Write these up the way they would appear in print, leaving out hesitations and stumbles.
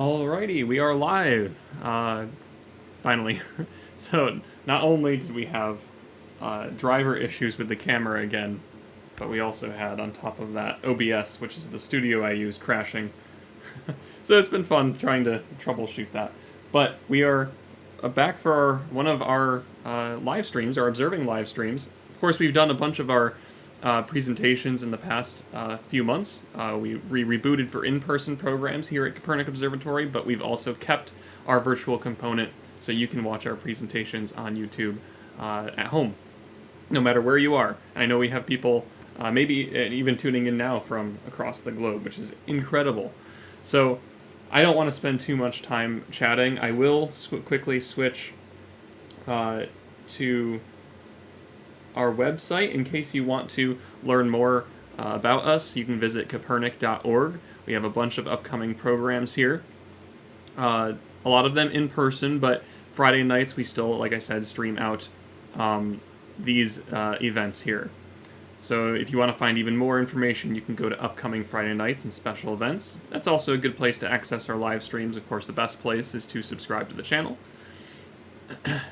Alrighty, we are live. Finally. So, not only did we have driver issues with the camera again, but we also had, on top of that, OBS, which is the studio I use, crashing. So it's been fun trying to troubleshoot that. But we are back for one of our live streams, our observing live streams. Of course, we've done a bunch of our presentations in the past few months. We rebooted for in-person programs here at Kopernik Observatory, but we've also kept our virtual component so you can watch our presentations on YouTube at home, no matter where you are. I know we have people maybe even tuning in now from across the globe, which is incredible. So I don't want to spend too much time chatting. I will quickly switch to our website in case you want to learn more about us, you can visit Kopernik.org. We have a bunch of upcoming programs here. A lot of them in person, but Friday nights we still, like I said, stream out these events here. So if you want to find even more information, you can go to upcoming Friday nights and special events. That's also a good place to access our live streams. Of course, the best place is to subscribe to the channel.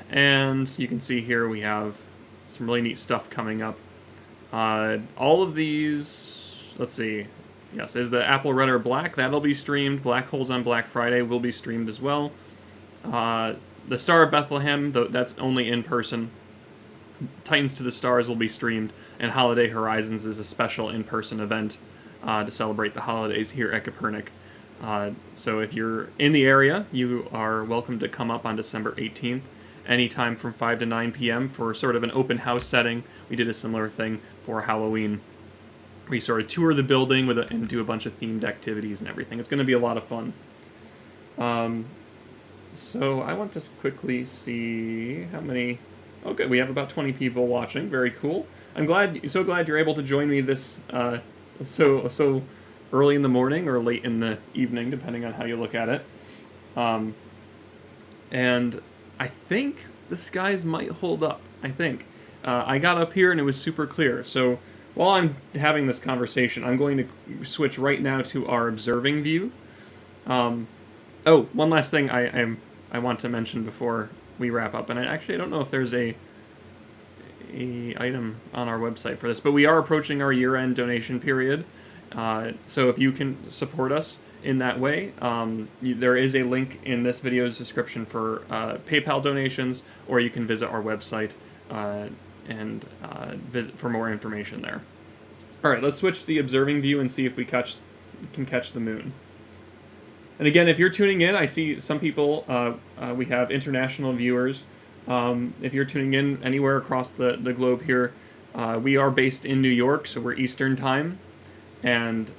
And you can see here we have some really neat stuff coming up. All of these, let's see, yes, is the Apple Red or Black. That'll be streamed. Black Holes on Black Friday will be streamed as well. The Star of Bethlehem, that's only in person. Titans to the Stars will be streamed, and Holiday Horizons is a special in-person event to celebrate the holidays here at Kopernik. So if you're in the area, you are welcome to come up on December 18th, anytime from 5 to 9 p.m. for sort of an open house setting. We did a similar thing for Halloween. We sort of tour the building and do a bunch of themed activities and everything. It's going to be a lot of fun. So I want to quickly see how many... Okay, we have about 20 people watching. Very cool. I'm so glad you're able to join me this so early in the morning or late in the evening, depending on how you look at it. And I think the skies might hold up. I think. I got up here and it was super clear. So while I'm having this conversation, I'm going to switch right now to our observing view. Oh, one last thing I want to mention before we wrap up, and I don't know if there's a item on our website for this, but we are approaching our year-end donation period. So if you can support us in that way, there is a link in this video's description for PayPal donations, or you can visit our website and visit for more information there. All right, let's switch to the observing view and see if we can catch the moon. And again, if you're tuning in, I see some people, we have international viewers. If you're tuning in anywhere across the globe here, we are based in New York, so we're Eastern time. And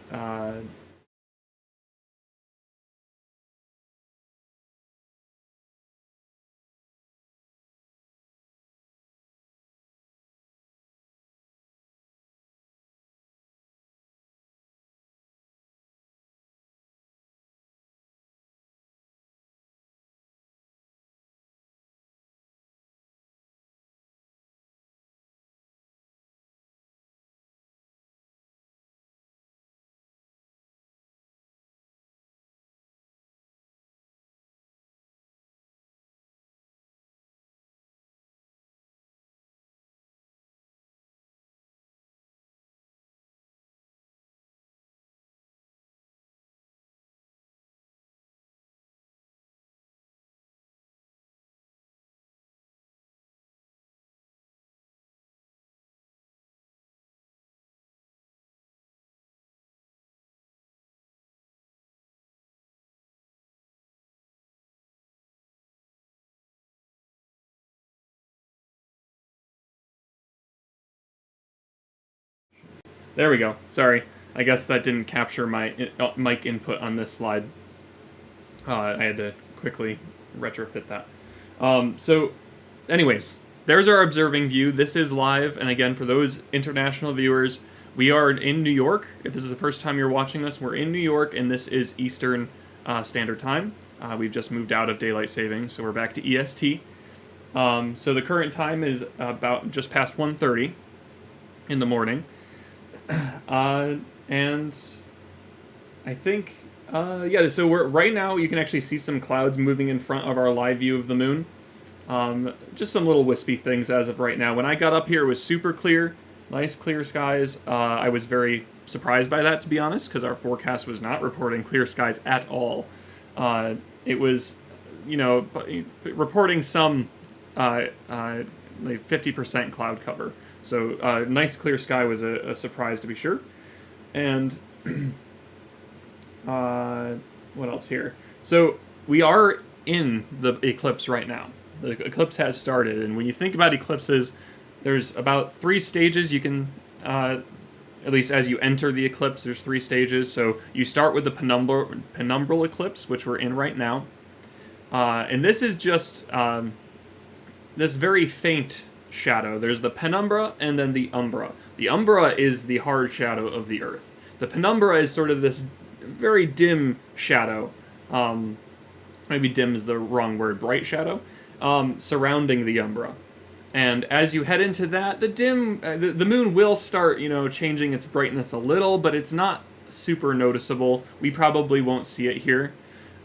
there we go. Sorry, I guess that didn't capture my mic input on this slide. I had to quickly retrofit that. So, anyways, there's our observing view. This is live, and again, for those international viewers, we are in New York. If this is the first time you're watching this, we're in New York, and this is Eastern Standard Time. We've just moved out of daylight savings, so we're back to EST. So the current time is about just past 1:30 in the morning. And I think, yeah, so right now you can actually see some clouds moving in front of our live view of the moon. Just some little wispy things as of right now. When I got up here, it was super clear, nice clear skies. I was very surprised by that, to be honest, because our forecast was not reporting clear skies at all. It was, reporting some like 50% cloud cover. So nice clear sky was a surprise, to be sure. And what else here? So we are in the eclipse right now. The eclipse has started, and when you think about eclipses, there's about 3 stages you can, at least as you enter the eclipse, there's 3 stages. So you start with the penumbral eclipse, which we're in right now. And this is just this very faint shadow. There's the penumbra and then the umbra. The umbra is the hard shadow of the Earth. The penumbra is sort of this very dim shadow. Maybe dim is the wrong word, bright shadow, surrounding the umbra. And as you head into that, the moon will start, changing its brightness a little, but it's not super noticeable. We probably won't see it here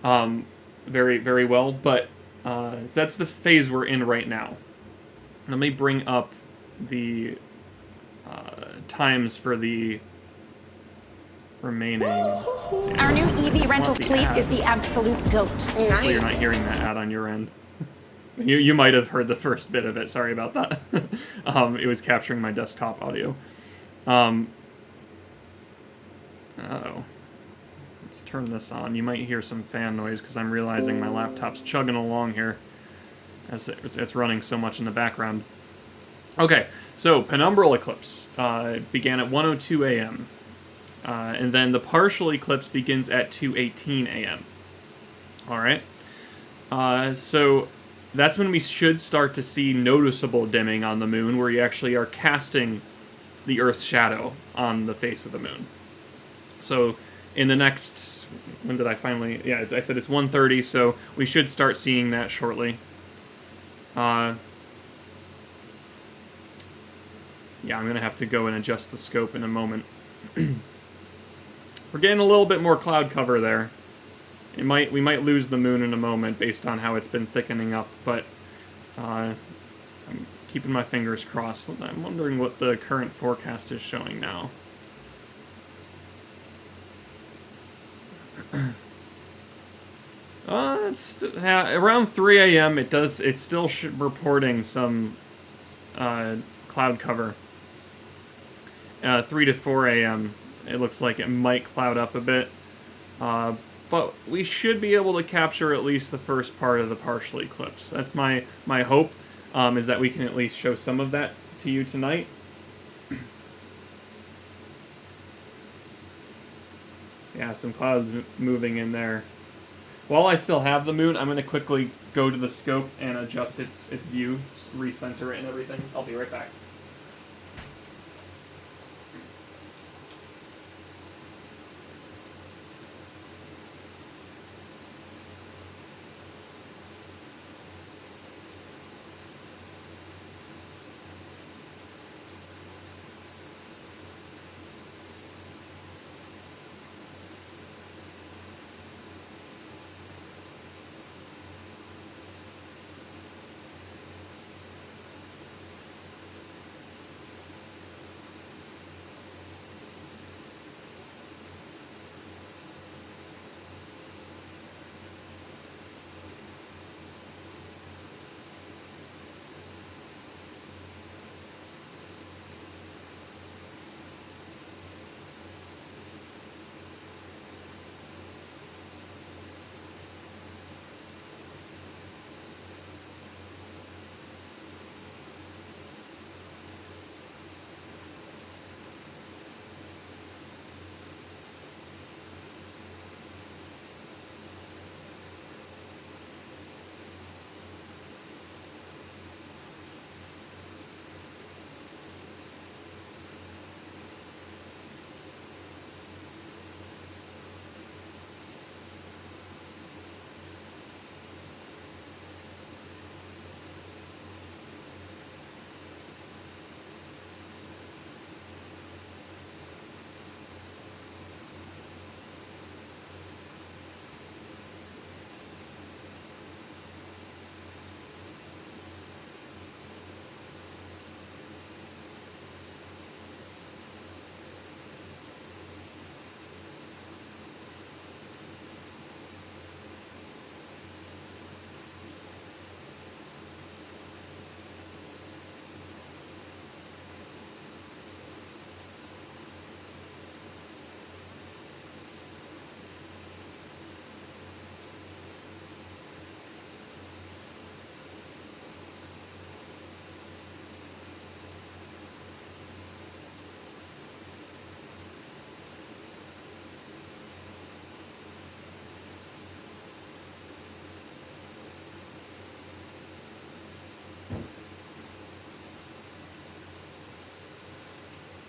very, very well, but that's the phase we're in right now. Let me bring up the times for the remaining... Our new EV rental fleet is the absolute GOAT. Hopefully you're not hearing that ad on your end. You might have heard the first bit of it. Sorry about that. It was capturing my desktop audio. Uh-oh. Let's turn this on. You might hear some fan noise because I'm realizing my laptop's chugging along here as it's running so much in the background. Okay, so Penumbral Eclipse began at 1:02 a.m. And then the partial eclipse begins at 2:18 a.m. All right. So that's when we should start to see noticeable dimming on the moon, where you actually are casting the Earth's shadow on the face of the moon. So in the next, when did I finally? Yeah, I said it's 1:30, so we should start seeing that shortly. Yeah, I'm gonna have to go and adjust the scope in a moment. We're getting a little bit more cloud cover there. We might lose the moon in a moment based on how it's been thickening up, but I'm keeping my fingers crossed. I'm wondering what the current forecast is showing now. It's around 3 a.m. It's still reporting some cloud cover. 3 to 4 a.m. It looks like it might cloud up a bit. But we should be able to capture at least the first part of the partial eclipse. That's my hope, is that we can at least show some of that to you tonight. Yeah, some clouds moving in there. While I still have the moon, I'm going to quickly go to the scope and adjust its view, recenter it and everything. I'll be right back.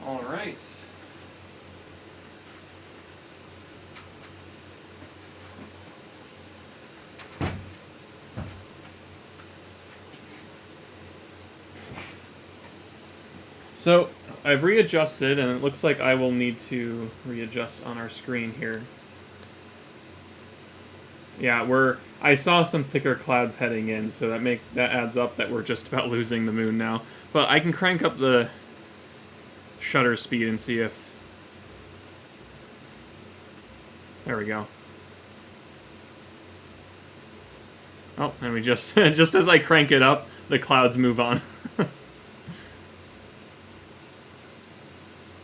All right. So I've readjusted, and it looks like I will need to readjust on our screen here. Yeah, I saw some thicker clouds heading in, so that adds up that we're just about losing the moon now. But I can crank up the shutter speed and see if... There we go. Oh, and we just just as I crank it up, the clouds move on.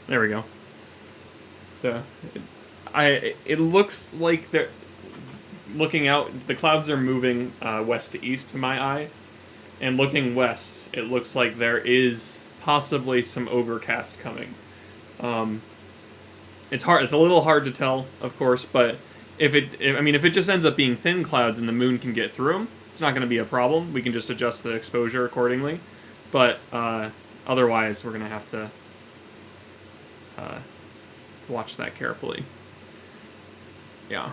There we go. So, it looks like they're looking out. The clouds are moving west to east to my eye, and looking west, it looks like there is possibly some overcast coming. It's hard. It's a little hard to tell, of course, but if it just ends up being thin clouds and the moon can get through them, it's not going to be a problem. We can just adjust the exposure accordingly. But otherwise, we're going to have to watch that carefully. Yeah,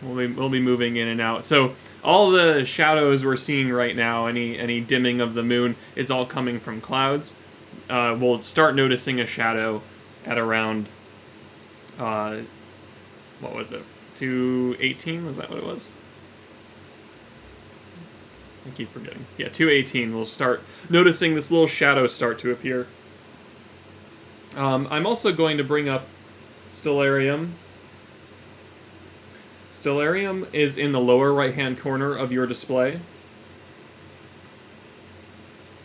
we'll be moving in and out. So all the shadows we're seeing right now, any dimming of the moon, is all coming from clouds. We'll start noticing a shadow at around what was it? 2:18? Was that what it was? I keep forgetting. Yeah, 2:18. We'll start noticing this little shadow start to appear. I'm also going to bring up Stellarium. Stellarium is in the lower right-hand corner of your display.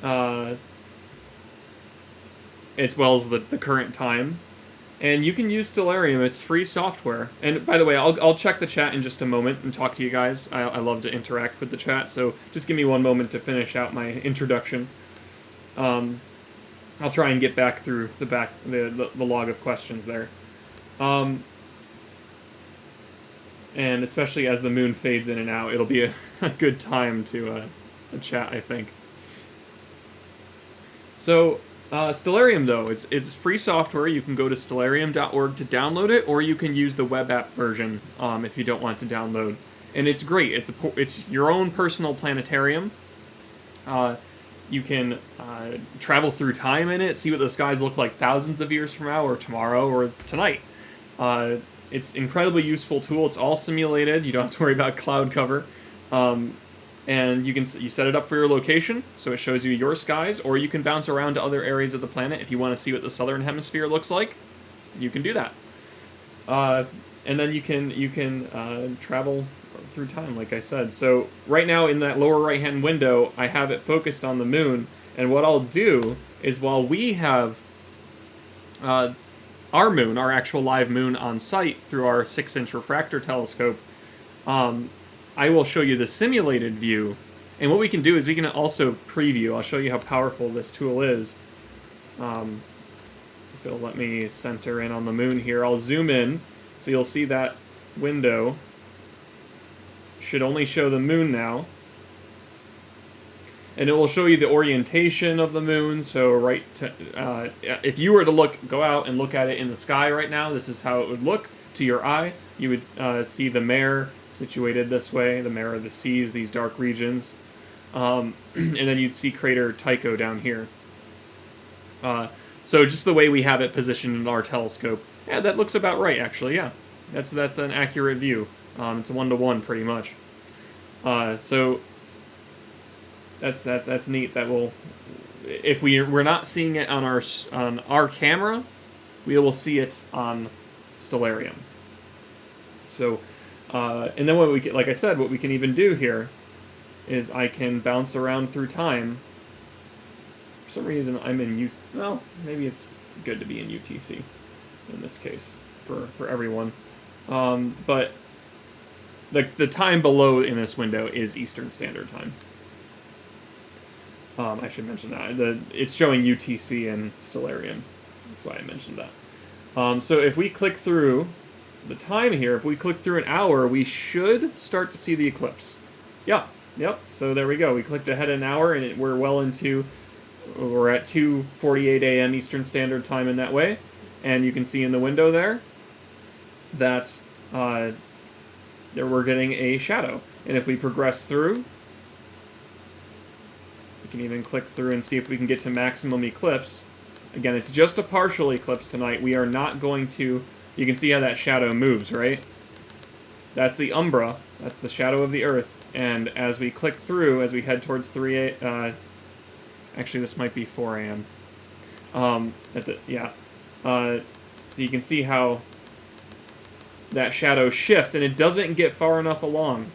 As well as the current time. And you can use Stellarium. It's free software. And by the way, I'll check the chat in just a moment and talk to you guys. I love to interact with the chat, so just give me one moment to finish out my introduction. I'll try and get back through the log of questions there. And especially as the moon fades in and out, it'll be a good time to chat, I think. So, Stellarium, though, is free software. You can go to stellarium.org to download it, or you can use the web app version if you don't want to download. And it's great. It's your own personal planetarium. You can travel through time in it, see what the skies look like thousands of years from now, or tomorrow, or tonight. It's an incredibly useful tool. It's all simulated. You don't have to worry about cloud cover. And you set it up for your location, so it shows you your skies, or you can bounce around to other areas of the planet if you want to see what the southern hemisphere looks like. You can do that. And then you can travel through time, like I said. So right now in that lower right-hand window, I have it focused on the moon, and what I'll do is while we have our moon, our actual live moon on site through our 6-inch refractor telescope, I will show you the simulated view. And what we can do is we can also preview. I'll show you how powerful this tool is. If it'll let me center in on the moon here, I'll zoom in, so you'll see that window should only show the moon now. And it will show you the orientation of the moon. So if you were to go out and look at it in the sky right now, this is how it would look to your eye. You would see the mare situated this way, the mare of the seas, these dark regions. And then you'd see crater Tycho down here. So just the way we have it positioned in our telescope. Yeah, that looks about right, actually, yeah. That's an accurate view. It's a 1-to-1 pretty much. So that's neat. That will, if we're not seeing it on our camera, we will see it on Stellarium. So, and then what like I said, what we can even do here is I can bounce around through time. For some reason, I'm in well, maybe it's good to be in UTC in this case for everyone. But the time below in this window is Eastern Standard Time. I should mention that. It's showing UTC and Stellarium. That's why I mentioned that. So if we click through the time here, if we click through an hour, we should start to see the eclipse. Yeah, yep. So there we go. We clicked ahead an hour, and we're well into we're at 2:48 a.m. Eastern Standard Time in that way, and you can see in the window there that there we're getting a shadow. And if we progress through, we can even click through and see if we can get to maximum eclipse. Again, it's just a partial eclipse tonight. We are not going to... You can see how that shadow moves, right? That's the umbra. That's the shadow of the Earth. And as we click through, as we head towards 3 a... actually, this might be 4 a.m. So you can see how that shadow shifts, and it doesn't get far enough along.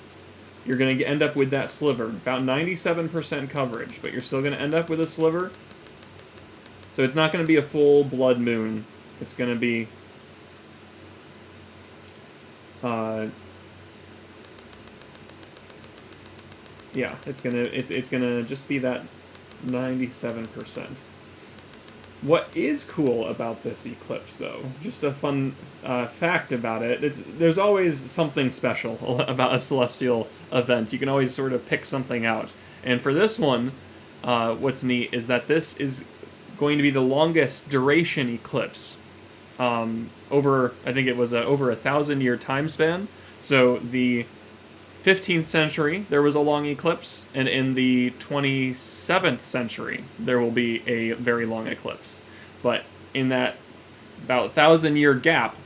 You're going to end up with that sliver. About 97% coverage, but you're still going to end up with a sliver. So it's not going to be a full blood moon. It's going to be... yeah, it's gonna just be that 97%. What is cool about this eclipse, though, just a fun fact about it, there's always something special about a celestial event. You can always sort of pick something out. And for this one, what's neat is that this is going to be the longest duration eclipse. I think it was over a 1,000-year time span. So the 15th century, there was a long eclipse, and in the 27th century, there will be a very long eclipse. But in that about 1,000-year gap,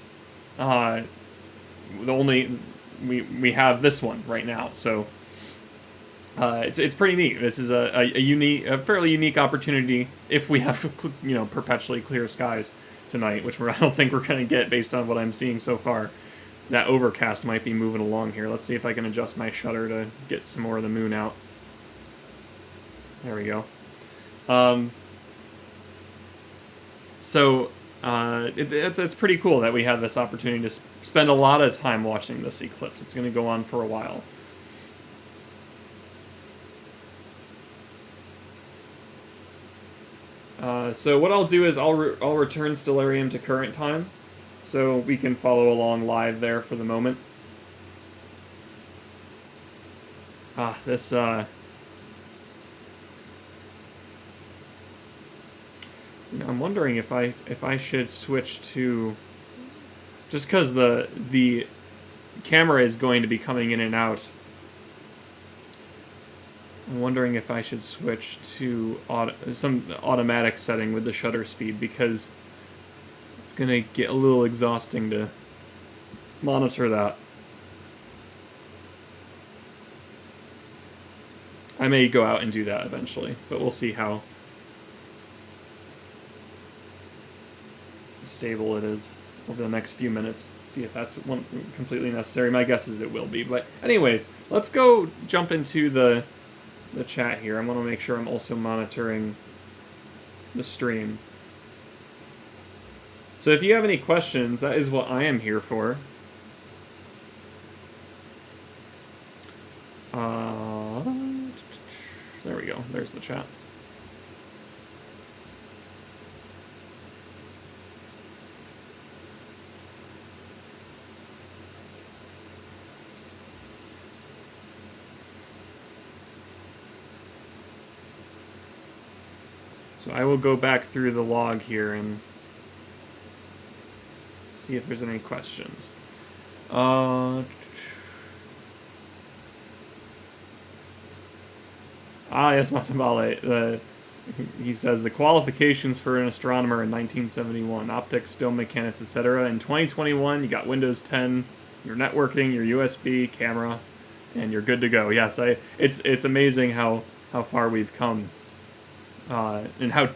we have this one right now. So it's pretty neat. This is a fairly unique opportunity if we have perpetually clear skies tonight, which I don't think we're going to get based on what I'm seeing so far. That overcast might be moving along here. Let's see if I can adjust my shutter to get some more of the moon out. There we go. It's pretty cool that we have this opportunity to spend a lot of time watching this eclipse. It's going to go on for a while. So what I'll do is I'll return Stellarium to current time, so we can follow along live there for the moment. I'm wondering if I should switch to, just because the camera is going to be coming in and out. I'm wondering if I should switch to some automatic setting with the shutter speed, because it's going to get a little exhausting to monitor that. I may go out and do that eventually, but we'll see how stable it is over the next few minutes. See if that's completely necessary. My guess is it will be. But anyways, let's go jump into the chat here. I want to make sure I'm also monitoring the stream. So if you have any questions, that is what I am here for. There we go. There's the chat. So I will go back through the log here and see if there's any questions. Yes, Matabale. He says the qualifications for an astronomer in 1971: optics, dome mechanics, etc. In 2021, you got Windows 10, your networking, your USB, camera, and you're good to go. Yes, it's amazing how far we've come. And how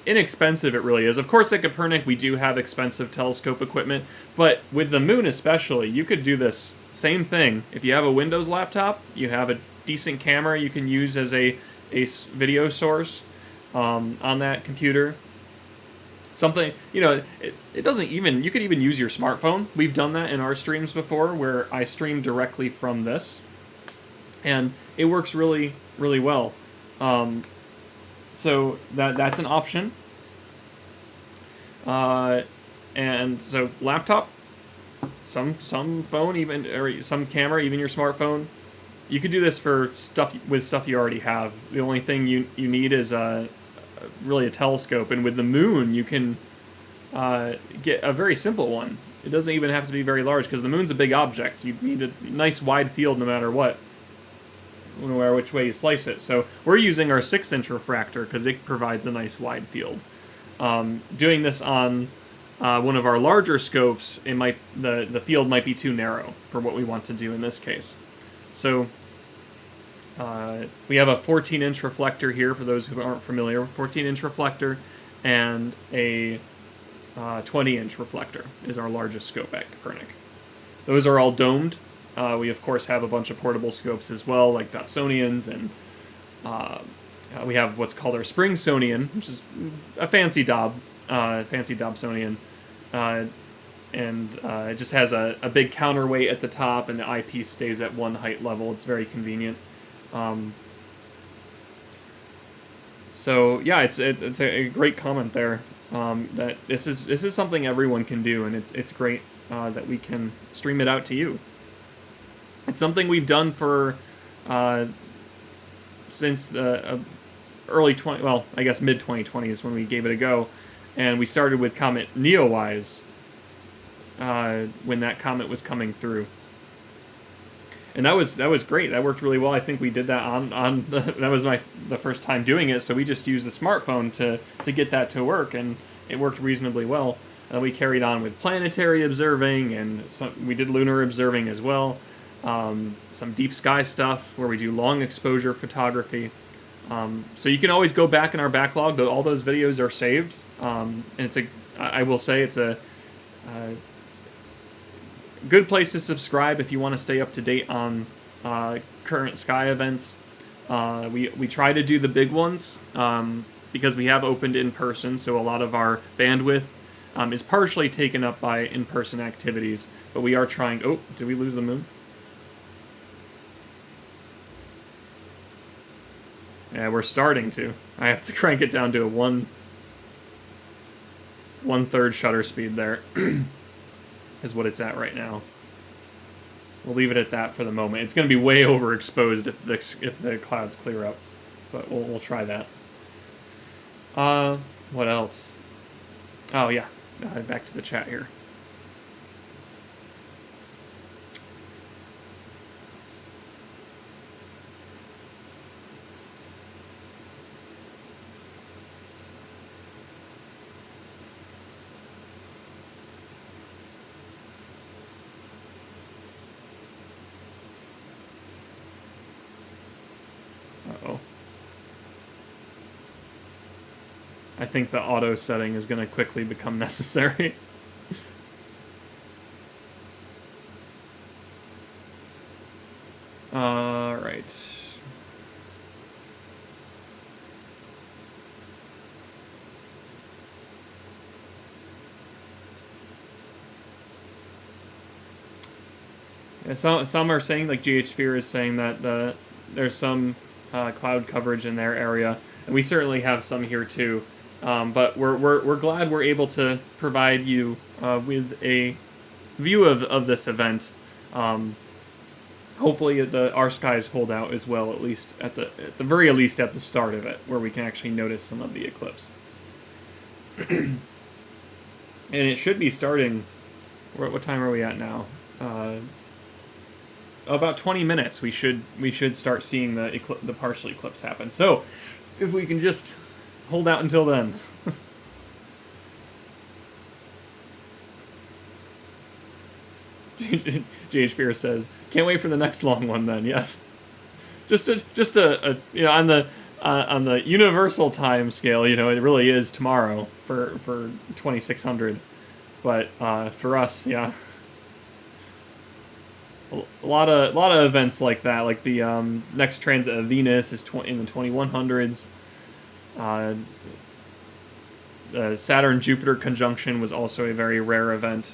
inexpensive it really is. Of course, at Kopernik, we do have expensive telescope equipment, but with the moon especially, you could do this same thing. If you have a Windows laptop, you have a decent camera you can use as a video source on that computer. Something, it doesn't even, you could even use your smartphone. We've done that in our streams before, where I stream directly from this, and it works really, really well. So that's an option. And so laptop, some phone, even, or some camera, even your smartphone. You could do this for stuff you already have. The only thing you need is a really a telescope. And with the moon, you can get a very simple one. It doesn't even have to be very large, because the moon's a big object. You need a nice wide field no matter what, no matter which way you slice it. So we're using our 6-inch refractor because it provides a nice wide field. Doing this on one of our larger scopes, the field might be too narrow for what we want to do in this case. So we have a 14-inch reflector here, for those who aren't familiar. 14-inch reflector and a 20-inch reflector is our largest scope at Kopernik. Those are all domed. We, of course, have a bunch of portable scopes as well, like Dobsonians, and we have what's called our Springsonian, which is a fancy Dobsonian. And it just has a big counterweight at the top, and the eyepiece stays at one height level. It's very convenient. So yeah, it's a great comment there. That this is something everyone can do, and it's great that we can stream it out to you. It's something we've done for since the early mid 2020 is when we gave it a go, and we started with Comet Neowise when that comet was coming through, and that was great. That worked really well. I think we did that on that was the first time doing it, so we just used the smartphone to get that to work, and it worked reasonably well. We carried on with planetary observing, and we did lunar observing as well. Some deep sky stuff where we do long exposure photography. So you can always go back in our backlog. All those videos are saved, and I will say it's a good place to subscribe if you want to stay up to date on current sky events. We try to do the big ones because we have opened in person, so a lot of our bandwidth is partially taken up by in-person activities. But we are trying. Oh, did we lose the moon? Yeah, we're starting to. I have to crank it down to a 1/3 shutter speed there. Is what it's at right now. We'll leave it at that for the moment. It's going to be way overexposed if the clouds clear up, but we'll try that. What else? Oh yeah, back to the chat here. Uh-oh. I think the auto setting is going to quickly become necessary. Alright. Yeah, some are saying, like GH Sphere is saying, that there's some cloud coverage in their area, and we certainly have some here too. But we're glad we're able to provide you with a view of this event. Hopefully our skies hold out as well, at least at the very least at the start of it, where we can actually notice some of the eclipse. And it should be starting. What time are we at now? About 20 minutes. We should start seeing the partial eclipse happen. So if we can just hold out until then. GH Fear says, "Can't wait for the next long one." Then yes, just a on the universal time scale, it really is tomorrow for 2600, but for us, yeah, a lot of events like that, like the next transit of Venus is in the 2100s. The Saturn-Jupiter conjunction was also a very rare event.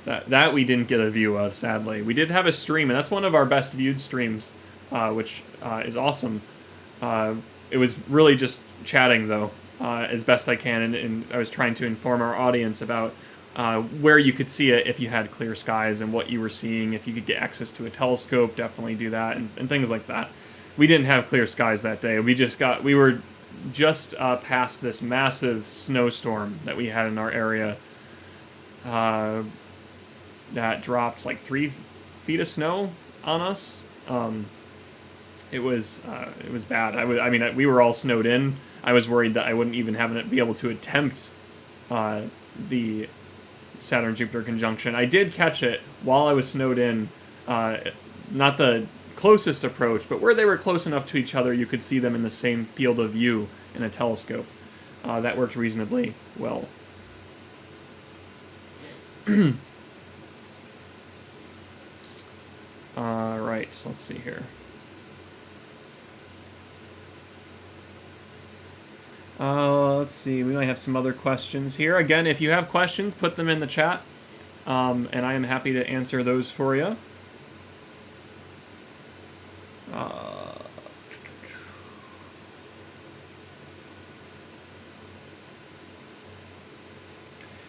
That we didn't get a view of, sadly. We did have a stream, and that's one of our best viewed streams, which is awesome. It was really just chatting, though, as best I can, and I was trying to inform our audience about where you could see it if you had clear skies and what you were seeing. If you could get access to a telescope, definitely do that, and things like that. we didn't have clear skies that day. We were just past this massive snowstorm that we had in our area. That dropped like 3 feet of snow on us. It was bad. I mean, we were all snowed in. I was worried that I wouldn't even be able to attempt the Saturn-Jupiter conjunction. I did catch it while I was snowed in. Not the closest approach, but where they were close enough to each other, you could see them in the same field of view in a telescope. That worked reasonably well. Right, let's see here. Let's see, we might have some other questions here. Again, if you have questions, put them in the chat, and I am happy to answer those for you.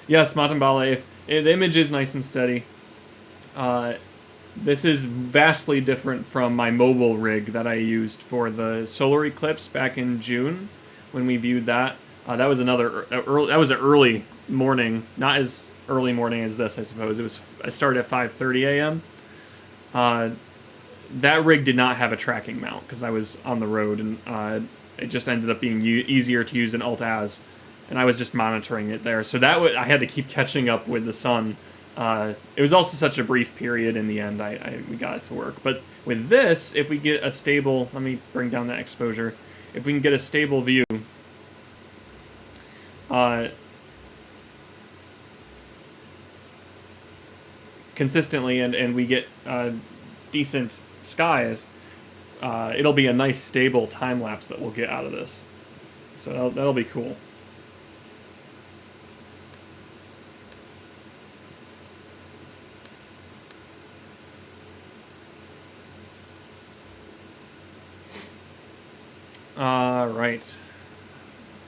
Yes, Matambala, if the image is nice and steady. This is vastly different from my mobile rig that I used for the solar eclipse back in June when we viewed that. That was an early morning, not as early morning as this, I suppose. I started at 5:30 a.m. That rig did not have a tracking mount because I was on the road, and it just ended up being easier to use in Alt-Az, and I was just monitoring it there. So I had to keep catching up with the sun. It was also such a brief period in the end, we got it to work. But with this, if we get a stable, let me bring down that exposure. If we can get a stable view, consistently, and we get decent skies, it'll be a nice stable time lapse that we'll get out of this. So that'll be cool. Right.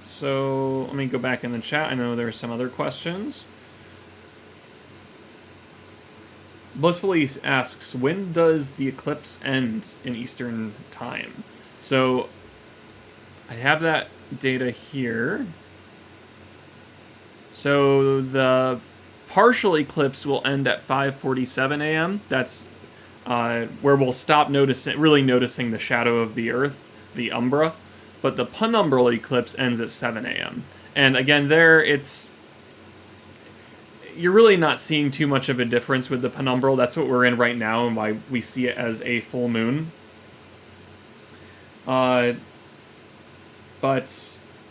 So let me go back in the chat. I know there are some other questions. Blissfully asks, when does the eclipse end in Eastern Time? So I have that data here. So the partial eclipse will end at 5:47 a.m. That's where we'll stop really noticing the shadow of the Earth, the umbra. But the penumbral eclipse ends at 7 a.m. And again, you're really not seeing too much of a difference with the penumbral. That's what we're in right now and why we see it as a full moon. But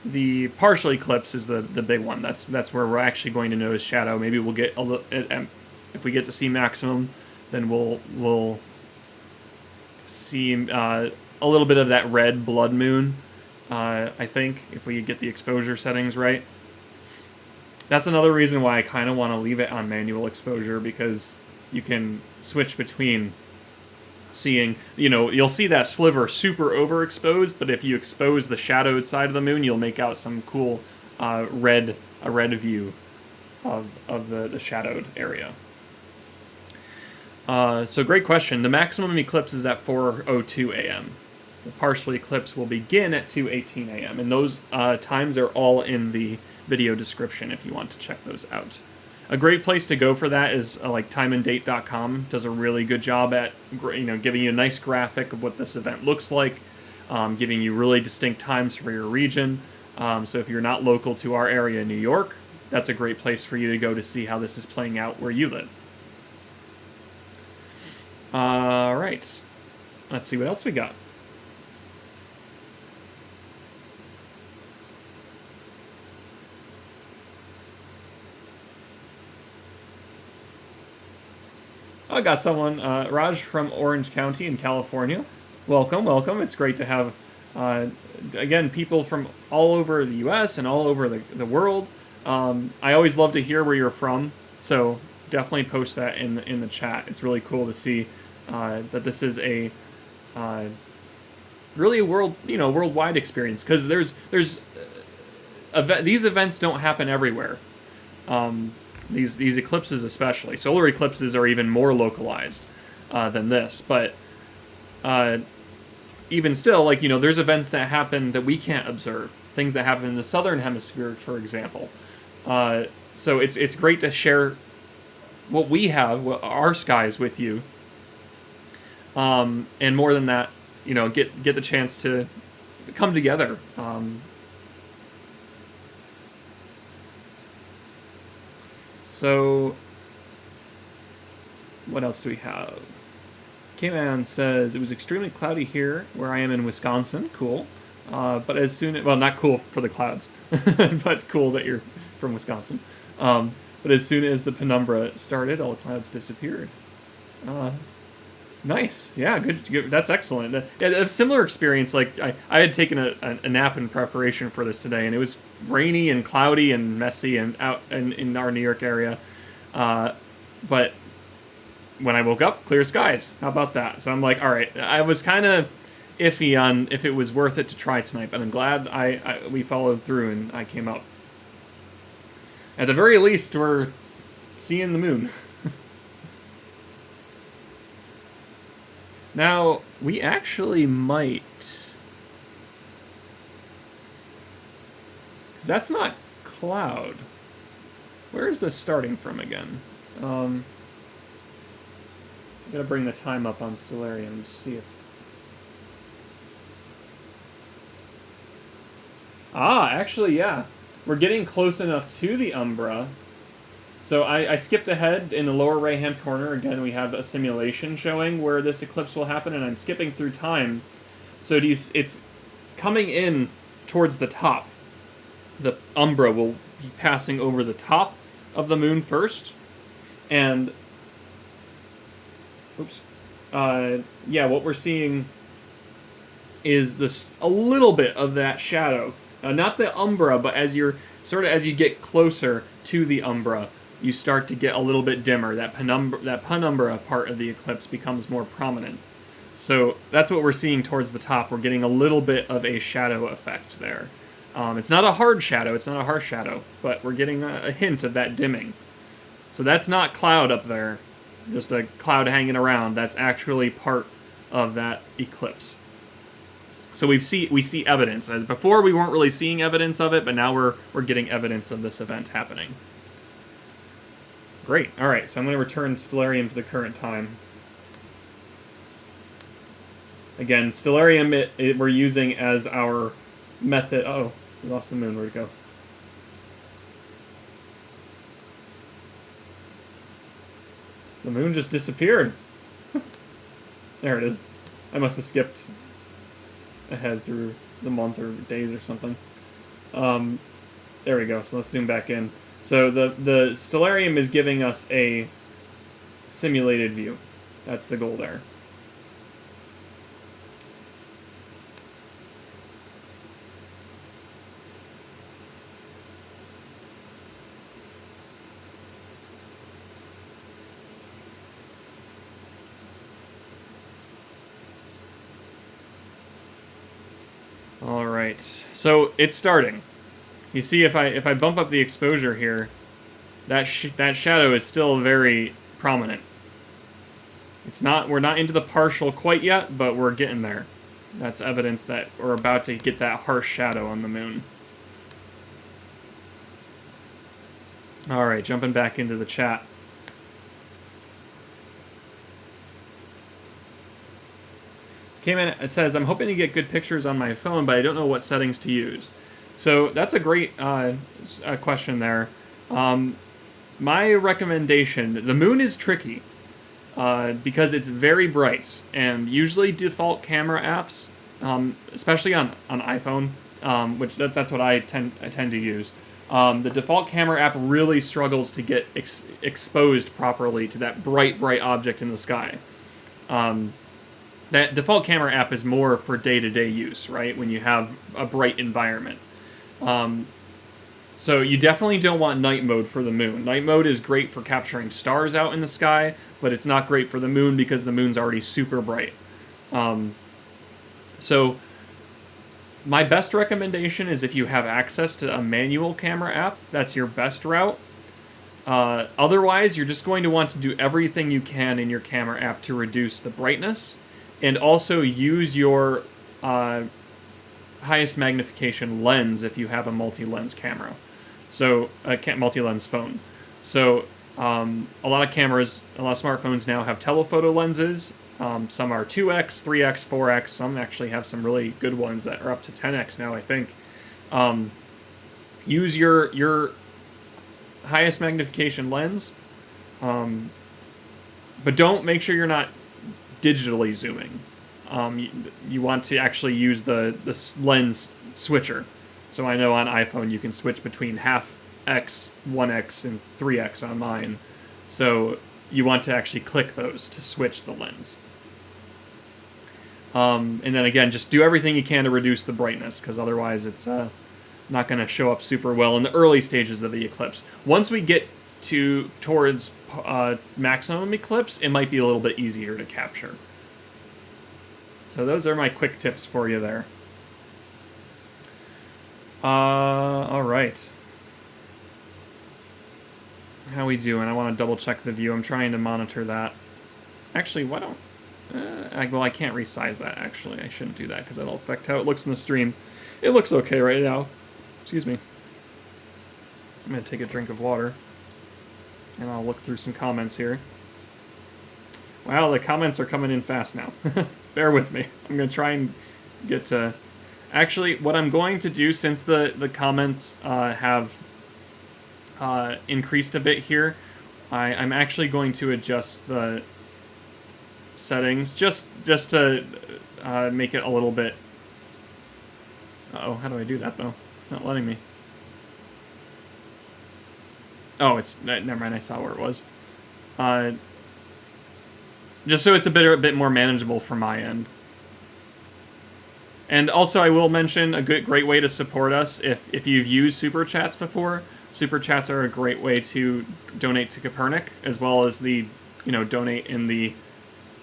the partial eclipse is the big one. That's where we're actually going to notice shadow. Maybe we'll get a little, if we get to see maximum, then we'll see a little bit of that red blood moon. I think, if we get the exposure settings right. That's another reason why I kind of want to leave it on manual exposure, because you can switch between seeing, you'll see that sliver super overexposed, but if you expose the shadowed side of the moon, you'll make out some cool red view of the shadowed area. So great question. The maximum eclipse is at 4:02 a.m. The partial eclipse will begin at 2:18 a.m. And those times are all in the video description if you want to check those out. A great place to go for that is like timeanddate.com. Does a really good job at giving you a nice graphic of what this event looks like, giving you really distinct times for your region. So if you're not local to our area in New York, that's a great place for you to go to see how this is playing out where you live. All right. Let's see what else we got. I got someone, Raj from Orange County in California. Welcome, welcome. It's great to have, again, people from all over the U.S. and all over the world. I always love to hear where you're from, so definitely post that in the chat. It's really cool to see that this is a really a worldwide experience, because these events don't happen everywhere. These eclipses especially. Solar eclipses are even more localized than this, but even still, like, there's events that happen that we can't observe. Things that happen in the southern hemisphere, for example. So it's great to share what we have, our skies with you. And more than that, get the chance to come together. So, what else do we have? K-Man says, it was extremely cloudy here, where I am in Wisconsin. Cool. But as soon as, well, not cool for the clouds, but cool that you're from Wisconsin. But as soon as the penumbra started, all the clouds disappeared. Nice. Yeah, good. That's excellent. A similar experience, like, I had taken a nap in preparation for this today, and it was rainy and cloudy and messy and out in our New York area. But when I woke up, clear skies. How about that? So I'm like, all right. I was kind of iffy on if it was worth it to try tonight, but I'm glad we followed through and I came out. At the very least, we're seeing the moon. Now, we actually might... because that's not cloud. Where is this starting from again? I'm gonna bring the time up on Stellarium to see if... actually, yeah. We're getting close enough to the umbra. So I skipped ahead in the lower right-hand corner. Again, we have a simulation showing where this eclipse will happen, and I'm skipping through time. So it's coming in towards the top. The umbra will be passing over the top of the moon first. And, oops. Yeah, what we're seeing is a little bit of that shadow. Not the umbra, but as you get closer to the umbra, you start to get a little bit dimmer. That penumbra part of the eclipse becomes more prominent. So that's what we're seeing towards the top. We're getting a little bit of a shadow effect there. It's not a hard shadow, it's not a harsh shadow, but we're getting a hint of that dimming. So that's not cloud up there, just a cloud hanging around. That's actually part of that eclipse. So we see evidence. As before, we weren't really seeing evidence of it, but now we're getting evidence of this event happening. Great. All right, so I'm going to return Stellarium to the current time. Again, Stellarium we're using as our method. Oh, we lost the moon. Where'd it go? The moon just disappeared. There it is. I must have skipped ahead through the month or days or something. There we go. So let's zoom back in. So the Stellarium is giving us a simulated view. That's the goal there. All right, so it's starting. You see, if I bump up the exposure here, that shadow is still very prominent. We're not into the partial quite yet, but we're getting there. That's evidence that we're about to get that harsh shadow on the moon. All right, jumping back into the chat. Cayman says, I'm hoping to get good pictures on my phone, but I don't know what settings to use. So that's a great question there. My recommendation, the moon is tricky because it's very bright, and usually default camera apps, especially on iPhone, which that's what I tend to use, the default camera app really struggles to get exposed properly to that bright object in the sky. That default camera app is more for day-to-day use, right? When you have a bright environment. So you definitely don't want night mode for the moon. Night mode is great for capturing stars out in the sky, but it's not great for the moon because the moon's already super bright. So my best recommendation is if you have access to a manual camera app, that's your best route. Otherwise, you're just going to want to do everything you can in your camera app to reduce the brightness, and also use your highest magnification lens if you have a multi-lens camera. So a multi-lens phone. So a lot of cameras, a lot of smartphones now have telephoto lenses. Some are 2x, 3x, 4x. Some actually have some really good ones that are up to 10x now, I think. Use your highest magnification lens, but don't make sure you're not digitally zooming. You want to actually use the lens switcher. So I know on iPhone you can switch between half X, 1x, and 3x on mine. So you want to actually click those to switch the lens. And then again, just do everything you can to reduce the brightness, because otherwise it's not going to show up super well in the early stages of the eclipse. Once we get towards maximum eclipse, it might be a little bit easier to capture. So those are my quick tips for you there. All right. How we doing? I want to double check the view. I'm trying to monitor that. Actually, why don't... well, I can't resize that, actually. I shouldn't do that, because that'll affect how it looks in the stream. It looks okay right now. Excuse me. I'm going to take a drink of water. And I'll look through some comments here. Wow, the comments are coming in fast now. Bear with me. I'm going to try and get to... Actually, what I'm going to do, since the comments have increased a bit here, I'm actually going to adjust the settings just to make it a little bit... Uh-oh, how do I do that, though? It's not letting me. Oh, it's... Never mind, I saw where it was. Just so it's a bit more manageable for my end. And also, I will mention a great way to support us if you've used Super Chats before. Super Chats are a great way to donate to Kopernik, as well as the, donate in the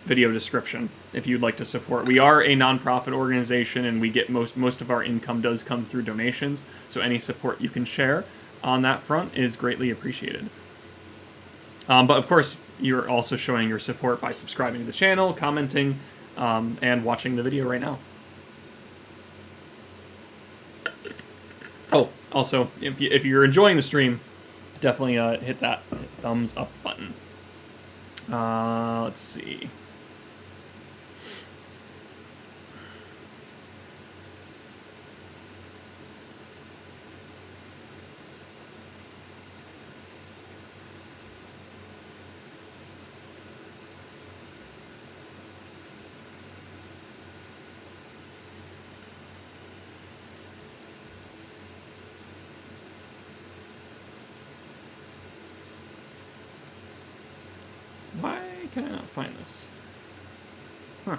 video description if you'd like to support. We are a non-profit organization, and we get most of our income does come through donations. So any support you can share on that front is greatly appreciated. But of course, you're also showing your support by subscribing to the channel, commenting, and watching the video right now. Oh, also, if you're enjoying the stream, definitely hit that thumbs up button. Let's see. Why can I not find this? Huh.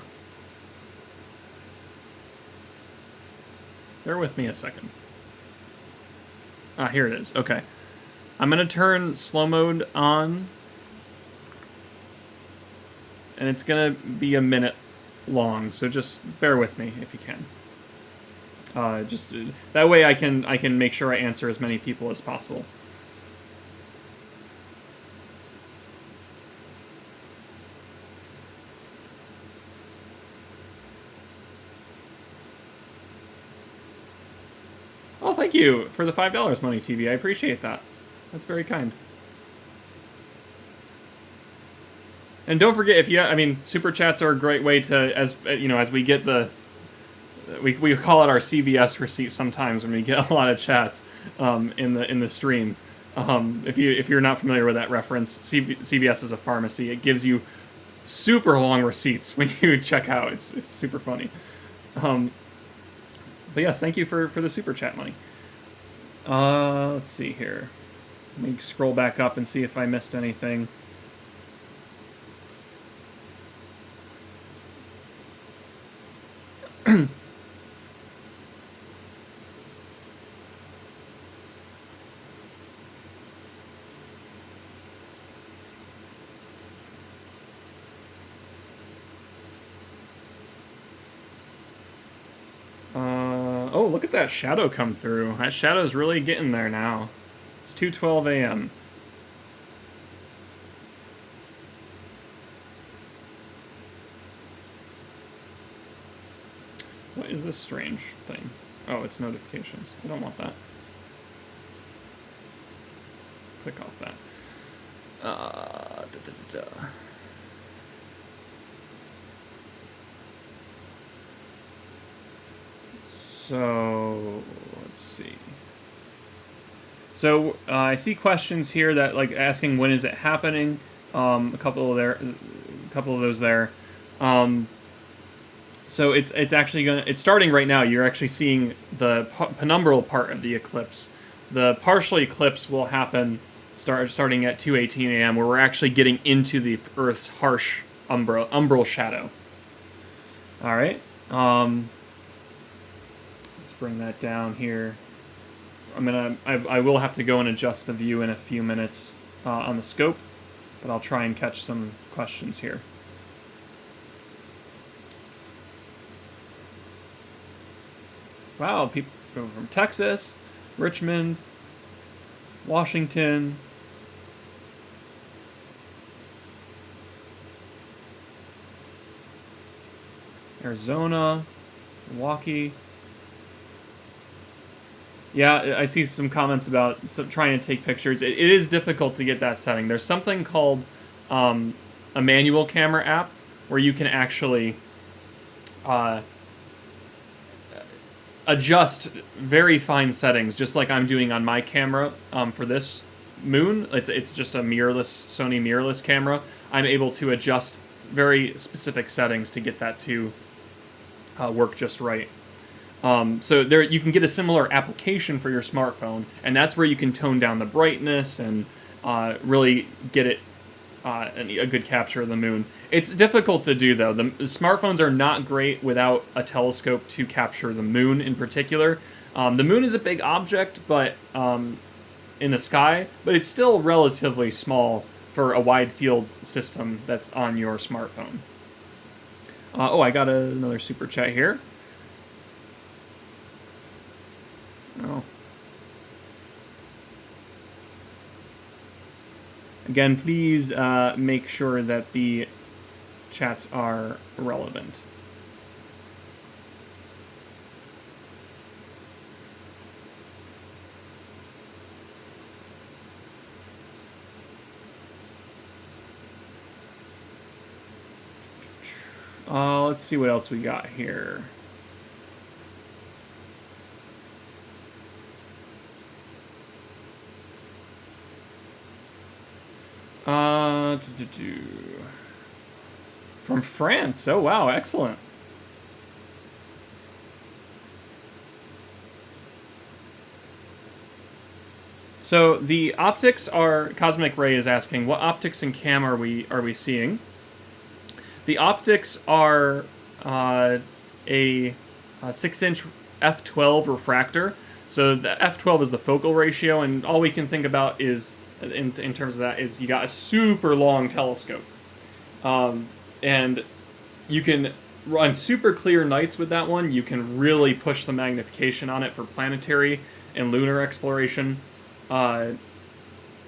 Bear with me a second. Ah, here it is. Okay. I'm going to turn slow mode on. And it's going to be a minute long, so just bear with me if you can. That way I can make sure I answer as many people as possible. Oh, thank you for the $5, Money TV. I appreciate that. That's very kind. And don't forget, Super Chats are a great way to, as we get we call it our CVS receipt sometimes when we get a lot of chats in the stream. If you're not familiar with that reference, CVS is a pharmacy. It gives you super long receipts when you check out. It's super funny. But yes, thank you for the Super Chat money. Let's see here. Let me scroll back up and see if I missed anything. Oh, look at that shadow come through. That shadow's really getting there now. It's 2:12 a.m. What this strange thing? Oh, it's notifications. I don't want that. Click off that. So, let's see. So, I see questions here that, like, asking when is it happening. A couple of those there. So it's actually it's starting right now. You're actually seeing the penumbral part of the eclipse. The partial eclipse will happen starting at 2:18 a.m., where we're actually getting into the Earth's harsh umbral shadow. All right. Let's bring that down here. I will have to go and adjust the view in a few minutes on the scope, but I'll try and catch some questions here. Wow, people from Texas, Richmond, Washington, Arizona, Milwaukee. Yeah, I see some comments about trying to take pictures. It is difficult to get that setting. There's something called a manual camera app where you can actually adjust very fine settings, just like I'm doing on my camera for this moon. It's just a Sony mirrorless camera. I'm able to adjust very specific settings to get that to work just right. So there, you can get a similar application for your smartphone, and that's where you can tone down the brightness and really get it a good capture of the moon. It's difficult to do, though. The smartphones are not great without a telescope to capture the moon in particular. The moon is a big object, but in the sky, but it's still relatively small for a wide field system that's on your smartphone. Oh, I got another super chat here. Oh. Again, please make sure that the chats are relevant. Let's see what else we got here. From France. Oh, wow. Excellent. So the optics are, Cosmic Ray is asking, what optics and cam are we seeing? The optics are a 6-inch f12 refractor. So the f12 is the focal ratio, and all we can think about is, in terms of that, is you got a super long telescope. And you can run super clear nights with that one. You can really push the magnification on it for planetary and lunar exploration. And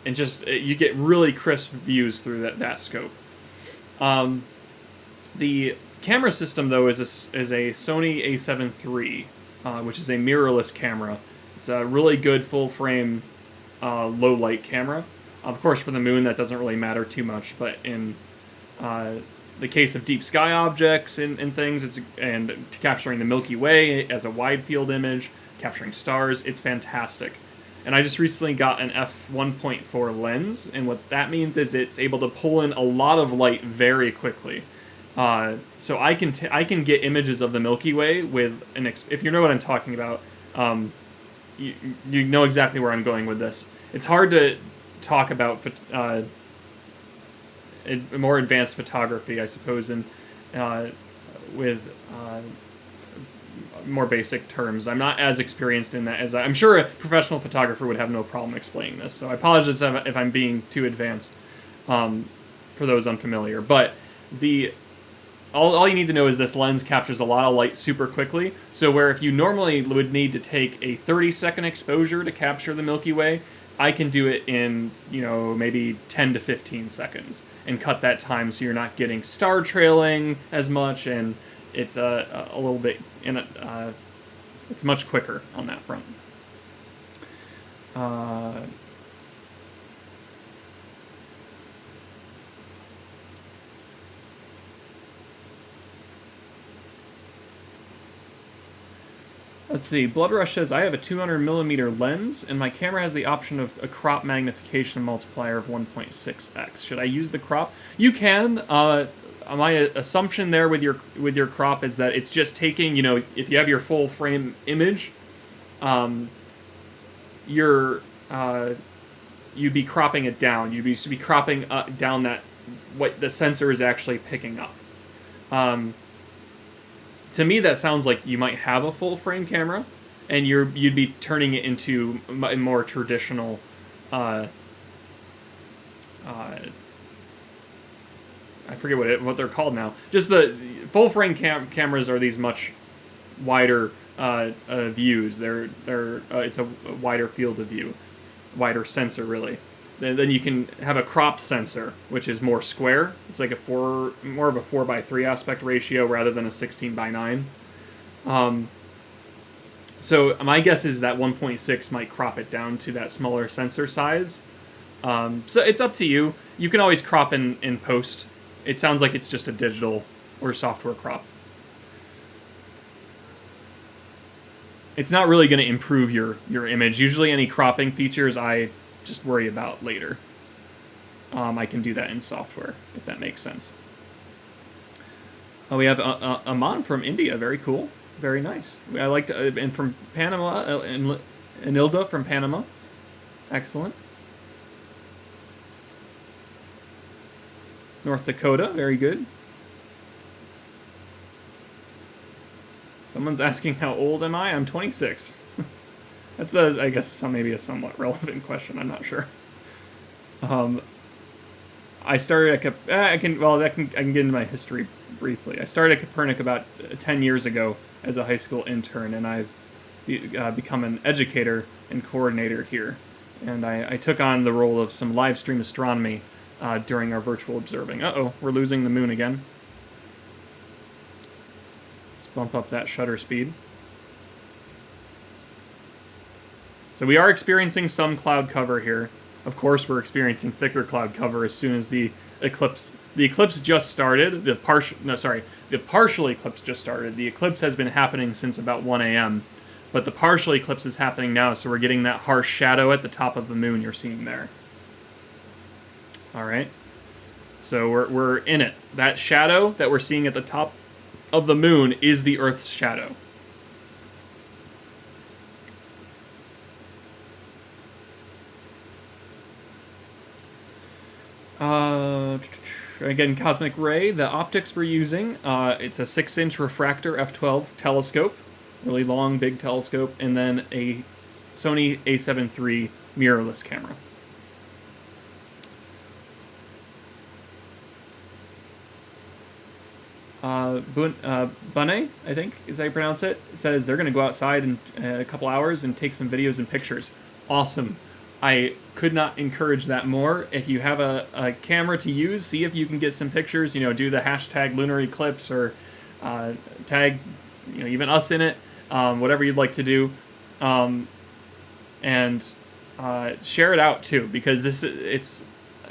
just, you get really crisp views through that scope. The camera system, though, is a Sony a7 III, which is a mirrorless camera. It's a really good full-frame, low-light camera. Of course, for the moon, that doesn't really matter too much, but in the case of deep sky objects and things, and capturing the Milky Way as a wide-field image, capturing stars, it's fantastic. And I just recently got an f1.4 lens, and what that means is it's able to pull in a lot of light very quickly. So I can get images of the Milky Way with if you know what I'm talking about, you know exactly where I'm going with this. It's hard to talk about more advanced photography, I suppose, and with more basic terms. I'm not as experienced in that as I'm sure a professional photographer would have no problem explaining this. So I apologize if I'm being too advanced for those unfamiliar. But all you need to know is this lens captures a lot of light super quickly. So where if you normally would need to take a 30-second exposure to capture the Milky Way, I can do it in, maybe 10 to 15 seconds and cut that time so you're not getting star trailing as much, and it's a little bit and it's much quicker on that front. Let's see. Blood Rush says, I have a 200mm lens, and my camera has the option of a crop magnification multiplier of 1.6x. Should I use the crop? You can. My assumption there with your crop is that it's just taking, you know, if you have your full frame image, you'd be cropping it down. You'd be cropping down that what the sensor is actually picking up. To me, that sounds like you might have a full frame camera, and you'd be turning it into a more traditional. I forget what they're called now. Just the full frame cameras are these much wider views. It's a wider field of view, wider sensor really. Then you can have a cropped sensor, which is more square. It's like more of a 4:3 aspect ratio rather than a 16:9. So my guess is that 1.6 might crop it down to that smaller sensor size. So it's up to you. You can always crop in post. It sounds like it's just a digital or software crop. It's not really going to improve your image. Usually any cropping features I just worry about later. I can do that in software, if that makes sense. We have Aman from India. Very cool. Very nice. I liked, and from Panama, Anilda from Panama. Excellent. North Dakota. Very good. Someone's asking how old am I? I'm 26. That's I guess maybe a somewhat relevant question. I'm not sure. I started at I can get into my history briefly. I started at Kopernik about 10 years ago as a high school intern, and I've become an educator and coordinator here. And I took on the role of some live stream astronomy during our virtual observing. Uh-oh, we're losing the moon again. Let's bump up that shutter speed. So we are experiencing some cloud cover here. Of course, we're experiencing thicker cloud cover as soon as the eclipse just started. The partial eclipse just started. The eclipse has been happening since about 1 a.m., but the partial eclipse is happening now, so we're getting that harsh shadow at the top of the moon you're seeing there. All right. So we're in it. That shadow that we're seeing at the top of the moon is the Earth's shadow. Again, cosmic ray. The optics we're using, it's a 6-inch refractor f12 telescope, really long, big telescope, and then a Sony a7 III mirrorless camera. Bunny, I think is how you pronounce it, says they're going to go outside in a couple hours and take some videos and pictures. Awesome. I could not encourage that more. If you have a camera to use, see if you can get some pictures. You know, do the hashtag Lunar Eclipse or tag, you know, even us in it. Whatever you'd like to do, and share it out too, because it's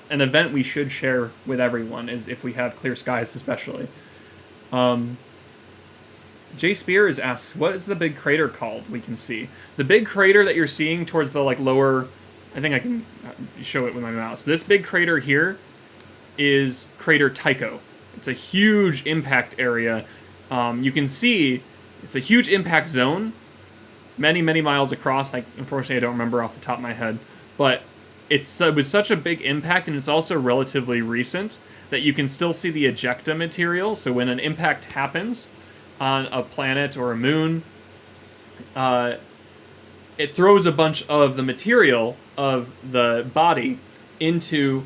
an event we should share with everyone. Is if we have clear skies, especially. Jay Spears asks, what is the big crater called we can see? The big crater that you're seeing towards the lower, I think I can show it with my mouse. This big crater here is crater Tycho. It's a huge impact area. You can see it's a huge impact zone, many, many miles across. Unfortunately, I don't remember off the top of my head. But it was such a big impact, and it's also relatively recent, that you can still see the ejecta material. So when an impact happens on a planet or a moon, it throws a bunch of the material of the body into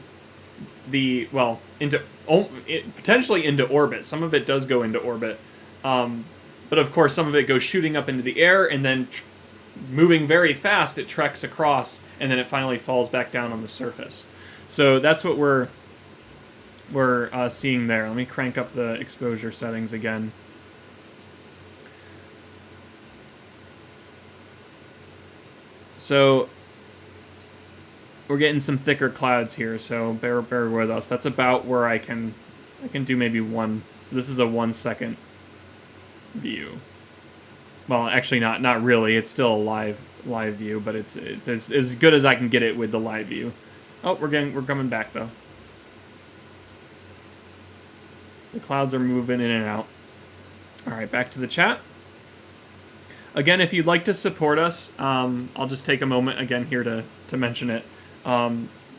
potentially into orbit. Some of it does go into orbit. But of course, some of it goes shooting up into the air, and then moving very fast, it treks across, and then it finally falls back down on the surface. So that's what we're seeing there. Let me crank up the exposure settings again. So we're getting some thicker clouds here, so bear with us. That's about where I can do maybe one. So this is a 1 second view. Well, actually not really. It's still a live view, but it's as good as I can get it with the live view. Oh, we're coming back though. The clouds are moving in and out. All right, back to the chat. Again, if you'd like to support us, I'll just take a moment again here to mention it.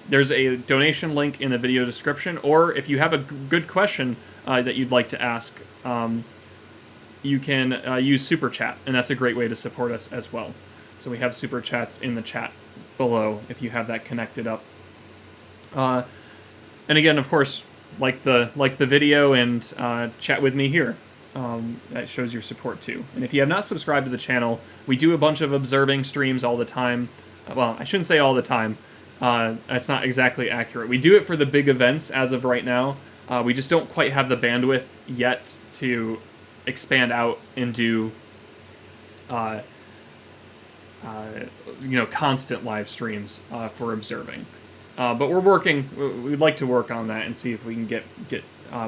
There's a donation link in the video description, or if you have a good question that you'd like to ask, you can use Super Chat, and that's a great way to support us as well. So we have Super Chats in the chat below if you have that connected up. And again, of course, like the video and chat with me here. That shows your support too. And if you have not subscribed to the channel, we do a bunch of observing streams all the time. Well, I shouldn't say all the time. That's not exactly accurate. We do it for the big events as of right now. We just don't quite have the bandwidth yet to expand out and do constant live streams for observing. But we're working. We'd like to work on that and see if we can get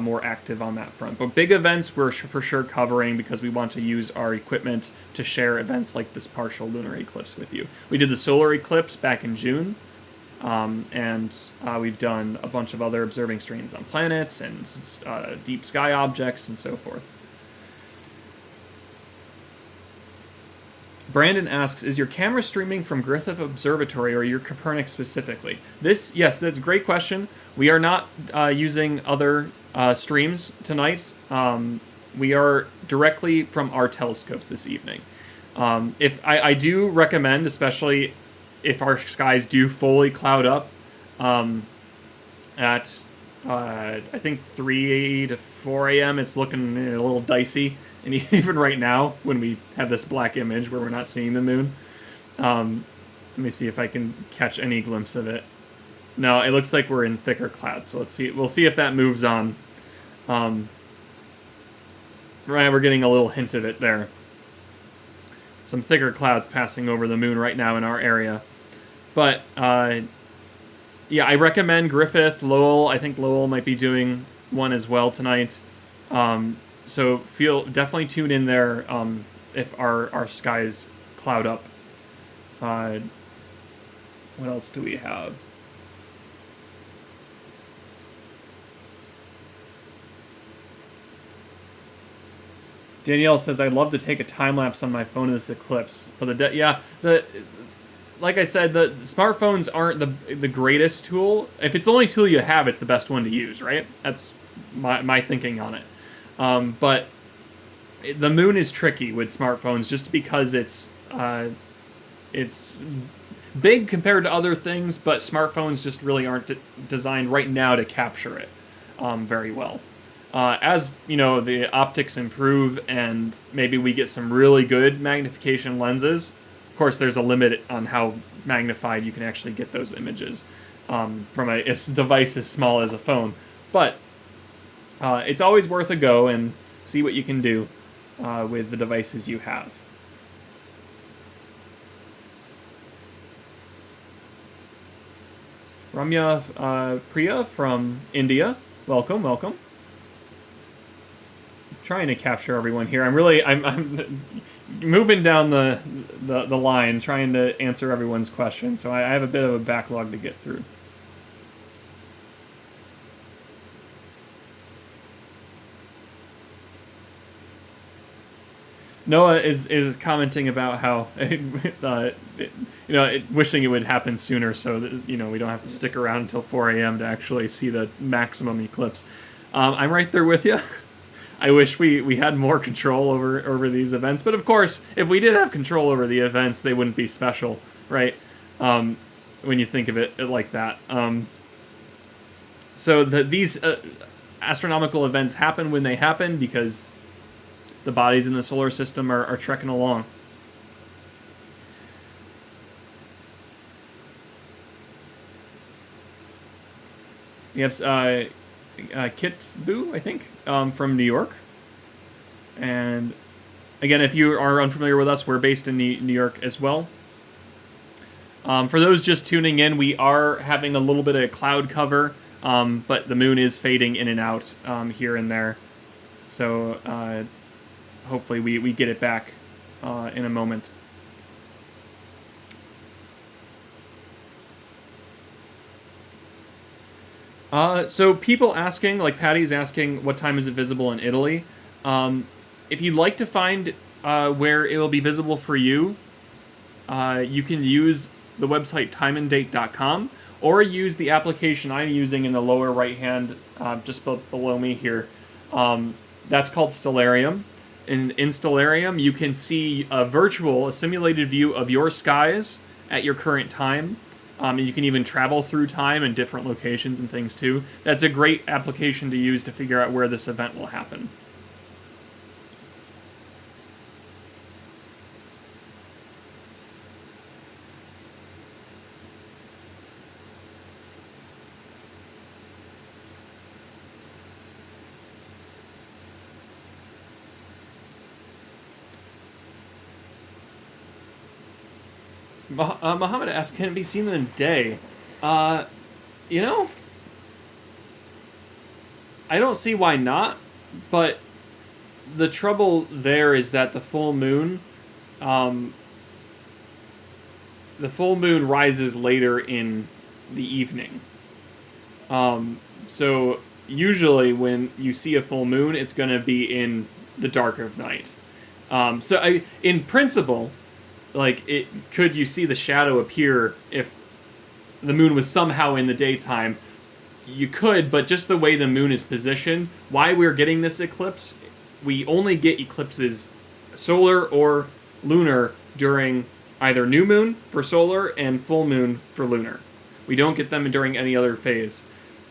more active on that front. But big events we're for sure covering because we want to use our equipment to share events like this partial lunar eclipse with you. We did the solar eclipse back in June, and we've done a bunch of other observing streams on planets and deep sky objects and so forth. Brandon asks, is your camera streaming from Griffith Observatory or your Kopernik specifically? Yes, that's a great question. We are not using other streams tonight. We are directly from our telescopes this evening. If I do recommend, especially if our skies do fully cloud up at I think 3 to 4 a.m., it's looking a little dicey. And even right now, when we have this black image where we're not seeing the moon, let me see if I can catch any glimpse of it. No, it looks like we're in thicker clouds. So let's see. We'll see if that moves on. Right, we're getting a little hint of it there. Some thicker clouds passing over the moon right now in our area. But yeah, I recommend Griffith, Lowell. I think Lowell might be doing one as well tonight. So definitely tune in there if our skies cloud up. What else do we have? Danielle says, I'd love to take a time lapse on my phone of this eclipse. But like I said, the smartphones aren't the greatest tool. If it's the only tool you have, it's the best one to use, right? That's my thinking on it. But the moon is tricky with smartphones just because it's big compared to other things, but smartphones just really aren't designed right now to capture it very well. As you know, the optics improve and maybe we get some really good magnification lenses. Of course, there's a limit on how magnified you can actually get those images from a device as small as a phone. But it's always worth a go and see what you can do with the devices you have. Ramya Priya from India, welcome. Trying to capture everyone here. I'm moving down the line, trying to answer everyone's questions. So I have a bit of a backlog to get through. Noah is commenting about how wishing it would happen sooner, so that, we don't have to stick around until 4 a.m. to actually see the maximum eclipse. I'm right there with you. I wish we had more control over these events, but of course, if we did have control over the events, they wouldn't be special, right? When you think of it like that. So these astronomical events happen when they happen because the bodies in the solar system are trekking along. We have Kit Boo, I think, from New York. And again, if you are unfamiliar with us, we're based in New York as well. For those just tuning in, we are having a little bit of cloud cover, but the moon is fading in and out here and there. So hopefully we get it back in a moment. So people asking, like Patty's asking, what time is it visible in Italy? If you'd like to find where it will be visible for you, you can use the website timeanddate.com or use the application I'm using in the lower right hand, just below me here. That's called Stellarium. In Stellarium, you can see a simulated view of your skies at your current time. And you can even travel through time in different locations and things too. That's a great application to use to figure out where this event will happen. Muhammad asks, can it be seen in the day? You know, I don't see why not, but the trouble there is that the full moon rises later in the evening. So usually when you see a full moon, it's going to be in the dark of night. In principle, could you see the shadow appear if the moon was somehow in the daytime? You could, but just the way the moon is positioned, why we're getting this eclipse, we only get eclipses, solar or lunar, during either new moon for solar and full moon for lunar. We don't get them during any other phase.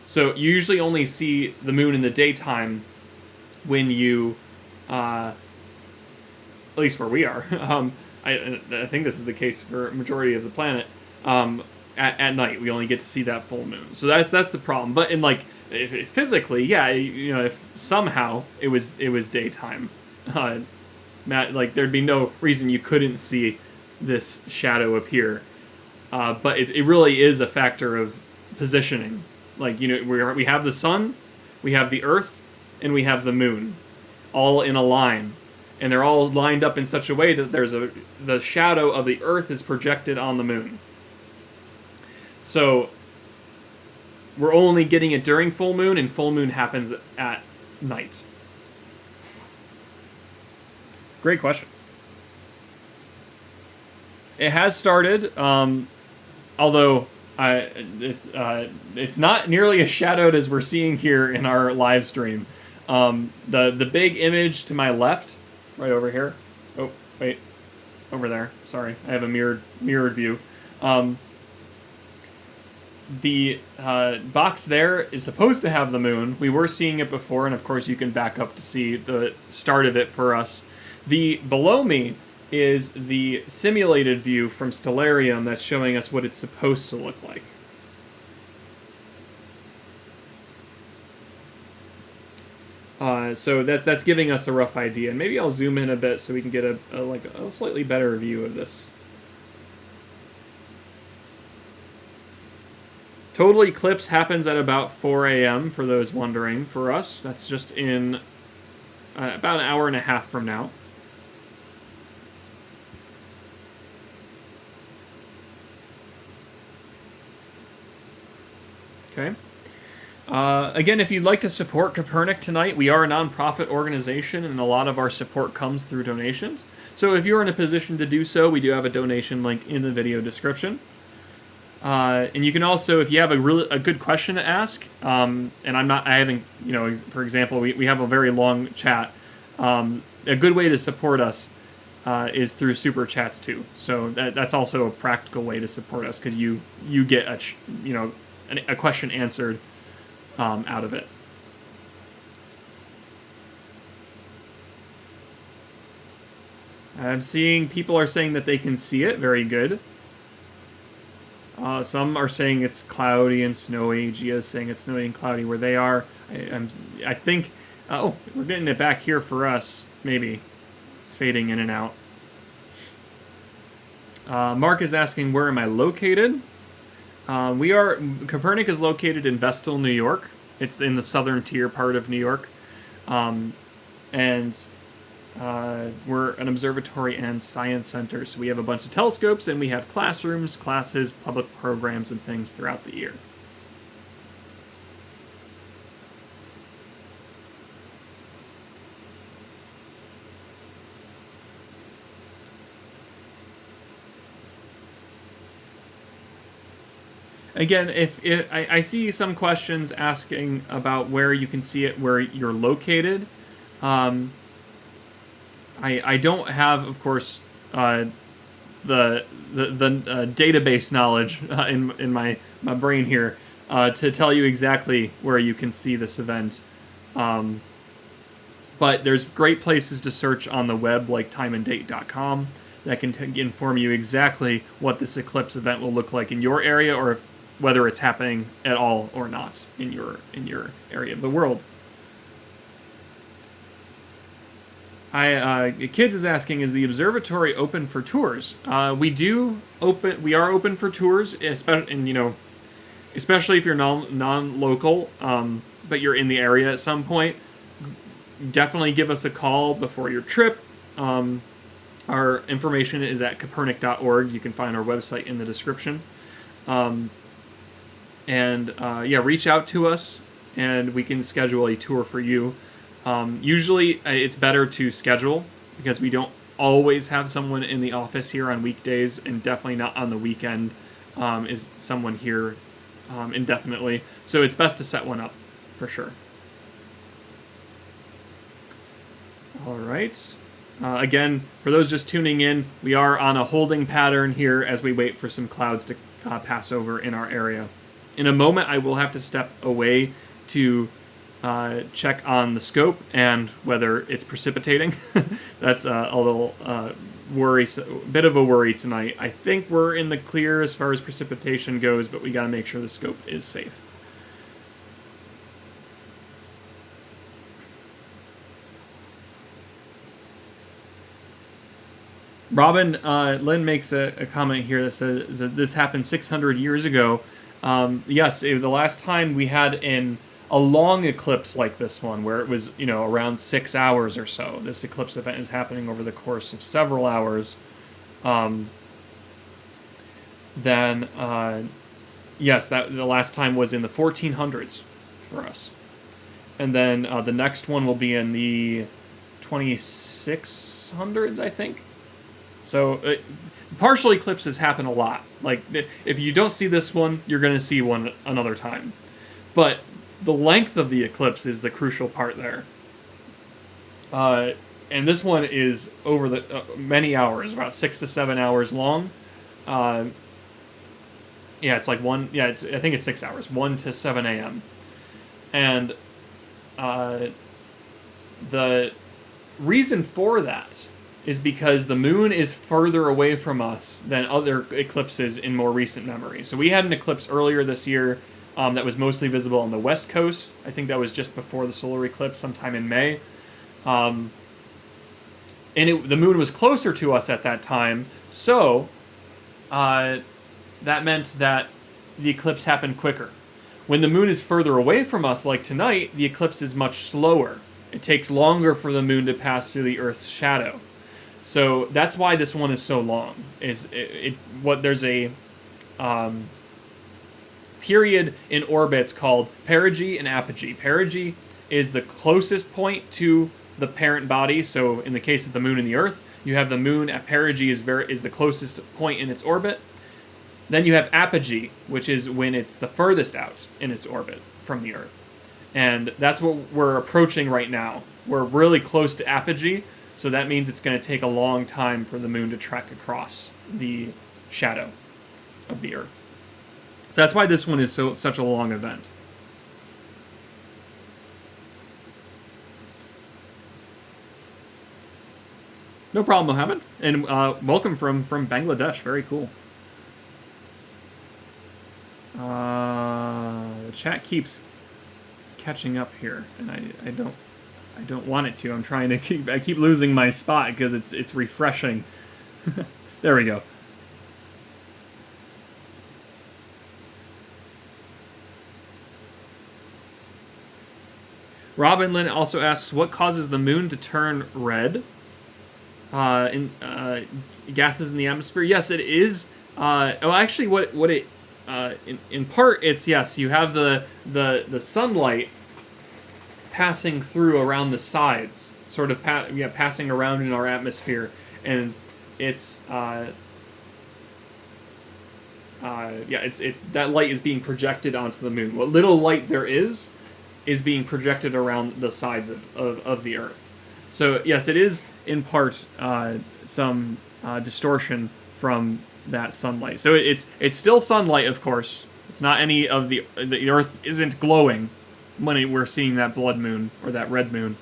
So you usually only see the moon in the daytime when you, at least where we are, I think this is the case for a majority of the planet. At night, we only get to see that full moon. So that's the problem. But if physically, yeah, if somehow it was daytime, there'd be no reason you couldn't see this shadow appear. But it really is a factor of positioning. We have the sun, we have the Earth, and we have the moon, all in a line. And they're all lined up in such a way that the shadow of the Earth is projected on the moon. So we're only getting it during full moon, and full moon happens at night. Great question. It has started, although it's not nearly as shadowed as we're seeing here in our live stream. The big image to my left, right over here. Oh, wait. Over there. Sorry. I have a mirrored view. The box there is supposed to have the moon. We were seeing it before, and of course you can back up to see the start of it for us. The below me is the simulated view from Stellarium that's showing us what it's supposed to look like. So that's giving us a rough idea. And maybe I'll zoom in a bit so we can get a slightly better view of this. Total eclipse happens at about 4 a.m. for those wondering. For us, that's just in about an hour and a half from now. Okay. Again, if you'd like to support Kopernik tonight, we are a non-profit organization, and a lot of our support comes through donations. So if you're in a position to do so, we do have a donation link in the video description. And you can also, if you have a good question to ask, and for example, we have a very long chat. A good way to support us is through super chats too. So that's also a practical way to support us, because you get a question answered out of it. I'm seeing people are saying that they can see it. Very good. Some are saying it's cloudy and snowy. Gia's saying it's snowy and cloudy where they are. I think... we're getting it back here for us. Maybe. It's fading in and out. Mark is asking, where am I located? Kopernik is located in Vestal, New York. It's in the southern tier part of New York. And we're an observatory and science center, so we have a bunch of telescopes, and we have classrooms, classes, public programs, and things throughout the year. Again, if I see some questions asking about where you can see it, where you're located. I don't have, of course, the database knowledge in my brain here to tell you exactly where you can see this event. But there's great places to search on the web, like timeanddate.com, that can inform you exactly what this eclipse event will look like in your area, or whether it's happening at all or not in your area of the world. Kids is asking, is the observatory open for tours? We are open for tours, especially if you're non-local, but you're in the area at some point. Definitely give us a call before your trip. Our information is at kopernik.org. You can find our website in the description. Reach out to us, and we can schedule a tour for you. Usually, it's better to schedule, because we don't always have someone in the office here on weekdays, and definitely not on the weekend is someone here indefinitely. So it's best to set one up, for sure. All right. Again, for those just tuning in, we are on a holding pattern here as we wait for some clouds to pass over in our area. In a moment, I will have to step away to check on the scope and whether it's precipitating. That's a little bit of a worry tonight. I think we're in the clear as far as precipitation goes, but we got to make sure the scope is safe. Robin Lynn makes a comment here that says that this happened 600 years ago. Yes, the last time we had a long eclipse like this one, where it was around 6 hours or so. This eclipse event is happening over the course of several hours. Yes, the last time was in the 1400s for us, and then the next one will be in the 2600s, I think. So partial eclipses happen a lot. Like, if you don't see this one, you're going to see one another time. But the length of the eclipse is the crucial part there. And this one is over the many hours, about 6 to 7 hours long. It's like I think it's 6 hours, 1 to 7 a.m. And the reason for that is because the moon is further away from us than other eclipses in more recent memory. So we had an eclipse earlier this year that was mostly visible on the west coast. I think that was just before the solar eclipse, sometime in May. The moon was closer to us at that time, so that meant that the eclipse happened quicker. When the moon is further away from us, like tonight, the eclipse is much slower. It takes longer for the moon to pass through the Earth's shadow. So that's why this one is so long. There's a period in orbits called perigee and apogee. Perigee is the closest point to the parent body. So in the case of the moon and the Earth, you have the moon at perigee is the closest point in its orbit. Then you have apogee, which is when it's the furthest out in its orbit from the Earth. And that's what we're approaching right now. We're really close to apogee. So that means it's going to take a long time for the moon to trek across the shadow of the Earth. So that's why this one is such a long event. No problem, Mohammed. And welcome from Bangladesh. Very cool. The chat keeps catching up here, and I don't want it to. I'm trying to keep losing my spot because it's refreshing. There we go. Robin Lynn also asks, what causes the moon to turn red? Gases in the atmosphere. Yes, it is. Actually, what it in part, it's yes. You have the sunlight passing through around the sides, sort of passing around in our atmosphere, and it's that light is being projected onto the moon. What little light there is being projected around the sides of the Earth. So yes, it is in part some distortion from that sunlight. So it's still sunlight, of course. It's not any of the Earth isn't glowing when we're seeing that blood moon or that red moon.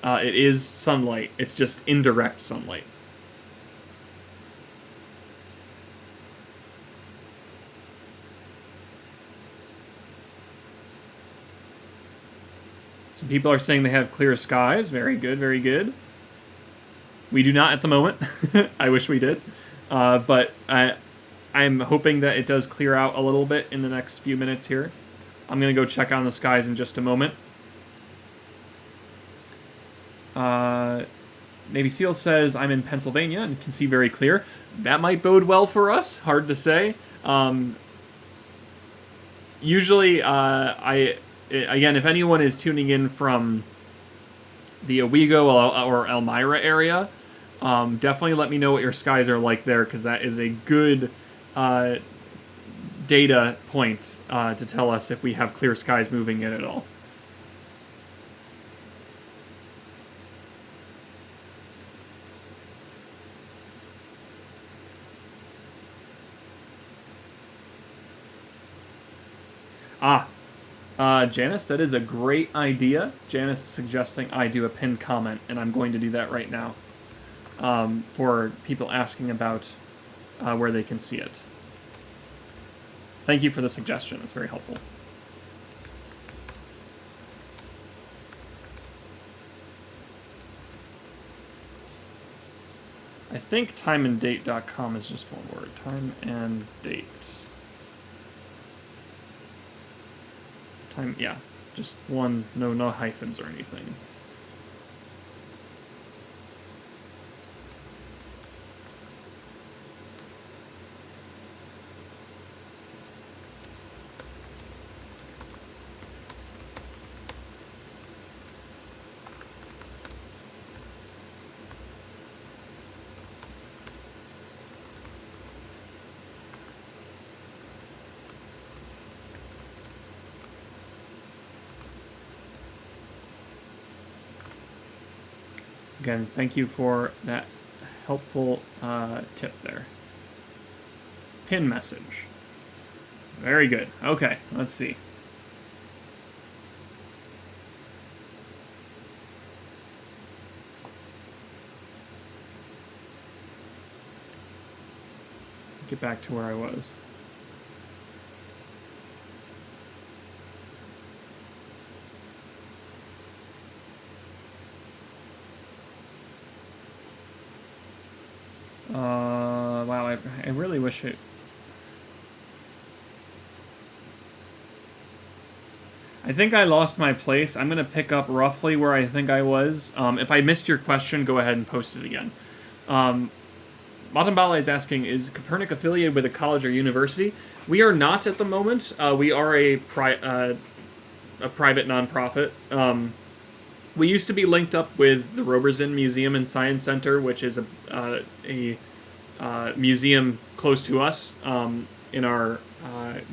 It is sunlight. It's just indirect sunlight. Some people are saying they have clear skies. Very good, very good. We do not at the moment. I wish we did. But I'm hoping that it does clear out a little bit in the next few minutes here. I'm going to go check on the skies in just a moment. Maybe Seal says, I'm in Pennsylvania and can see very clear. That might bode well for us. Hard to say. Usually, again, if anyone is tuning in from the Owego or Elmira area, definitely let me know what your skies are like there, because that is a good data point to tell us if we have clear skies moving in at all. Janice, that is a great idea. Janice is suggesting I do a pinned comment, and I'm going to do that right now for people asking about where they can see it. Thank you for the suggestion. It's very helpful. I think timeanddate.com is just one word. Time and date. Time, yeah, just one, no hyphens or anything. Again, thank you for that helpful tip there. Pin message. Very good. Okay, let's see. Get back to where I was. Wow, I really wish it... I think I lost my place. I'm going to pick up roughly where I think I was. If I missed your question, go ahead and post it again. Matambala is asking, is Kopernik affiliated with a college or university? We are not at the moment. We are a private nonprofit. We used to be linked up with the Robertson Museum and Science Center, which is a museum close to us in our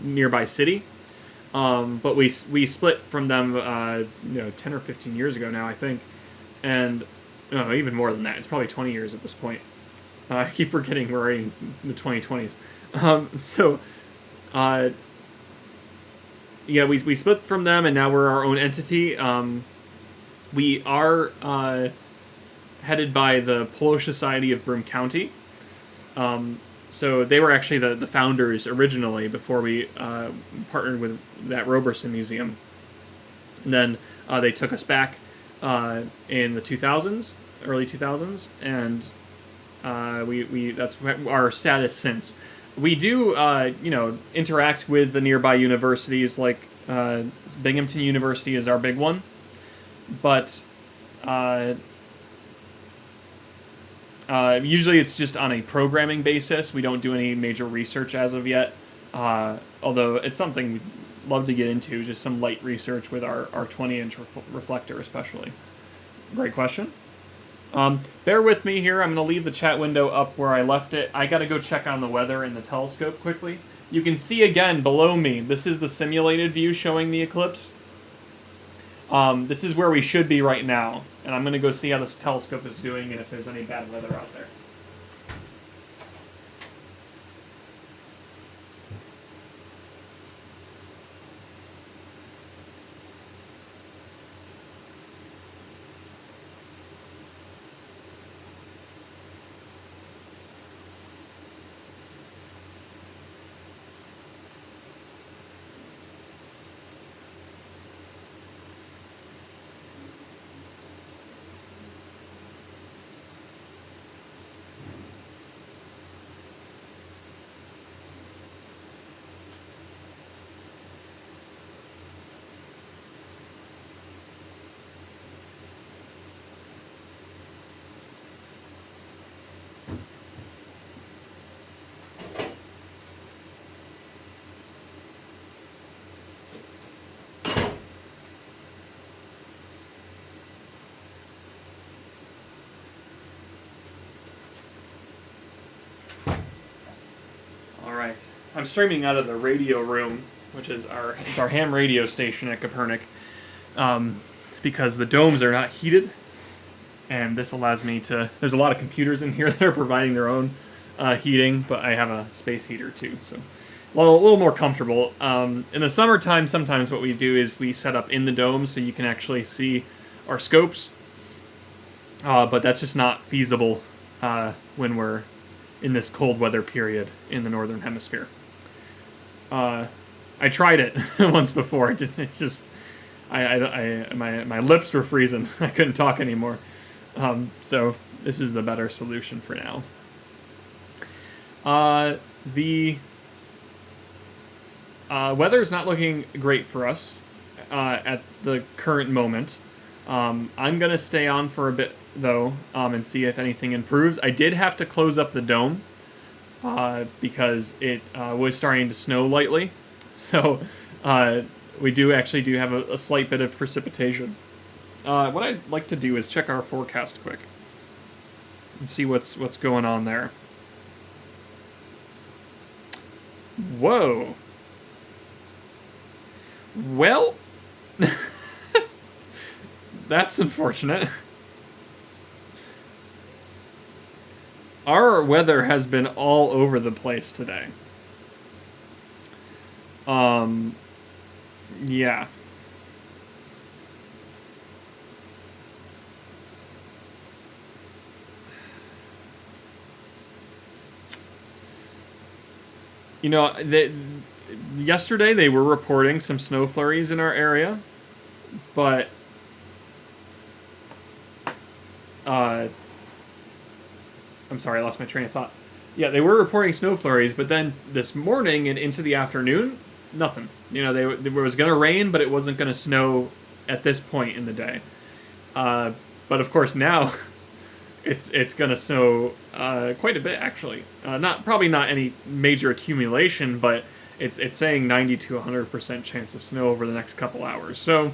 nearby city. But we split from them 10 or 15 years ago now, I think. And even more than that. It's probably 20 years at this point. I keep forgetting we're already in the 2020s. We split from them, and now we're our own entity. We are headed by the Polish Society of Broome County. So they were actually the founders originally before we partnered with that Robertson Museum. And then they took us back in the 2000s, early 2000s, and that's our status since. We do, interact with the nearby universities, like Binghamton University is our big one. but usually it's just on a programming basis. We don't do any major research as of yet, although it's something we'd love to get into, just some light research with our 20-inch reflector especially. Great question. Bear with me here. I'm going to leave the chat window up where I left it. I got to go check on the weather in the telescope quickly. You can see again below me, this is the simulated view showing the eclipse. This is where we should be right now, and I'm going to go see how this telescope is doing and if there's any bad weather out there. Alright, I'm streaming out of the radio room, which is our ham radio station at Kopernik, because the domes are not heated, and this allows me to... There's a lot of computers in here that are providing their own heating, but I have a space heater too, so a little more comfortable. In the summertime, sometimes what we do is we set up in the dome so you can actually see our scopes, but that's just not feasible when we're in this cold weather period in the northern hemisphere. I tried it once before. It just, my lips were freezing. I couldn't talk anymore. So this is the better solution for now. The weather's not looking great for us at the current moment. I'm gonna stay on for a bit though, and see if anything improves. I did have to close up the dome because it was starting to snow lightly, so we do have a slight bit of precipitation. What I'd like to do is check our forecast quick and see what's going on there. Whoa. Well, that's unfortunate. Our weather has been all over the place today. Yeah. You know, yesterday they were reporting some snow flurries in our area, but I'm sorry, I lost my train of thought. Yeah, they were reporting snow flurries, but then this morning and into the afternoon, nothing. You know, it was going to rain, but it wasn't going to snow at this point in the day. But of course now, it's going to snow quite a bit actually. Probably not any major accumulation, but it's saying 90 to 100% chance of snow over the next couple hours. So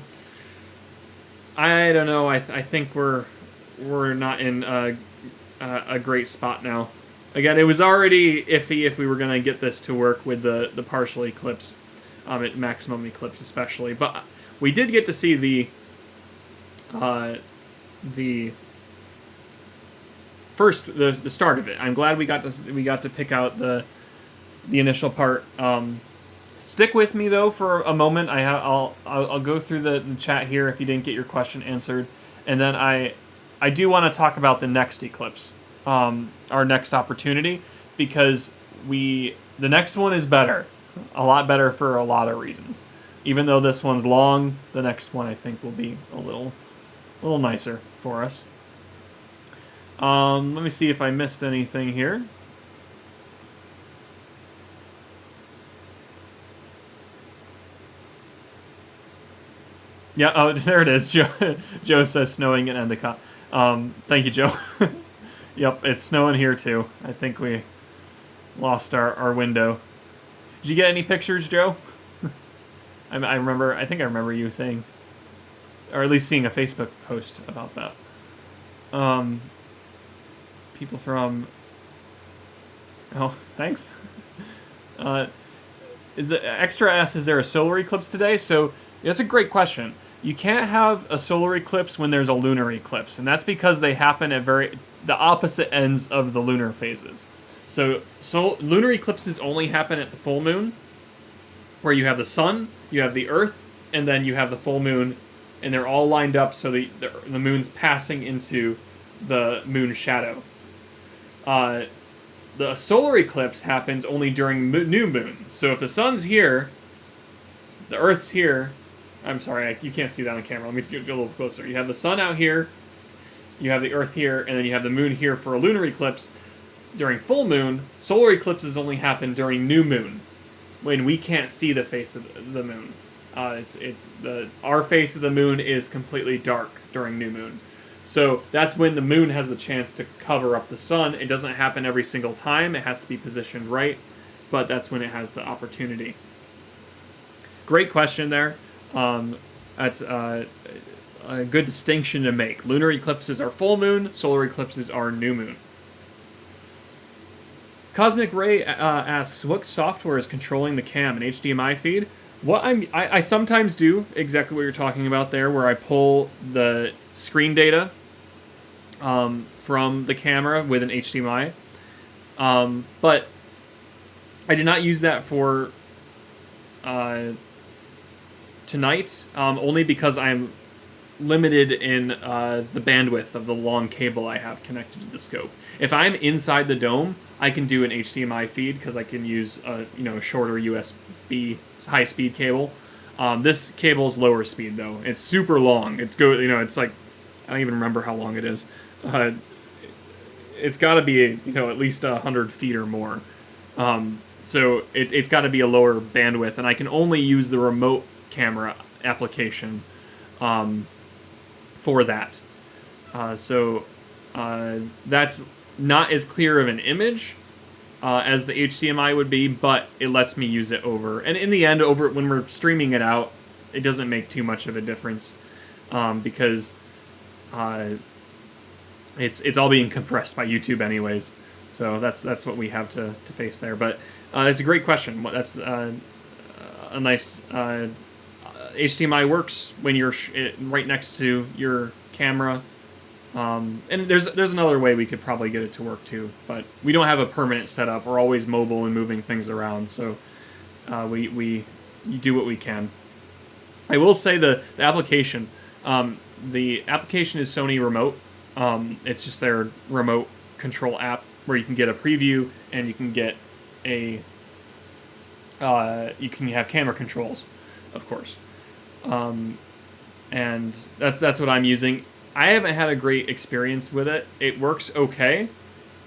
I don't know. I think we're not in a great spot now. Again, it was already iffy if we were going to get this to work with the partial eclipse, at maximum eclipse especially. But we did get to see the start of it. I'm glad we got to pick out the initial part. Stick with me though for a moment. I'll go through the chat here if you didn't get your question answered, and then I do want to talk about the next eclipse, our next opportunity, because the next one is better, a lot better for a lot of reasons. Even though this one's long, the next one I think will be a little nicer for us. Let me see if I missed anything here. Yeah, oh, there it is. Joe, Joe says snowing in Endicott. Thank you, Joe. Yep, it's snowing here too. I think we lost our window. Did you get any pictures, Joe? I think I remember you saying, or at least seeing a Facebook post about that. People from... Oh, thanks. Is it extra asks, is there a solar eclipse today? So that's a great question. You can't have a solar eclipse when there's a lunar eclipse, and that's because they happen at the opposite ends of the lunar phases. So lunar eclipses only happen at the full moon, where you have the sun, you have the earth, and then you have the full moon, and they're all lined up so the moon's passing into the moon's shadow. The solar eclipse happens only during new moon. So if the sun's here, the earth's here. I'm sorry, you can't see that on camera. Let me get a little closer. You have the sun out here, you have the earth here, and then you have the moon here for a lunar eclipse. During full moon, solar eclipses only happen during new moon, when we can't see the face of the moon. Our face of the moon is completely dark during new moon. So that's when the moon has the chance to cover up the sun. It doesn't happen every single time. It has to be positioned right, but that's when it has the opportunity. Great question there. That's a good distinction to make. Lunar eclipses are full moon. Solar eclipses are new moon. Cosmic Ray asks, what software is controlling the cam and HDMI feed? What I sometimes do exactly what you're talking about there, where I pull the screen data from the camera with an HDMI. But I did not use that for tonight, only because I'm limited in the bandwidth of the long cable I have connected to the scope. If I'm inside the dome, I can do an HDMI feed because I can use a shorter USB high-speed cable. This cable's lower speed though. It's super long. It's like, I don't even remember how long it is. It's got to be at least 100 feet or more. So it's got to be a lower bandwidth, and I can only use the remote camera application for that. So that's not as clear of an image as the HDMI would be, but it lets me use it over. And in the end, when we're streaming it out, it doesn't make too much of a difference because it's all being compressed by YouTube anyways. So that's what we have to face there. But it's a great question. That's a nice... HDMI works when you're right next to your camera. And there's another way we could probably get it to work too, but we don't have a permanent setup. We're always mobile and moving things around, so we do what we can. I will say the application. The application is Sony Remote. It's just their remote control app where you can get a preview and you can get you can have camera controls, of course. And that's what I'm using. I haven't had a great experience with it. It works okay,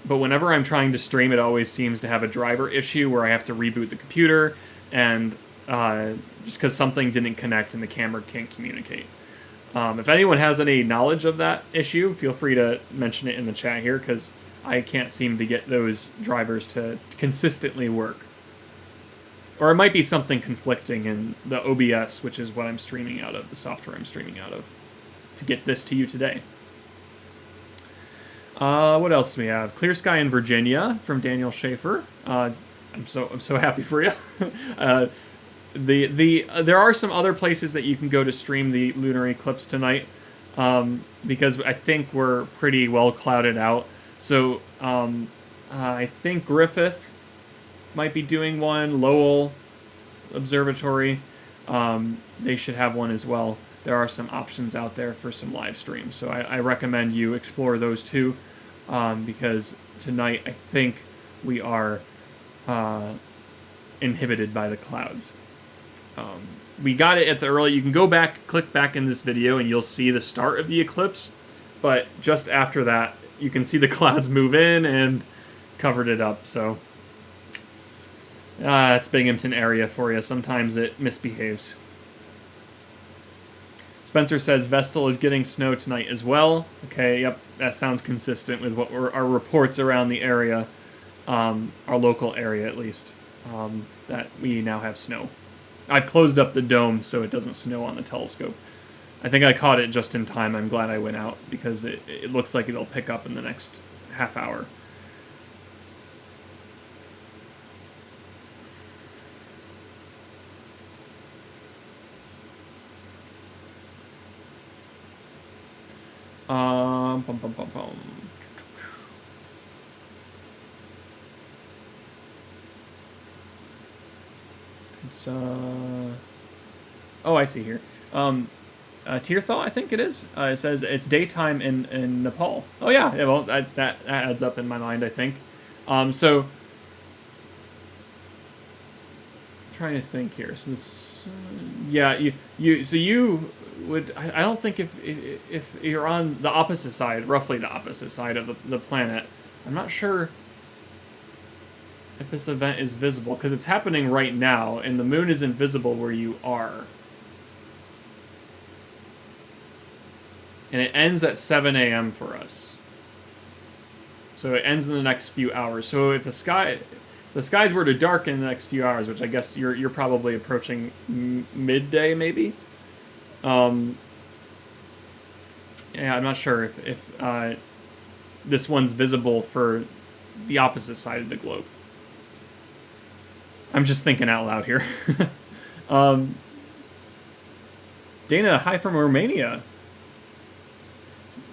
but whenever I'm trying to stream, it always seems to have a driver issue where I have to reboot the computer, and just because something didn't connect and the camera can't communicate. If anyone has any knowledge of that issue, feel free to mention it in the chat here, because I can't seem to get those drivers to consistently work. Or it might be something conflicting in the OBS, which is what I'm streaming out of, the software I'm streaming out of, to get this to you today. What else do we have? Clear Sky in Virginia from Daniel Schaefer. I'm so happy for you. There are some other places that you can go to stream the lunar eclipse tonight, because I think we're pretty well clouded out. So I think Griffith might be doing one. Lowell Observatory, they should have one as well. There are some options out there for some live streams, so I recommend you explore those too, because tonight I think we are inhibited by the clouds. We got it at the early... You can go back, click back in this video, and you'll see the start of the eclipse, but just after that, you can see the clouds move in and covered it up, so... it's Binghamton area for you. Sometimes it misbehaves. Spencer says Vestal is getting snow tonight as well. Okay, yep, that sounds consistent with what our reports around the area, our local area at least, that we now have snow. I've closed up the dome so it doesn't snow on the telescope. I think I caught it just in time. I'm glad I went out because it looks like it'll pick up in the next half hour. Bum, bum, bum, bum. It's, oh, I see here. Tirthaw, I think it is. It says it's daytime in Nepal. Oh, yeah. Yeah, well, that adds up in my mind, I think. So, I'm trying to think here. So this, yeah, you would. I don't think if you're on the opposite side, roughly the opposite side of the planet, I'm not sure if this event is visible because it's happening right now, and the moon is invisible where you are. And it ends at 7 a.m. for us. So it ends in the next few hours. So if the skies were to darken in the next few hours, which I guess you're probably approaching midday, maybe. Yeah, I'm not sure if this one's visible for the opposite side of the globe. I'm just thinking out loud here. Dana, hi from Romania.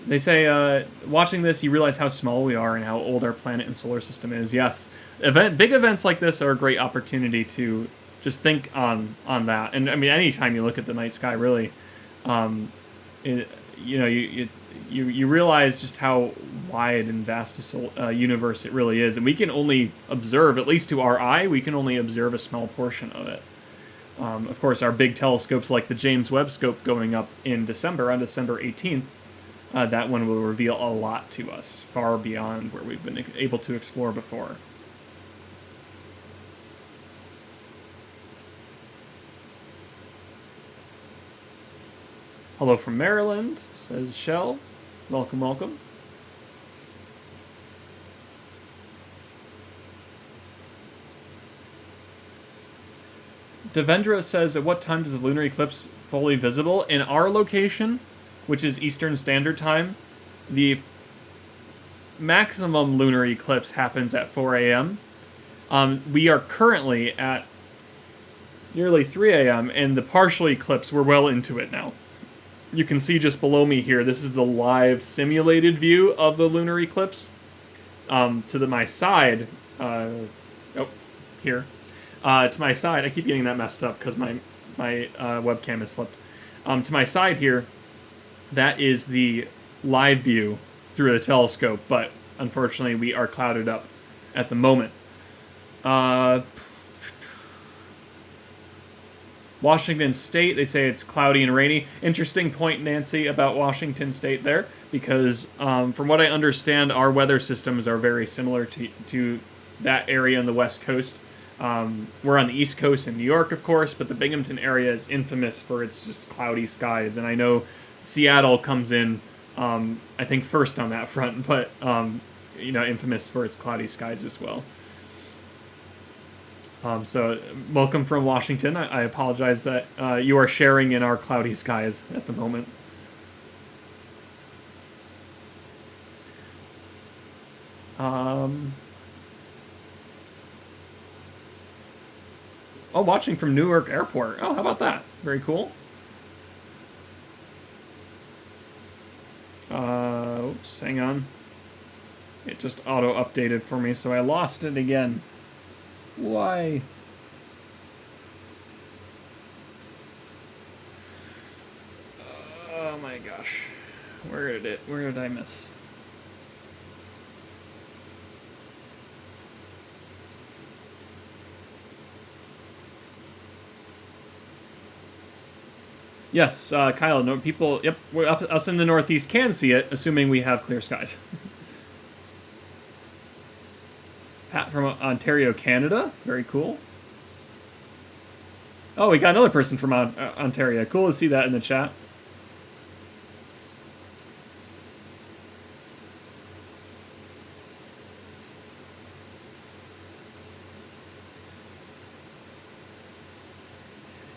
They say, watching this, you realize how small we are and how old our planet and solar system is. Yes, big events like this are a great opportunity to just think on that. And I mean, anytime you look at the night sky, really, you realize just how wide and vast a universe it really is. And we can only observe, at least to our eye, we can only observe a small portion of it. Of course, our big telescopes like the James Webb Scope going up in December, on December 18th, that one will reveal a lot to us, far beyond where we've been able to explore before. Hello from Maryland, says Shell. Welcome, welcome. Devendra says, at what time does the lunar eclipse fully visible? In our location, which is Eastern Standard Time, the maximum lunar eclipse happens at 4 a.m. We are currently at nearly 3 a.m., and the partial eclipse, we're well into it now. You can see just below me here, this is the live simulated view of the lunar eclipse. To my side, here. To my side, I keep getting that messed up because my webcam is flipped. To my side here, that is the live view through the telescope, but unfortunately we are clouded up at the moment. Washington State, they say it's cloudy and rainy. Interesting point, Nancy, about Washington State there, because from what I understand, our weather systems are very similar to that area on the West Coast. We're on the East Coast in New York, of course, but the Binghamton area is infamous for its just cloudy skies, and I know Seattle comes in, I think, first on that front, but, infamous for its cloudy skies as well. So, welcome from Washington. I apologize that you are sharing in our cloudy skies at the moment. Oh, watching from Newark Airport. Oh, how about that? Very cool. Oops, hang on. It just auto-updated for me, so I lost it again. Why? Oh my gosh. Where did I miss? Yes, Kyle, no people, yep, us in the Northeast can see it, assuming we have clear skies. Pat from Ontario, Canada. Very cool. Oh, we got another person from Ontario. Cool to see that in the chat.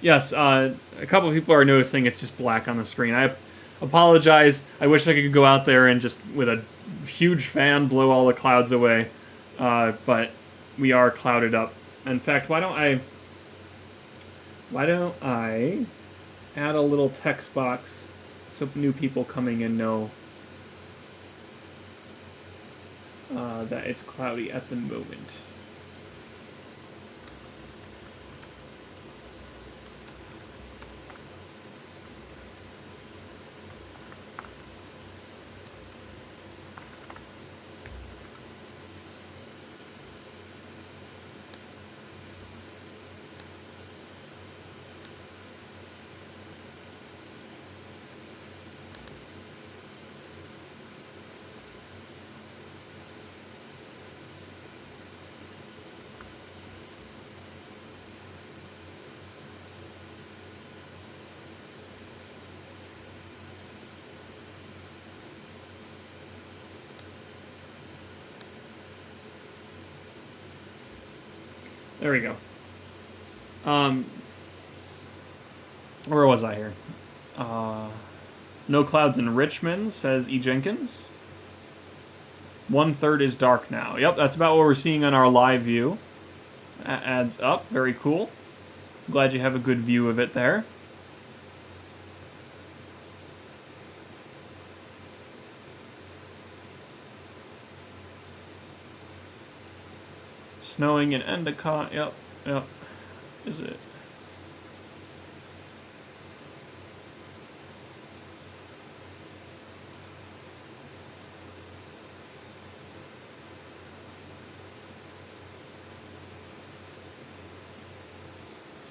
Yes, a couple of people are noticing it's just black on the screen. I apologize. I wish I could go out there and just, with a huge fan, blow all the clouds away. But we are clouded up. In fact, why don't I add a little text box so new people coming in know that it's cloudy at the moment. There we go. Where was I here? No clouds in Richmond, says E. Jenkins. 1/3 is dark now. Yep, that's about what we're seeing on our live view. That adds up. Very cool. Glad you have a good view of it there. Snowing in Endicott. Yep. Is it?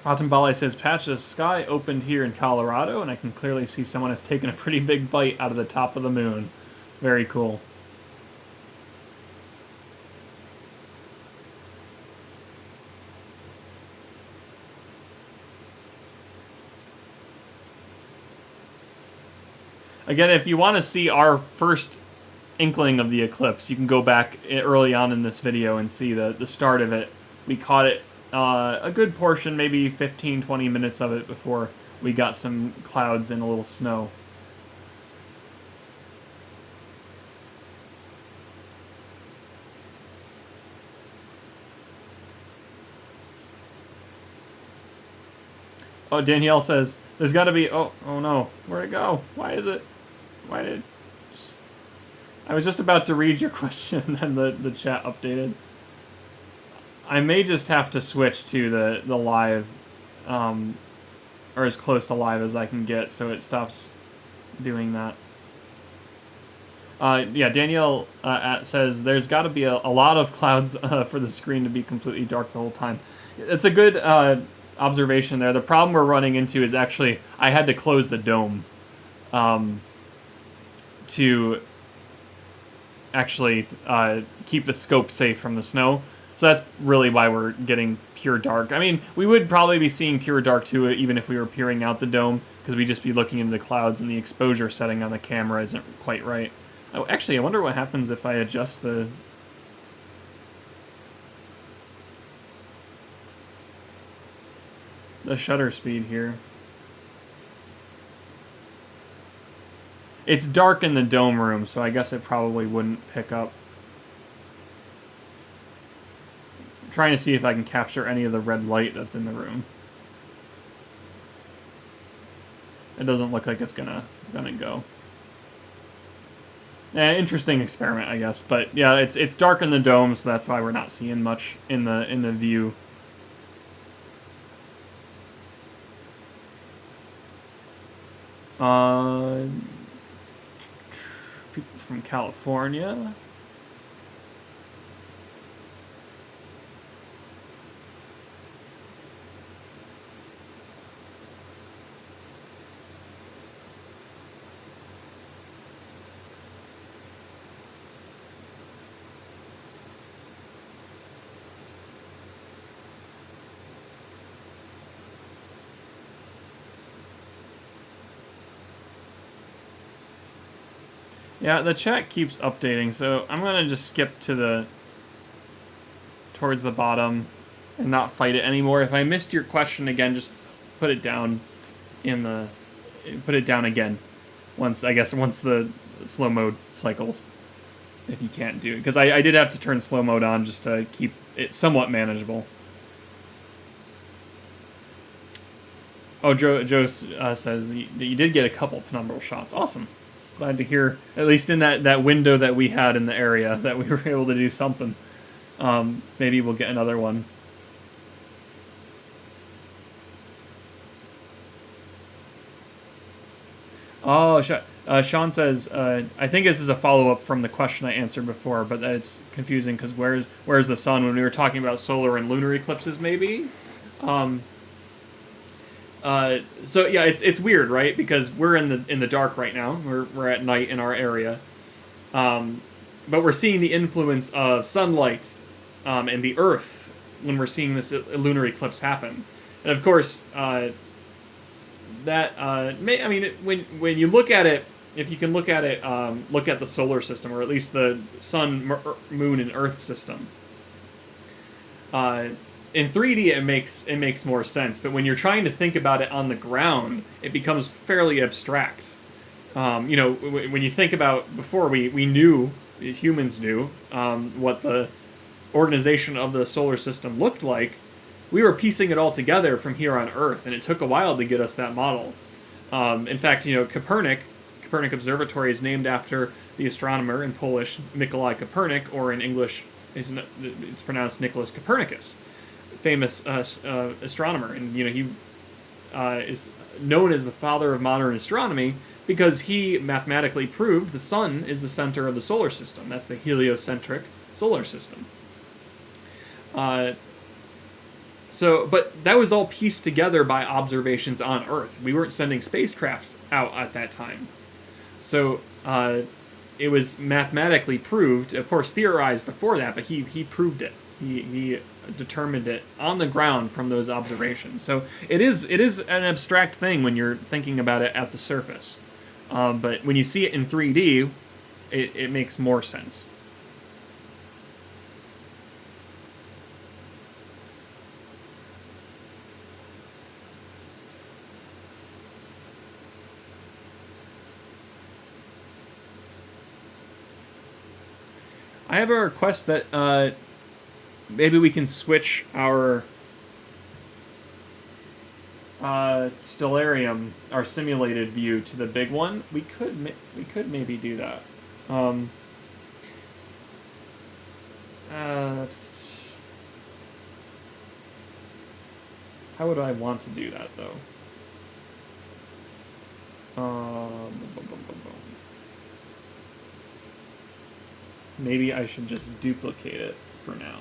Autumnbale says, patch of sky opened here in Colorado, and I can clearly see someone has taken a pretty big bite out of the top of the moon. Very cool. Again, if you want to see our first inkling of the eclipse, you can go back early on in this video and see the start of it. We caught it a good portion, maybe 15-20 minutes of it before we got some clouds and a little snow. Oh, Danielle says, there's got to be... Oh no. Where'd it go? Why is it... Why did... I was just about to read your question and the chat updated. I may just have to switch to the live, or as close to live as I can get, so it stops doing that. Yeah, Danielle says there's got to be a lot of clouds for the screen to be completely dark the whole time. It's a good observation there. The problem we're running into is actually I had to close the dome to actually keep the scope safe from the snow. So that's really why we're getting pure dark. I mean, we would probably be seeing pure dark too, even if we were peering out the dome, because we'd just be looking into the clouds and the exposure setting on the camera isn't quite right. Oh, actually, I wonder what happens if I adjust the shutter speed here. It's dark in the dome room, so I guess it probably wouldn't pick up. I'm trying to see if I can capture any of the red light that's in the room. It doesn't look like it's gonna go. Interesting experiment, I guess. But yeah, it's dark in the dome, so that's why we're not seeing much in the view. People from California. Yeah, the chat keeps updating, so I'm gonna just skip to towards the bottom and not fight it anymore. If I missed your question again, just put it down put it down again once the slow mode cycles, if you can't do it, because I did have to turn slow mode on just to keep it somewhat manageable. Oh, Joe says that you did get a couple penumbral shots. Awesome. Glad to hear, at least in that window that we had in the area, that we were able to do something. Maybe we'll get another one. Oh, Sean says, I think this is a follow-up from the question I answered before, but that it's confusing because where's the sun when we were talking about solar and lunar eclipses, maybe? So yeah, it's weird, right? Because we're in the dark right now. We're at night in our area, but we're seeing the influence of sunlight and the Earth when we're seeing this lunar eclipse happen. And of course, when you look at it, if you can look at it, look at the solar system, or at least the sun, moon, and Earth system. In 3D, it makes more sense, but when you're trying to think about it on the ground, it becomes fairly abstract. When you think about before, humans knew what the organization of the solar system looked like. We were piecing it all together from here on Earth, and it took a while to get us that model. In fact, Kopernik Observatory is named after the astronomer in Polish Mikołaj Kopernik, or in English, it's pronounced Nicholas Copernicus, famous astronomer, and he is known as the father of modern astronomy because he mathematically proved the sun is the center of the solar system. That's the heliocentric solar system. But that was all pieced together by observations on Earth. We weren't sending spacecraft out at that time. So it was mathematically proved, of course theorized before that, but he proved it. He determined it on the ground from those observations. So it is an abstract thing when you're thinking about it at the surface. But when you see it in 3D, it makes more sense. I have a request that maybe we can switch our stellarium, our simulated view, to the big one. We could maybe do that. How would I want to do that, though? Maybe I should just duplicate it for now.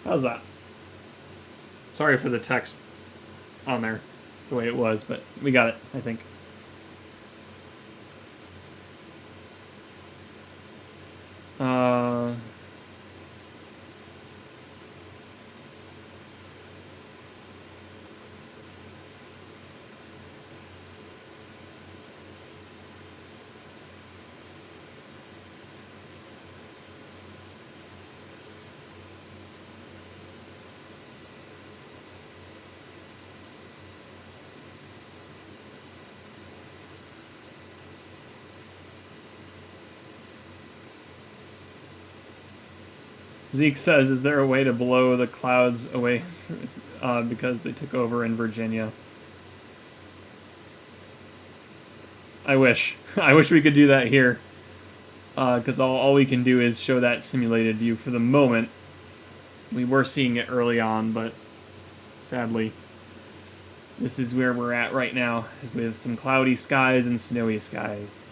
How's that? Sorry for the text on there, the way it was, but we got it, I think. Zeke says, is there a way to blow the clouds away because they took over in Virginia? I wish. I wish we could do that here. Because all we can do is show that simulated view for the moment. We were seeing it early on, but sadly, this is where we're at right now, with some cloudy skies and snowy skies.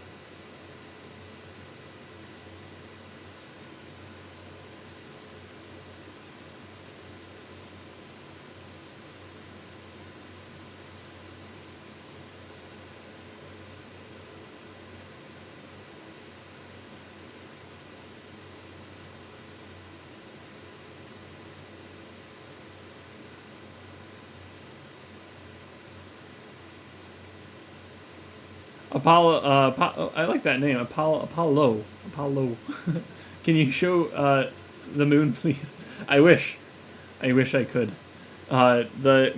Apollo, I like that name, Apollo. Can you show the moon, please? I wish I could.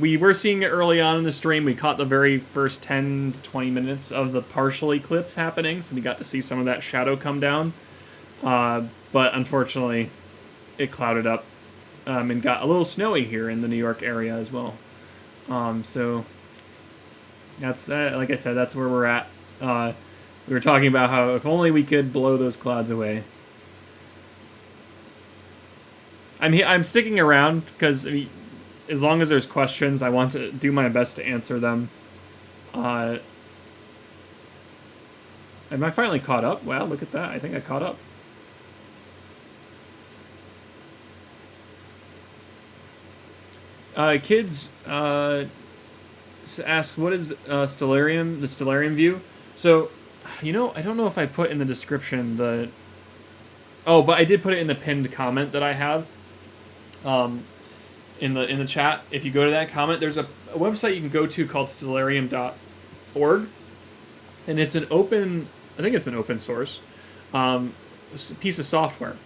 We were seeing it early on in the stream. We caught the very first 10 to 20 minutes of the partial eclipse happening, so we got to see some of that shadow come down. But unfortunately, it clouded up and got a little snowy here in the New York area as well. So that's like I said, that's where we're at. We were talking about how if only we could blow those clouds away. I'm sticking around because as long as there's questions, I want to do my best to answer them. Am I finally caught up? Wow, look at that. I think I caught up. Kids ask, what is Stellarium, the Stellarium view? So, I don't know if I put in the description the... Oh, but I did put it in the pinned comment that I have in the chat. If you go to that comment, there's a website you can go to called stellarium.org, and it's an open... I think it's an open source piece of software.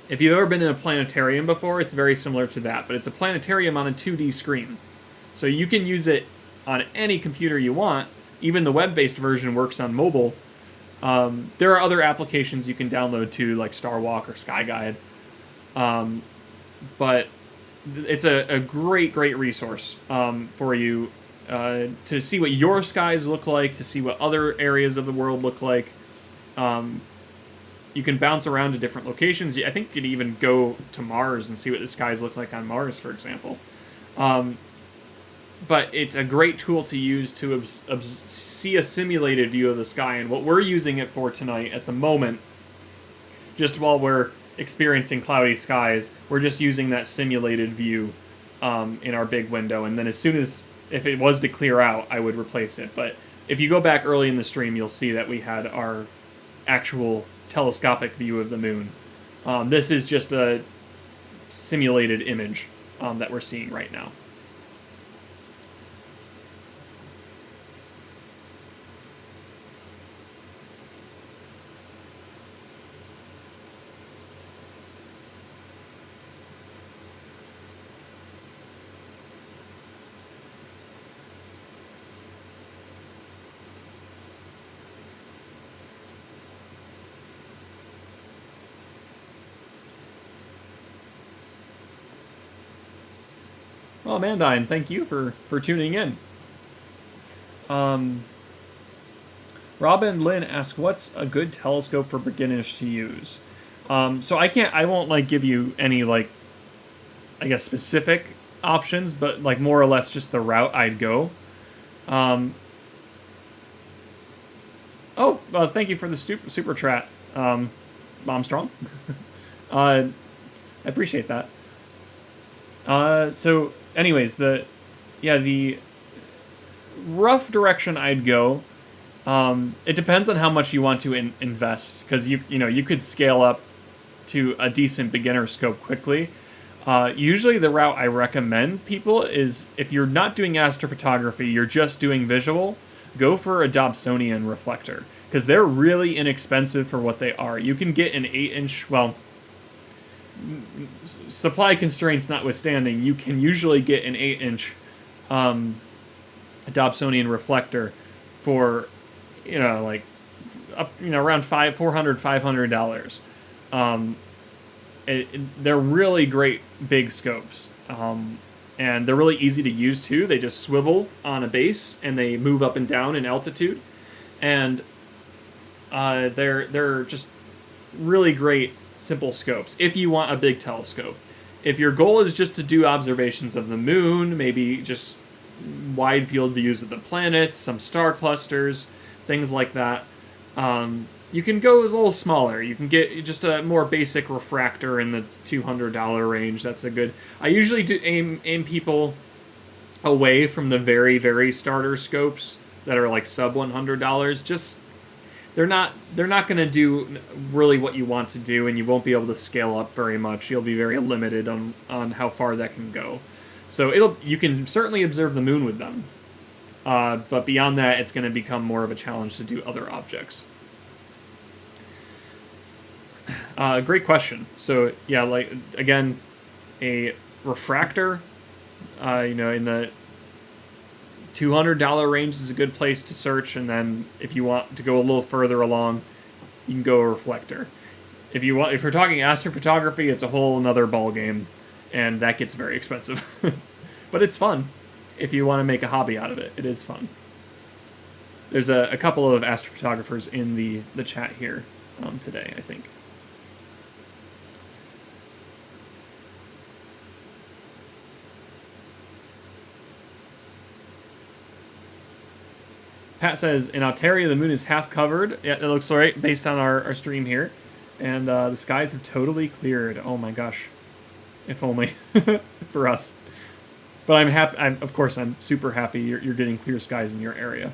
If you've ever been in a planetarium before, it's very similar to that, but it's a planetarium on a 2D screen. So you can use it on any computer you want. Even the web-based version works on mobile. There are other applications you can download too, like Starwalk or Skyguide. But it's a great resource for you to see what your skies look like, to see what other areas of the world look like. You can bounce around to different locations. I think you could even go to Mars and see what the skies look like on Mars, for example. But it's a great tool to use to see a simulated view of the sky. And what we're using it for tonight at the moment, just while we're experiencing cloudy skies, we're just using that simulated view in our big window. And then as soon as, if it was to clear out, I would replace it. But if you go back early in the stream, you'll see that we had our actual telescopic view of the moon. This is just a simulated image that we're seeing right now. Well, Mandine, thank you for tuning in. Robin Lynn asks, what's a good telescope for beginners to use? So I won't give you any specific options, but more or less just the route I'd go. Thank you for the super chat, Bombstrong. I appreciate that. So anyways, the rough direction I'd go, it depends on how much you want to invest, because you could scale up to a decent beginner scope quickly. Usually the route I recommend people is, if you're not doing astrophotography, you're just doing visual, go for a Dobsonian reflector, because they're really inexpensive for what they are. You can get an 8-inch, supply constraints notwithstanding, you can usually get an 8-inch Dobsonian reflector for around $500. they're really great big scopes. And they're really easy to use too. They just swivel on a base and they move up and down in altitude, and they're just really great simple scopes if you want a big telescope. If your goal is just to do observations of the moon, maybe just wide field views of the planets, some star clusters, things like that, you can go a little smaller. You can get just a more basic refractor in the $200 range. That's a good... I usually do aim people away from the very, very starter scopes that are like sub $100. Just they're not going to do really what you want to do, and you won't be able to scale up very much. You'll be very limited on how far that can go. So you can certainly observe the moon with them, but beyond that, it's going to become more of a challenge to do other objects. Great question. So yeah, like again, a refractor, in the $200 range is a good place to search, and then if you want to go a little further along, you can go a reflector. If you're talking astrophotography, it's a whole another ball game, and that gets very expensive. But it's fun if you want to make a hobby out of it. It is fun. There's a couple of astrophotographers in the chat here today, I think. Pat says, in Ontario, the moon is half covered. Yeah, it looks right based on our stream here. And the skies have totally cleared. Oh my gosh. If only for us. But I'm happy. Of course, I'm super happy you're getting clear skies in your area.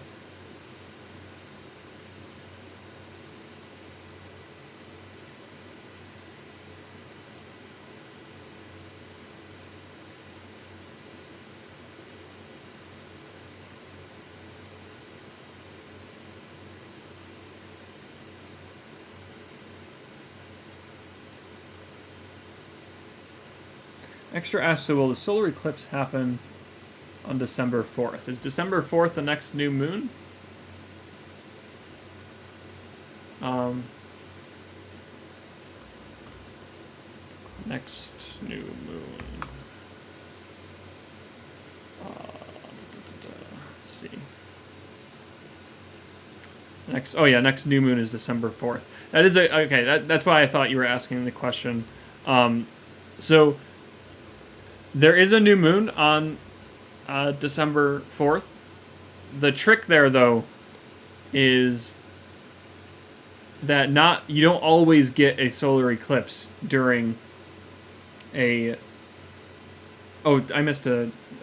Extra asked, so will the solar eclipse happen on December 4th? Is December 4th the next new moon? Next new moon. Let's see. Next new moon is December 4th. That is okay. That's why I thought you were asking the question. So there is a new moon on December 4th. The trick there, though, is that you don't always get a solar eclipse during a... Oh,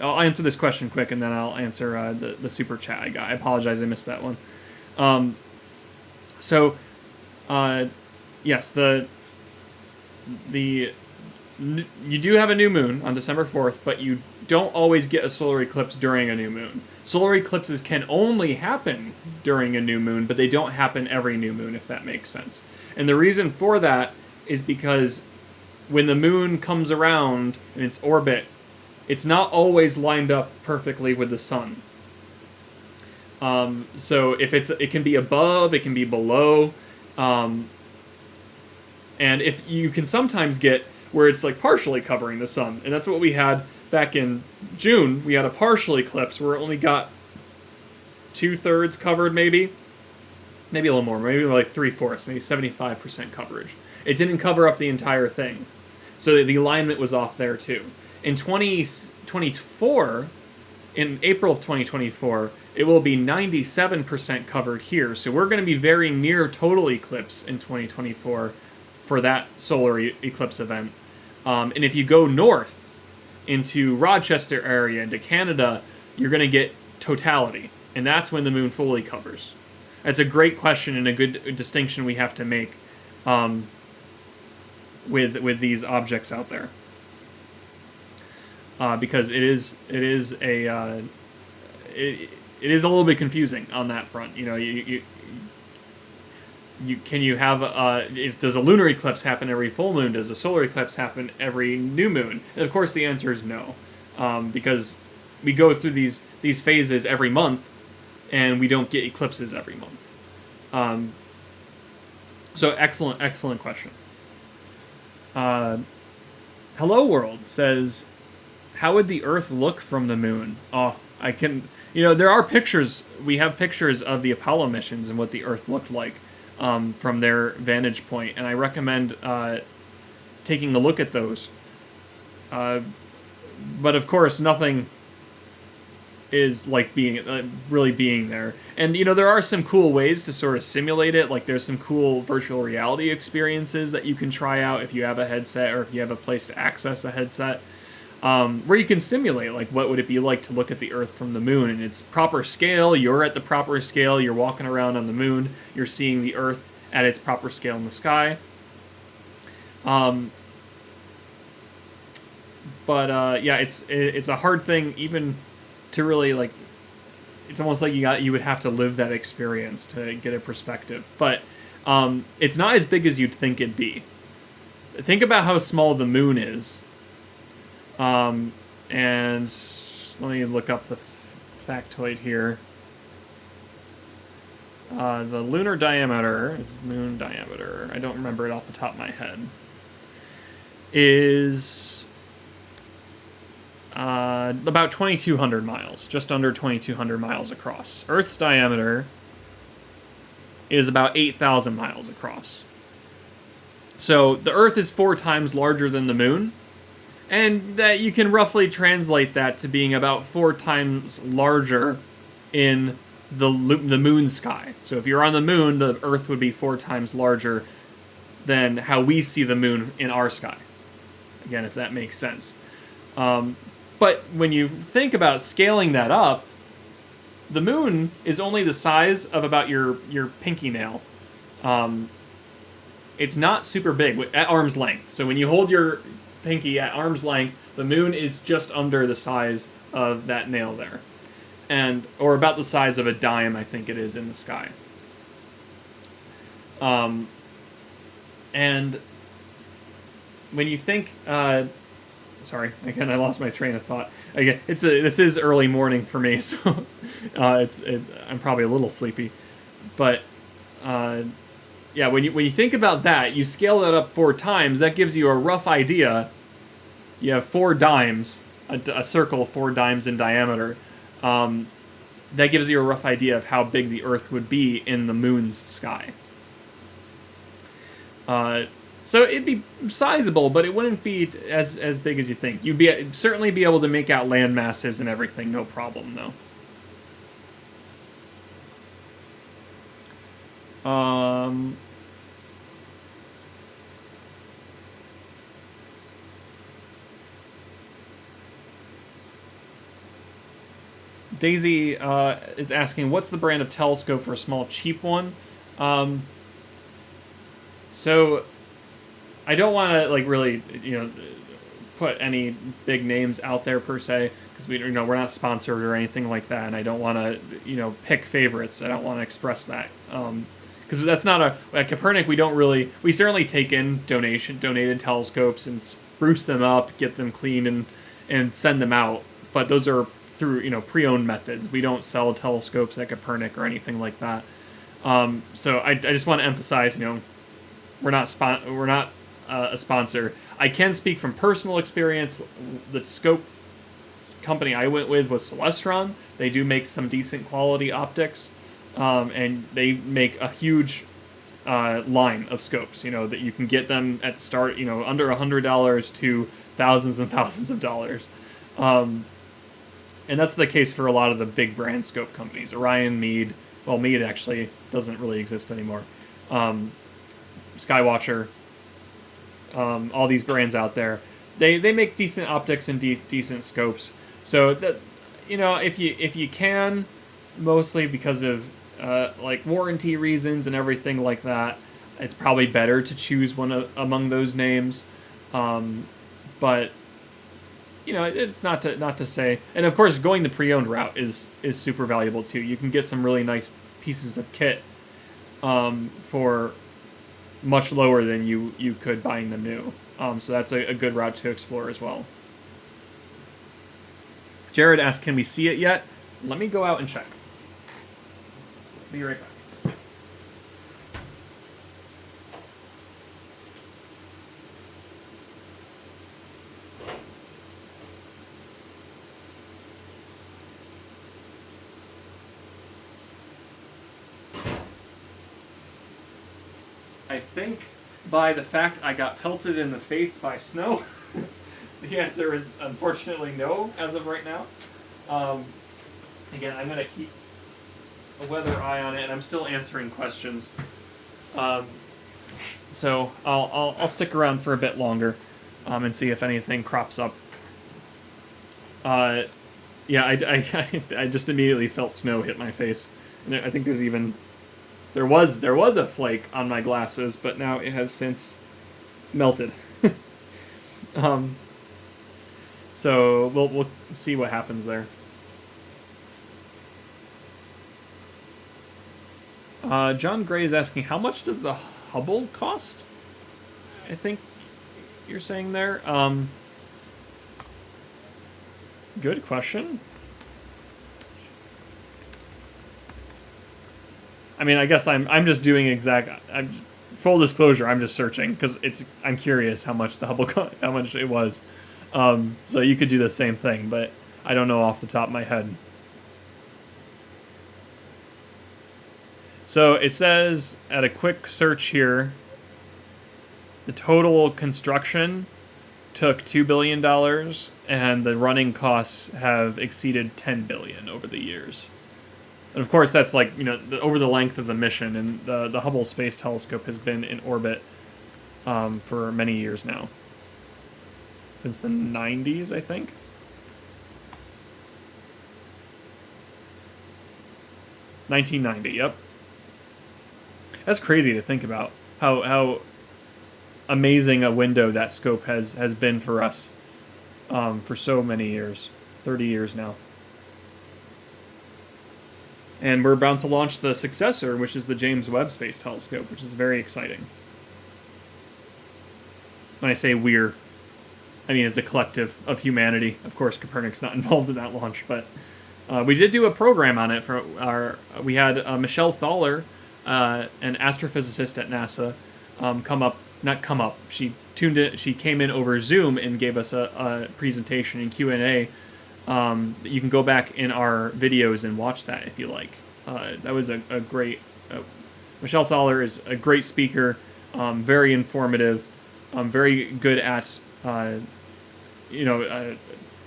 I'll answer this question quick, and then I'll answer the super chat I got. I apologize, I missed that one. Yes, you do have a new moon on December 4th, but you don't always get a solar eclipse during a new moon. Solar eclipses can only happen during a new moon, but they don't happen every new moon, if that makes sense. And the reason for that is because when the moon comes around in its orbit, it's not always lined up perfectly with the sun. So if it can be above, it can be below, and if you can sometimes get where it's like partially covering the sun, and that's what we had back in June. We had a partial eclipse where it only got 2/3 covered, maybe a little more, maybe like 3/4, maybe 75% coverage. It didn't cover up the entire thing, so the alignment was off there too. In 2024, in April of 2024, it will be 97% covered here, so we're going to be very near total eclipse in 2024 for that solar eclipse event. And if you go north into Rochester area, into Canada, you're going to get totality, and that's when the moon fully covers. That's a great question and a good distinction we have to make with these objects out there, because it is a little bit confusing on that front. You know, does a lunar eclipse happen every full moon? Does a solar eclipse happen every new moon? And of course the answer is no, because we go through these phases every month, and we don't get eclipses every month. So excellent question. Hello World says, how would the Earth look from the moon? Oh, I can... You know, there are pictures. We have pictures of the Apollo missions and what the Earth looked like from their vantage point, and I recommend taking a look at those. But of course, nothing is like being really being there. And you know, there are some cool ways to sort of simulate it. Like there's some cool virtual reality experiences that you can try out if you have a headset or if you have a place to access a headset. Where you can simulate, like, what would it be like to look at the Earth from the moon, and its proper scale. You're at the proper scale, you're walking around on the moon, you're seeing the Earth at its proper scale in the sky. Yeah, it's a hard thing even to really, like, it's almost like you would have to live that experience to get a perspective. But it's not as big as you'd think it'd be. Think about how small the moon is. And let me look up the factoid here. The lunar diameter is moon diameter. I don't remember it off the top of my head. Is about 2,200 miles, just under 2,200 miles across. Earth's diameter is about 8,000 miles across. So the Earth is 4 times larger than the moon. And that you can roughly translate that to being about 4 times larger in the moon sky. So if you're on the moon, the Earth would be 4 times larger than how we see the moon in our sky. Again, if that makes sense. But when you think about scaling that up, the moon is only the size of about your pinky nail. It's not super big at arm's length. So when you hold your pinky at arm's length, the moon is just under the size of that nail there, or about the size of a dime, I think it is, in the sky. And when you think, sorry, again, I lost my train of thought. Again, this is early morning for me, so I'm probably a little sleepy, but yeah, when you think about that, you scale that up 4 times. That gives you a rough idea. You have 4 dimes, a circle 4 dimes in diameter. That gives you a rough idea of how big the Earth would be in the moon's sky. So it'd be sizable, but it wouldn't be as big as you think. You'd certainly be able to make out land masses and everything, no problem, though. Daisy is asking, what's the brand of telescope for a small, cheap one? So I don't want to like really, put any big names out there per se, because we're not sponsored or anything like that, and I don't want to pick favorites. I don't want to express that because that's not at Kopernik. We certainly take in donated telescopes and spruce them up, get them clean and send them out, but those are through pre-owned methods. We don't sell telescopes at Kopernik or anything like that. So I just want to emphasize, we're not a sponsor. I can speak from personal experience. The scope company I went with was Celestron. They do make some decent quality optics, and they make a huge line of scopes. That you can get them at the start, under $100 to thousands and thousands of dollars. And that's the case for a lot of the big brand scope companies. Orion, Meade. Well, Meade actually doesn't really exist anymore. Skywatcher. All these brands out there, they make decent optics and decent scopes. So that if you can, mostly because of like warranty reasons and everything like that, it's probably better to choose one among those names. But it's not to say, and of course going the pre-owned route is super valuable too. You can get some really nice pieces of kit for much lower than you could buying them new. So that's a good route to explore as well. Jared asked, can we see it yet? Let me go out and check. Be right back. I think by the fact I got pelted in the face by snow. The answer is unfortunately no, as of right now. Again, I'm going to keep a weather eye on it, and I'm still answering questions. So I'll stick around for a bit longer and see if anything crops up. Yeah, I just immediately felt snow hit my face. And I think there was a flake on my glasses, but now it has since melted. So we'll see what happens there. John Gray is asking, how much does the Hubble cost? I think you're saying there. Good question. I mean, I guess I'm just doing full disclosure. I'm just searching because I'm curious how much the Hubble how much it was. So you could do the same thing, but I don't know off the top of my head. So it says at a quick search here, the total construction took $2 billion, and the running costs have exceeded $10 billion over the years. And of course, that's like, over the length of the mission, and the Hubble Space Telescope has been in orbit for many years now. Since the 90s, I think. $1990, yep. That's crazy to think about, how amazing a window that scope has been for us for so many years, 30 years now. And we're about to launch the successor, which is the James Webb Space Telescope, which is very exciting. When I say we're, I mean it's a collective of humanity. Of course, Kopernik's not involved in that launch, but we did do a program on it. We had Michelle Thaler, an astrophysicist at NASA, She came in over Zoom and gave us a presentation and Q&A. You can go back in our videos and watch that if you like. That was a great... Michelle Thaler is a great speaker, very informative, very good at,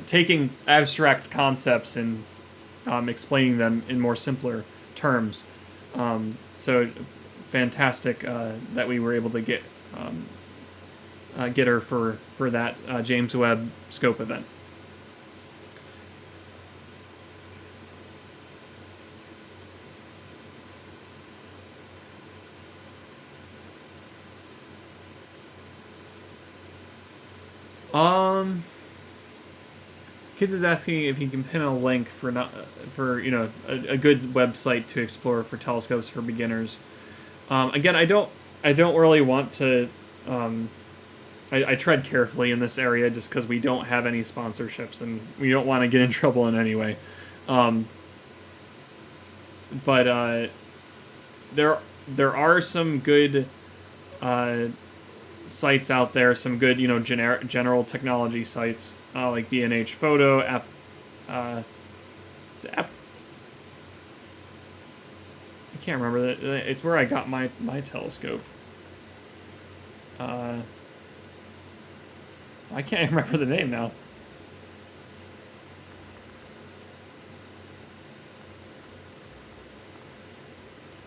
taking abstract concepts and explaining them in more simpler terms. So fantastic that we were able to get her for that James Webb Scope event. Kids is asking if he can pin a link for a good website to explore for telescopes for beginners. Again, I don't really want to. I tread carefully in this area just because we don't have any sponsorships and we don't want to get in trouble in any way. But there are some good sites out there, some good general technology sites like B&H Photo, App. I can't remember that. It's where I got my telescope. I can't remember the name now.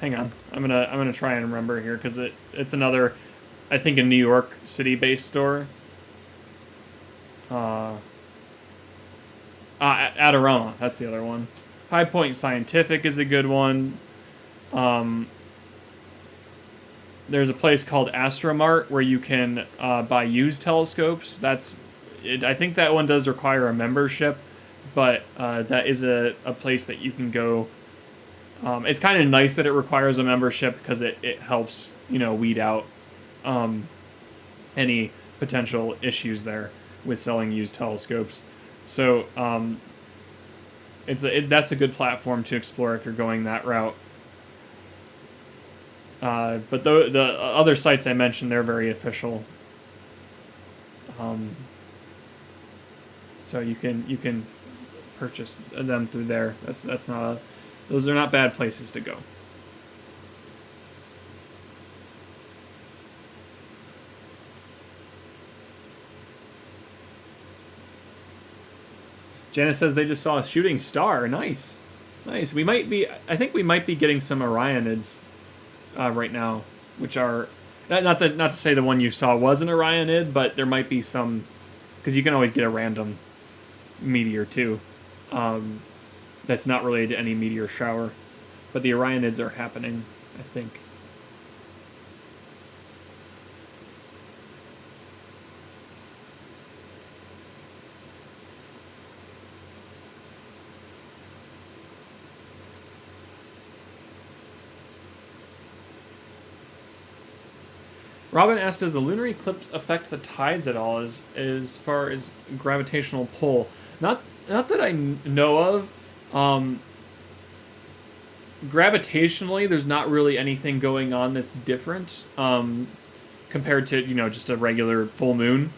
Hang on, I'm gonna try and remember here because it's another, I think, a New York City-based store. Adorama, that's the other one. High Point Scientific is a good one. There's a place called Astromart where you can buy used telescopes. I think that one does require a membership, but that is a place that you can go. It's kind of nice that it requires a membership because it helps weed out any potential issues there with selling used telescopes. So that's a good platform to explore if you're going that route. But the other sites I mentioned, they're very official. So you can purchase them through there. Those are not bad places to go. Janice says they just saw a shooting star. Nice. Nice. We might be... I think we might be getting some Orionids right now, which are... Not to say the one you saw was an Orionid, but there might be some... Because you can always get a random meteor, too. That's not related to any meteor shower. But the Orionids are happening, I think. Robin asked, does the lunar eclipse affect the tides at all as far as gravitational pull? Not that I know of. Gravitationally, there's not really anything going on that's different compared to, just a regular full moon.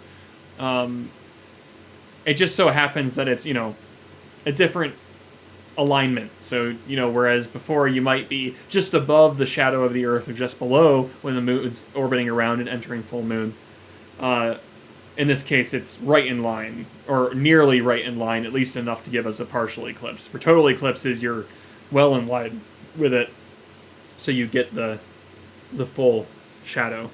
It just so happens that it's, a different alignment. So, whereas before you might be just above the shadow of the Earth or just below when the moon's orbiting around and entering full moon. In this case, it's right in line, or nearly right in line, at least enough to give us a partial eclipse. For total eclipses, you're well in line with it, so you get the full shadow.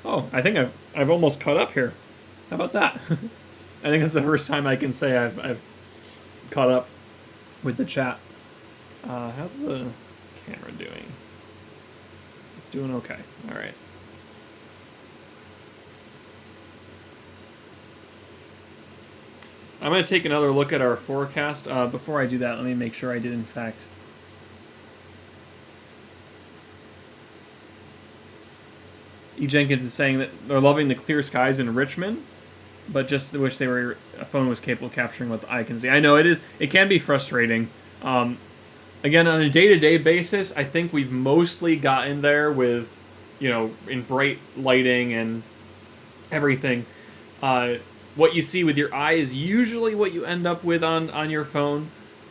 Oh, I think I've almost caught up here. How about that? I think that's the first time I can say I've caught up with the chat. How's the camera doing? It's doing okay. All right. I'm going to take another look at our forecast. Before I do that, let me make sure I did in fact. E. Jenkins is saying that they're loving the clear skies in Richmond, but just wish a phone was capable of capturing what the eye can see. I know it can be frustrating. Again, on a day-to-day basis, I think we've mostly gotten there with, in bright lighting and everything. What you see with your eye is usually what you end up with on your phone,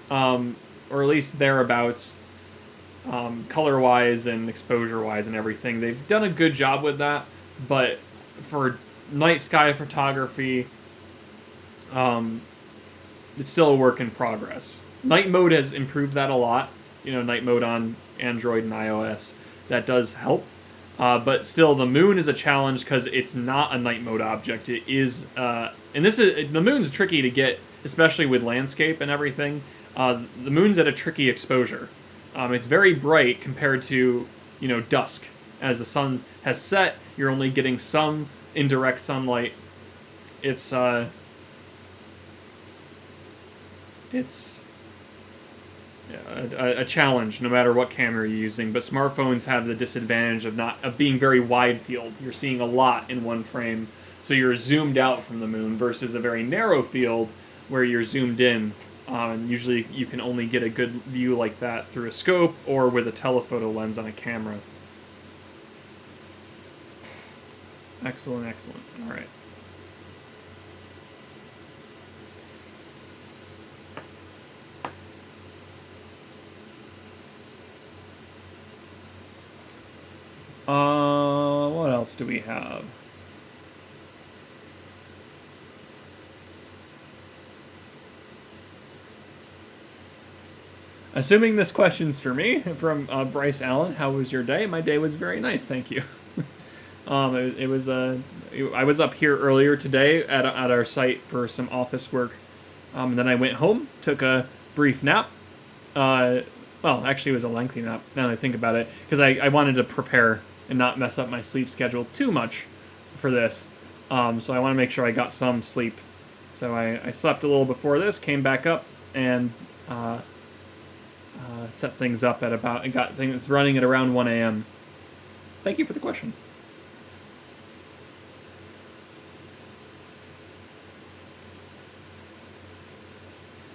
or at least thereabouts. Color-wise and exposure-wise and everything. They've done a good job with that, but for night sky photography, it's still a work in progress. Night mode has improved that a lot. Night mode on Android and iOS. That does help. But still, the moon is a challenge because it's not a night mode object. It is, the moon's tricky to get, especially with landscape and everything. The moon's at a tricky exposure. It's very bright compared to, dusk. As the sun has set, you're only getting some indirect sunlight. It's a challenge, no matter what camera you're using. But smartphones have the disadvantage of being very wide field. You're seeing a lot in one frame, so you're zoomed out from the moon versus a very narrow field where you're zoomed in. Usually you can only get a good view like that through a scope or with a telephoto lens on a camera. Excellent, excellent. All right. What else do we have? Assuming this question's for me, from Bryce Allen. How was your day? My day was very nice, thank you. I was up here earlier today at our site for some office work, and then I went home, took a brief nap. Well, actually, it was a lengthy nap. Now that I think about it, because I wanted to prepare and not mess up my sleep schedule too much for this. So I want to make sure I got some sleep. So I slept a little before this, came back up, and set things up at about, and got things running at around 1 a.m. Thank you for the question.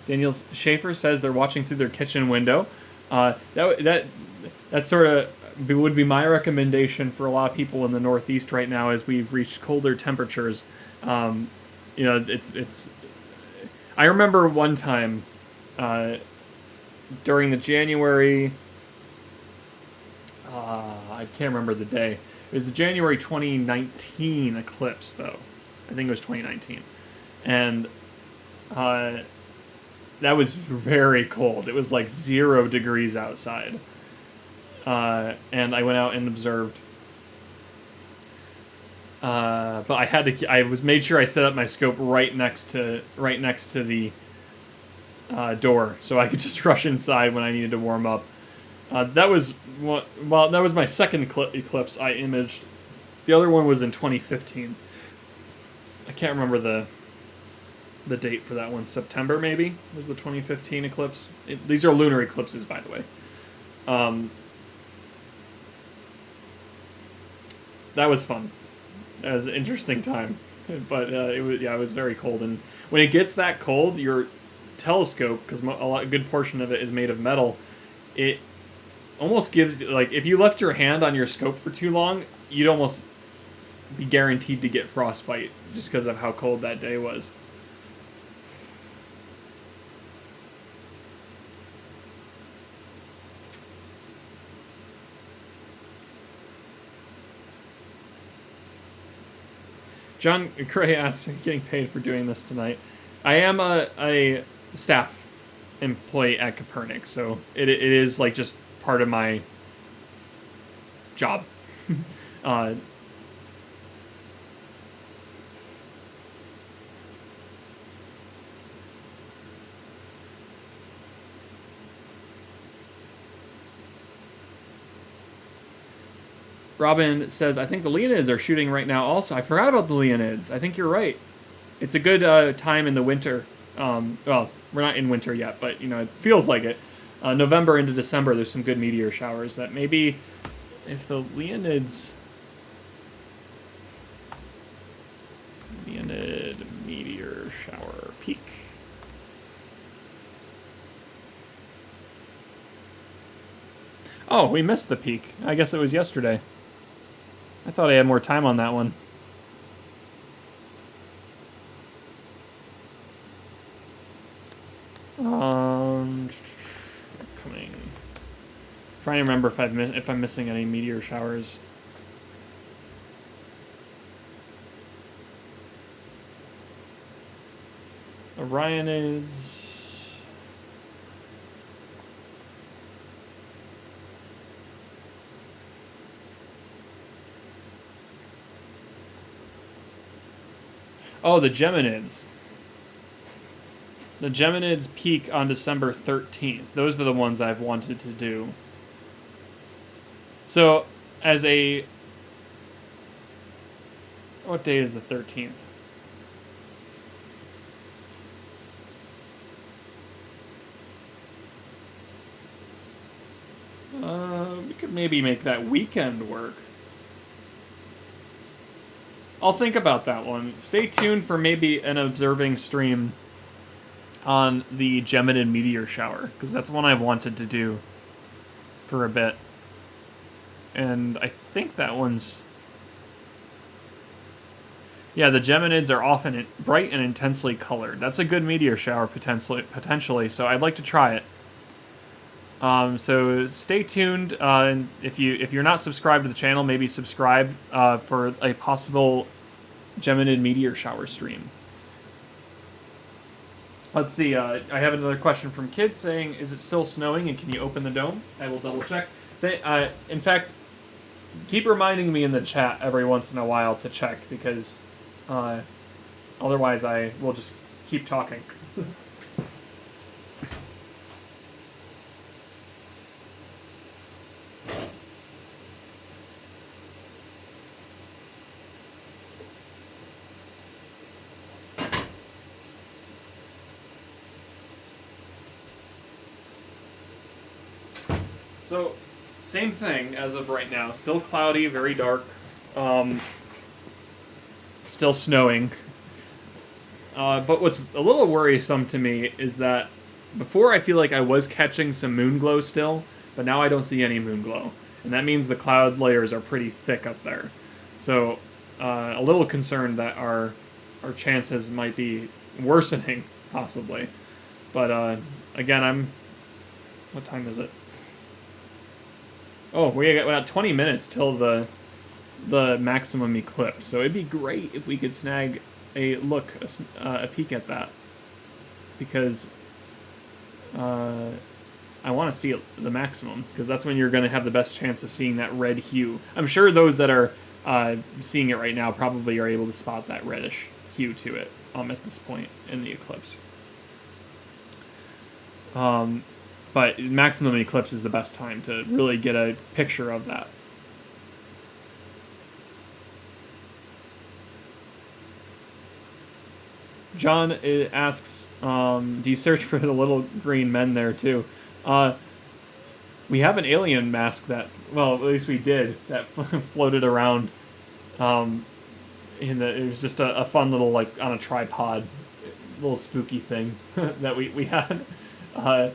Daniel Schaefer says they're watching through their kitchen window. That sort of would be my recommendation for a lot of people in the Northeast right now, as we've reached colder temperatures. It's I remember one time during the January... I can't remember the day. It was the January 2019 eclipse, though. I think it was 2019. And that was very cold. It was like 0 degrees outside. And I went out and observed. But I had to. I made sure I set up my scope right next to the door, so I could just rush inside when I needed to warm up. That was my second eclipse I imaged. The other one was in 2015. I can't remember the date for that one. September maybe was the 2015 eclipse. These are lunar eclipses, by the way. That was fun. That was an interesting time, but it was very cold. And when it gets that cold, your telescope, because a good portion of it is made of metal, it almost gives, like, if you left your hand on your scope for too long, you'd almost be guaranteed to get frostbite just because of how cold that day was. John Gray asks, getting paid for doing this tonight. I am a staff employee at Kopernik, so it is like just part of my job. Robin says, I think the Leonids are shooting right now also. I forgot about the Leonids. I think you're right. It's a good time in the winter. Well, we're not in winter yet, but, it feels like it. November into December, there's some good meteor showers that maybe if the Leonids... Leonid meteor shower peak. Oh, we missed the peak. I guess it was yesterday. I thought I had more time on that one. Coming. Trying to remember if I'm missing any meteor showers. Orionids. Oh, the Geminids. The Geminids peak on December 13th. Those are the ones I've wanted to do. So, as a... What day is the 13th? We could maybe make that weekend work. I'll think about that one. Stay tuned for maybe an observing stream on the Geminid meteor shower, because that's one I've wanted to do for a bit. And I think that one's... Yeah, the Geminids are often bright and intensely colored. That's a good meteor shower, potentially, so I'd like to try it. So stay tuned. If you're not subscribed to the channel, maybe subscribe for a possible Geminid meteor shower stream. Let's see. I have another question from Kid saying, "Is it still snowing? And can you open the dome?" I will double check. In fact, keep reminding me in the chat every once in a while to check, because otherwise I will just keep talking. So, same thing as of right now. Still cloudy, very dark. Still snowing. But what's a little worrisome to me is that before I feel like I was catching some moon glow still, but now I don't see any moon glow. And that means the cloud layers are pretty thick up there. So, a little concerned that our chances might be worsening possibly. But again, what time is it? Oh, we got 20 minutes till the maximum eclipse, so it'd be great if we could snag a peek at that, because I want to see the maximum, because that's when you're going to have the best chance of seeing that red hue. I'm sure those that are seeing it right now probably are able to spot that reddish hue to it at this point in the eclipse. But maximum eclipse is the best time to really get a picture of that. John asks, do you search for the little green men there too? We have an alien mask that, well, at least we did, that floated around. It was just a fun little, like, on a tripod, little spooky thing that we had. But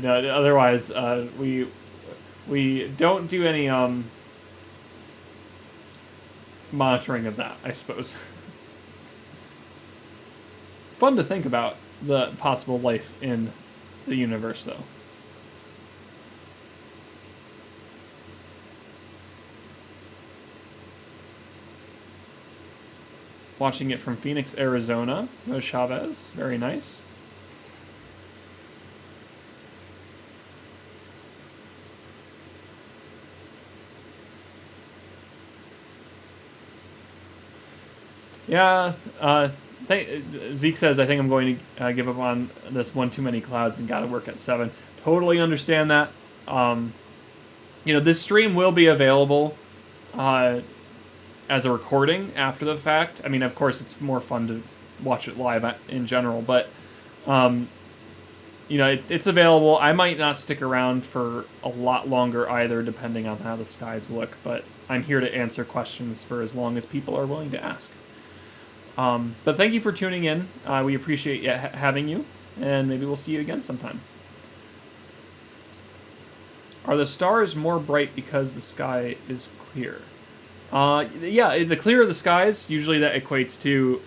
no, otherwise, we don't do any monitoring of that, I suppose. Fun to think about the possible life in the universe, though. Watching it from Phoenix, Arizona. No Chavez. Very nice. Yeah, Zeke says, I think I'm going to give up on this one too many clouds and gotta work at 7. Totally understand that. This stream will be available as a recording after the fact. I mean, of course, it's more fun to watch it live in general, but, it's available. I might not stick around for a lot longer either, depending on how the skies look, but I'm here to answer questions for as long as people are willing to ask. But thank you for tuning in. We appreciate having you, and maybe we'll see you again sometime. Are the stars more bright because the sky is clear? Yeah, the clearer the skies, usually that equates to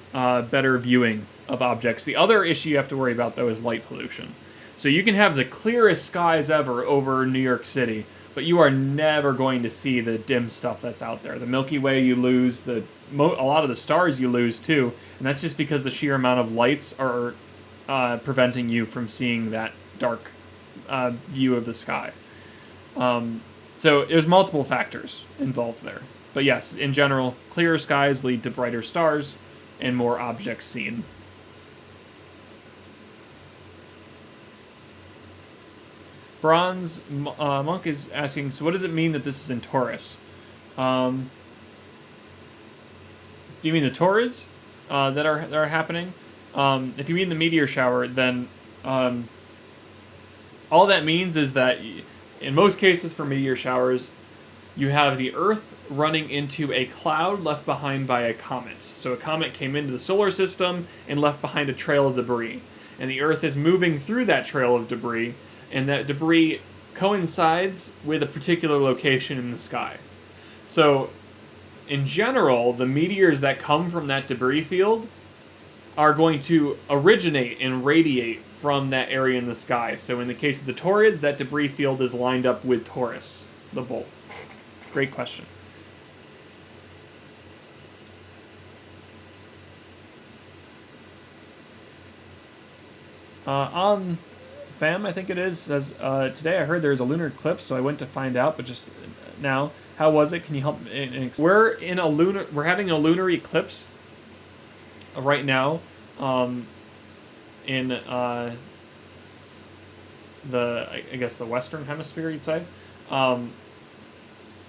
better viewing of objects. The other issue you have to worry about, though, is light pollution. So you can have the clearest skies ever over New York City, but you are never going to see the dim stuff that's out there. The Milky Way you lose, a lot of the stars you lose too, and that's just because the sheer amount of lights are preventing you from seeing that dark view of the sky. So there's multiple factors involved there. But yes, in general, clearer skies lead to brighter stars and more objects seen. Bronze Monk is asking, so what does it mean that this is in Taurus? Do you mean the Taurids that are happening? If you mean the meteor shower, then all that means is that in most cases for meteor showers, you have the Earth running into a cloud left behind by a comet. So a comet came into the solar system and left behind a trail of debris. And the Earth is moving through that trail of debris, and that debris coincides with a particular location in the sky. So, in general, the meteors that come from that debris field are going to originate and radiate from that area in the sky. So in the case of the Taurids, that debris field is lined up with Taurus, the bull. Great question. On Fam, I think it is, says, today I heard there's a lunar eclipse, so I went to find out, but just now, how was it? Can you help? We're having a lunar eclipse right now, in I guess the Western Hemisphere, you'd say,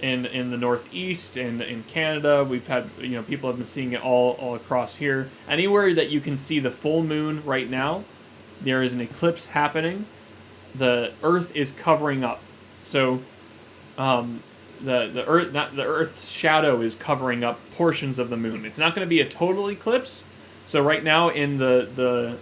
in the Northeast and in Canada. We've had, people have been seeing it all across here. Anywhere that you can see the full moon right now, there is an eclipse happening. The Earth is covering up. So the Earth's shadow is covering up portions of the moon. It's not going to be a total eclipse. So right now in the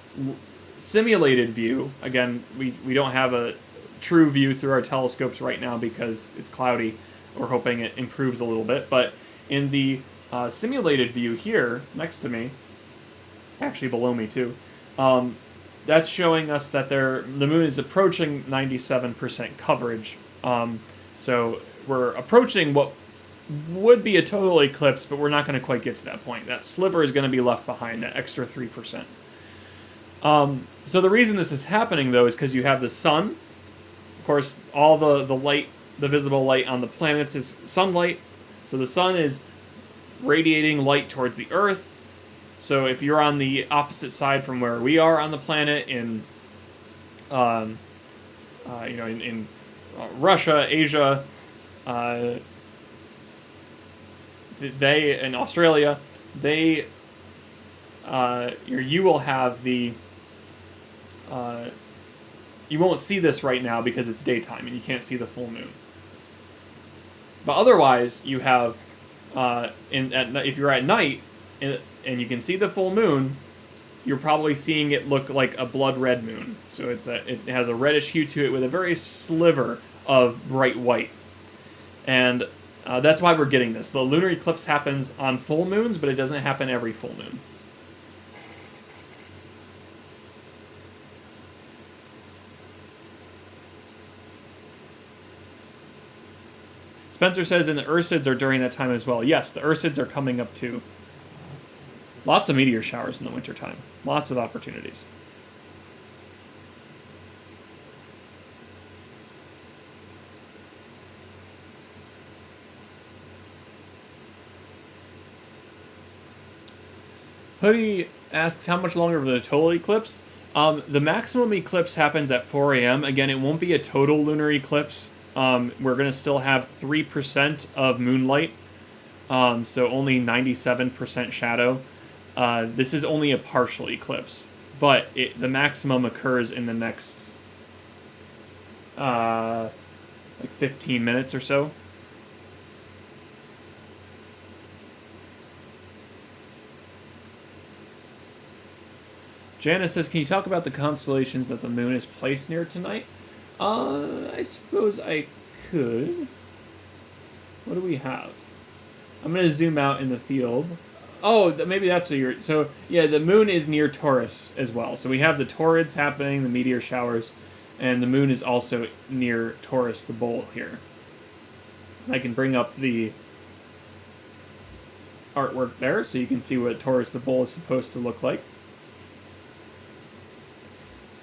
simulated view, again, we don't have a true view through our telescopes right now because it's cloudy. We're hoping it improves a little bit. But in the simulated view here, next to me, actually below me too. That's showing us that the moon is approaching 97% coverage. So we're approaching what would be a total eclipse, but we're not going to quite get to that point. That sliver is going to be left behind, that extra 3%. So the reason this is happening, though, is because you have the sun. Of course, all the light, the visible light on the planets is sunlight. So the sun is radiating light towards the Earth. So if you're on the opposite side from where we are on the planet in Russia, Asia, they in Australia, you will have the you won't see this right now because it's daytime and you can't see the full moon. But otherwise, you have if you're at night and you can see the full moon, you're probably seeing it look like a blood red moon. So it has a reddish hue to it with a very sliver of bright white. And that's why we're getting this. The lunar eclipse happens on full moons, but it doesn't happen every full moon. Spencer says, and the Ursids are during that time as well. Yes, the Ursids are coming up too. Lots of meteor showers in the wintertime. Lots of opportunities. Hoodie asks, how much longer for the total eclipse? The maximum eclipse happens at 4 a.m. Again, it won't be a total lunar eclipse. We're going to still have 3% of moonlight, so only 97% shadow. This is only a partial eclipse, but the maximum occurs in the next like 15 minutes or so. Janice says, can you talk about the constellations that the moon is placed near tonight? I suppose I could. What do we have? I'm going to zoom out in the field. Oh, maybe that's what you're... So, yeah, the moon is near Taurus as well. So we have the Taurids happening, the meteor showers, and the moon is also near Taurus, the bull here. I can bring up the artwork there so you can see what Taurus, the bull, is supposed to look like.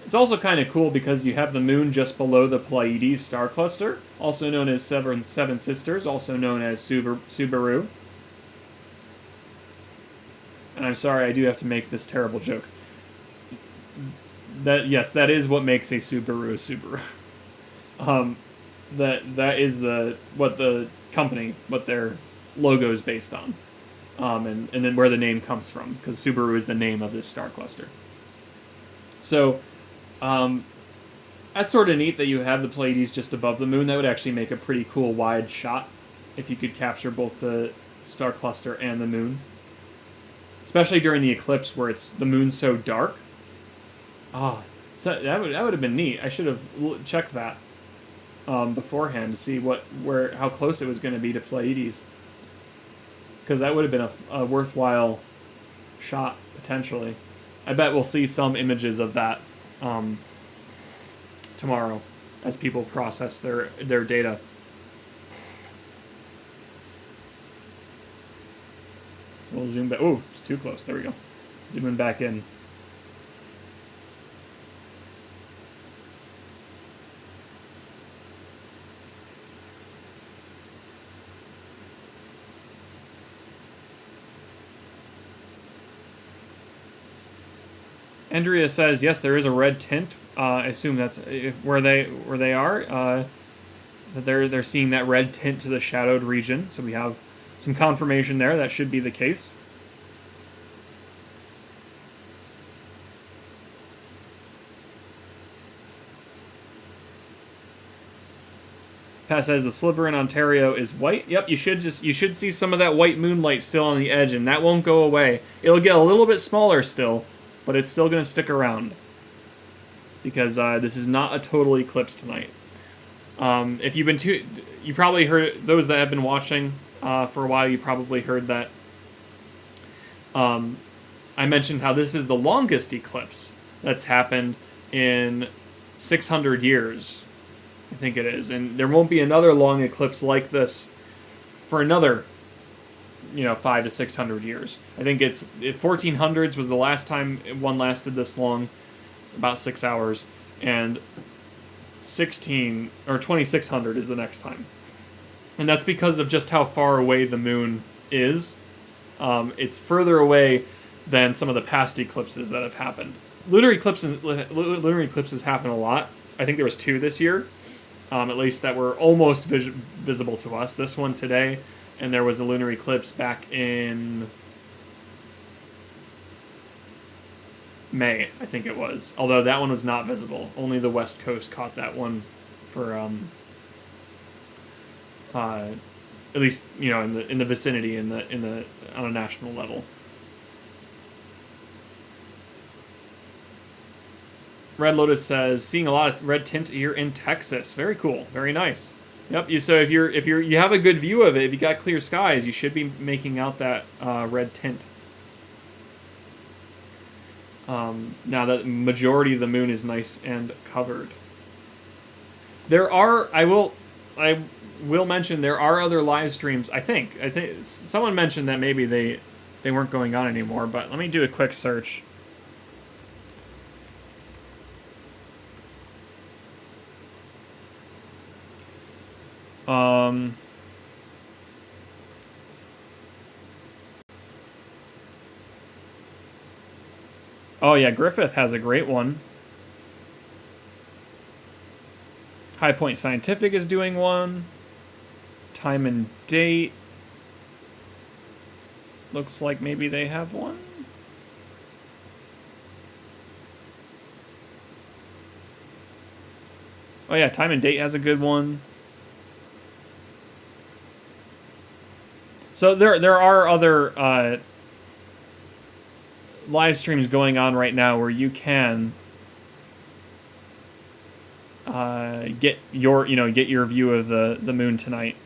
It's also kind of cool because you have the moon just below the Pleiades star cluster, also known as Seven Sisters, also known as Subaru. And I'm sorry, I do have to make this terrible joke. Yes, that is what makes a Subaru a Subaru. That is what the company, what their logo is based on, and then where the name comes from, because Subaru is the name of this star cluster. So. That's sort of neat that you have the Pleiades just above the moon. That would actually make a pretty cool wide shot if you could capture both the star cluster and the moon. Especially during the eclipse where the moon's so dark. So that would have been neat. I should have checked that beforehand to see how close it was going to be to Pleiades. Because that would have been a worthwhile shot, potentially. I bet we'll see some images of that tomorrow as people process their data. So we'll zoom back. Oh, it's too close. There we go. Zooming back in. Andrea says, yes, there is a red tint. I assume that's where they are. That they're seeing that red tint to the shadowed region. So we have some confirmation there. That should be the case. Pat says the sliver in Ontario is white. Yep, you should see some of that white moonlight still on the edge, and that won't go away. It'll get a little bit smaller still, but it's still going to stick around because this is not a total eclipse tonight. If you've been you probably heard, those that have been watching for a while, you probably heard that I mentioned how this is the longest eclipse that's happened in 600 years, I think it is. And there won't be another long eclipse like this for another, 500 to 600 years. I think 1400s was the last time one lasted this long, about 6 hours, and 2600 is the next time. And that's because of just how far away the moon is. It's further away than some of the past eclipses that have happened. Lunar eclipses happen a lot. I think there was 2 this year, at least that were almost visible to us. This one today, and there was a lunar eclipse back in May, I think it was. Although that one was not visible. Only the West Coast caught that one for at least in the vicinity on a national level. Red Lotus says, seeing a lot of red tint here in Texas. Very cool. Very nice. Yep. So if you have a good view of it, if you got clear skies, you should be making out that red tint. Now that majority of the moon is nice and covered. I will mention there are other live streams. I think someone mentioned that maybe they weren't going on anymore, but let me do a quick search. Oh yeah, Griffith has a great one. High Point Scientific is doing one. Time and Date. Looks like maybe they have one. Oh yeah, Time and Date has a good one. So there are other live streams going on right now where you can get your view of the moon tonight.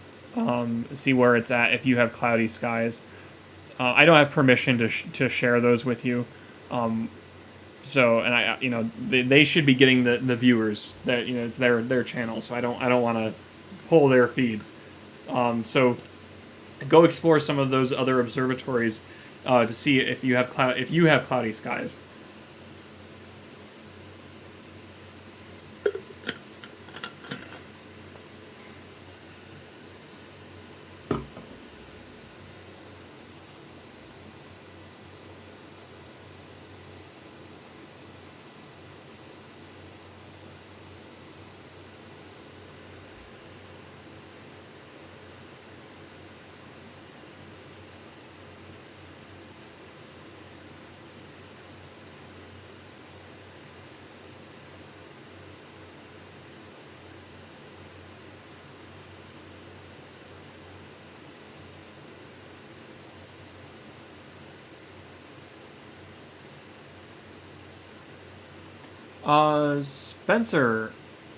See where it's at if you have cloudy skies. I don't have permission to share those with you. So they should be getting the viewers that it's their channel. So I don't want to pull their feeds. So go explore some of those other observatories to see if you have cloudy skies. Spencer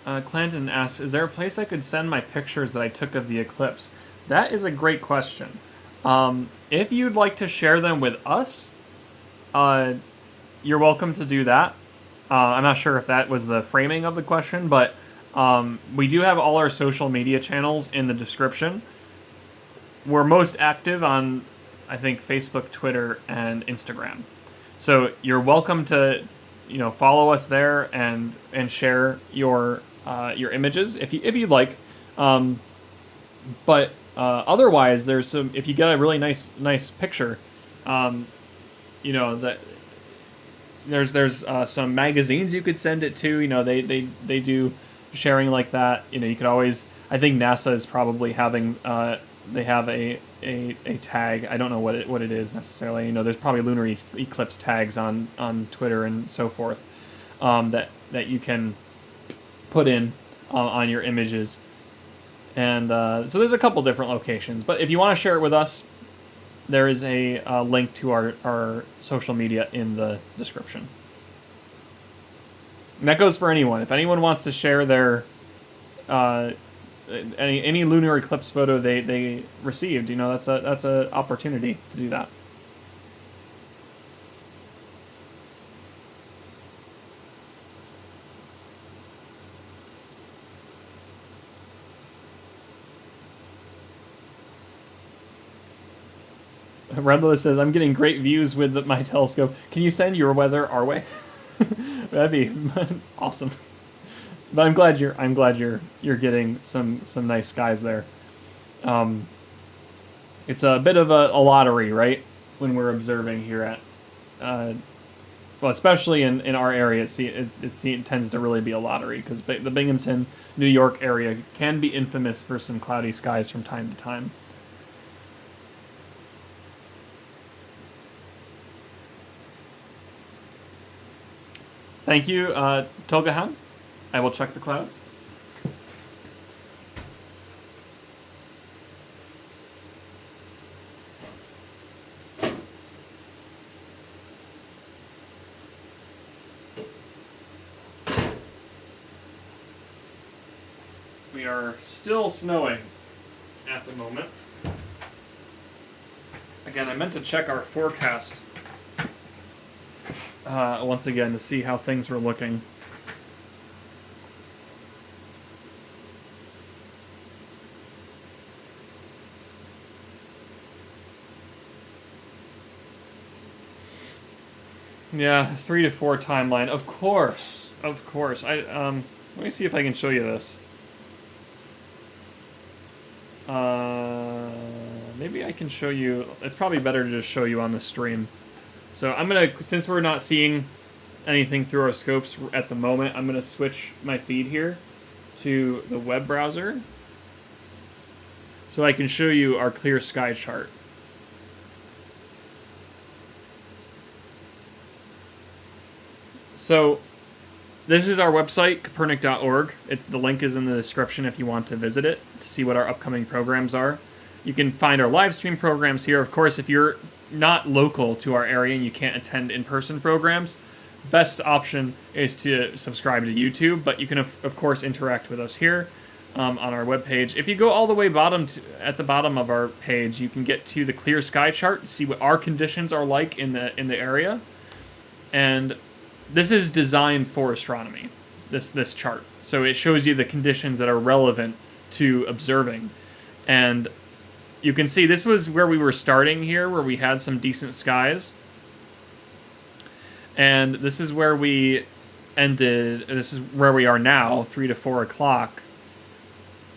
Clanton asks, is there a place I could send my pictures that I took of the eclipse? That is a great question. If you'd like to share them with us, you're welcome to do that. I'm not sure if that was the framing of the question, but we do have all our social media channels in the description. We're most active on, I think, Facebook, Twitter, and Instagram. So you're welcome to follow us there and share your images if you'd like. But otherwise, there's some. If you get a really nice picture, that there's some magazines you could send it to. They do sharing like that. You could always. I think NASA is probably having. They have a tag. I don't know what it is necessarily. There's probably lunar eclipse tags on Twitter and so forth that you can put in on your images. And so there's a couple different locations. But if you want to share it with us, there is a link to our social media in the description. And that goes for anyone. If anyone wants to share their any lunar eclipse photo they received, that's a opportunity to do that. Redla says, I'm getting great views with my telescope. Can you send your weather our way? That'd be awesome. But I'm glad you're getting some nice skies there. It's a bit of a lottery, right? When we're observing here at, well, especially in our area, it tends to really be a lottery because the Binghamton, New York area can be infamous for some cloudy skies from time to time. Thank you, Togahan. I will check the clouds. We are still snowing at the moment. Again, I meant to check our forecast once again to see how things were looking. Yeah, 3 to 4 timeline. Of course. Let me see if I can show you this. Maybe I can show you. It's probably better to just show you on the stream. So I'm gonna, since we're not seeing anything through our scopes at the moment, I'm gonna switch my feed here to the web browser so I can show you our clear sky chart. So this is our website, Kopernik.org. The link is in the description if you want to visit it to see what our upcoming programs are. You can find our live stream programs here. Of course, if you're not local to our area and you can't attend in-person programs, best option is to subscribe to YouTube, but you can, of course, interact with us here on our webpage. If you go all the way at the bottom of our page, you can get to the clear sky chart, see what our conditions are like in the area. And this is designed for astronomy, this chart. So it shows you the conditions that are relevant to observing. And you can see this was where we were starting here, where we had some decent skies. And this is where we ended. This is where we are now, 3 to 4 o'clock,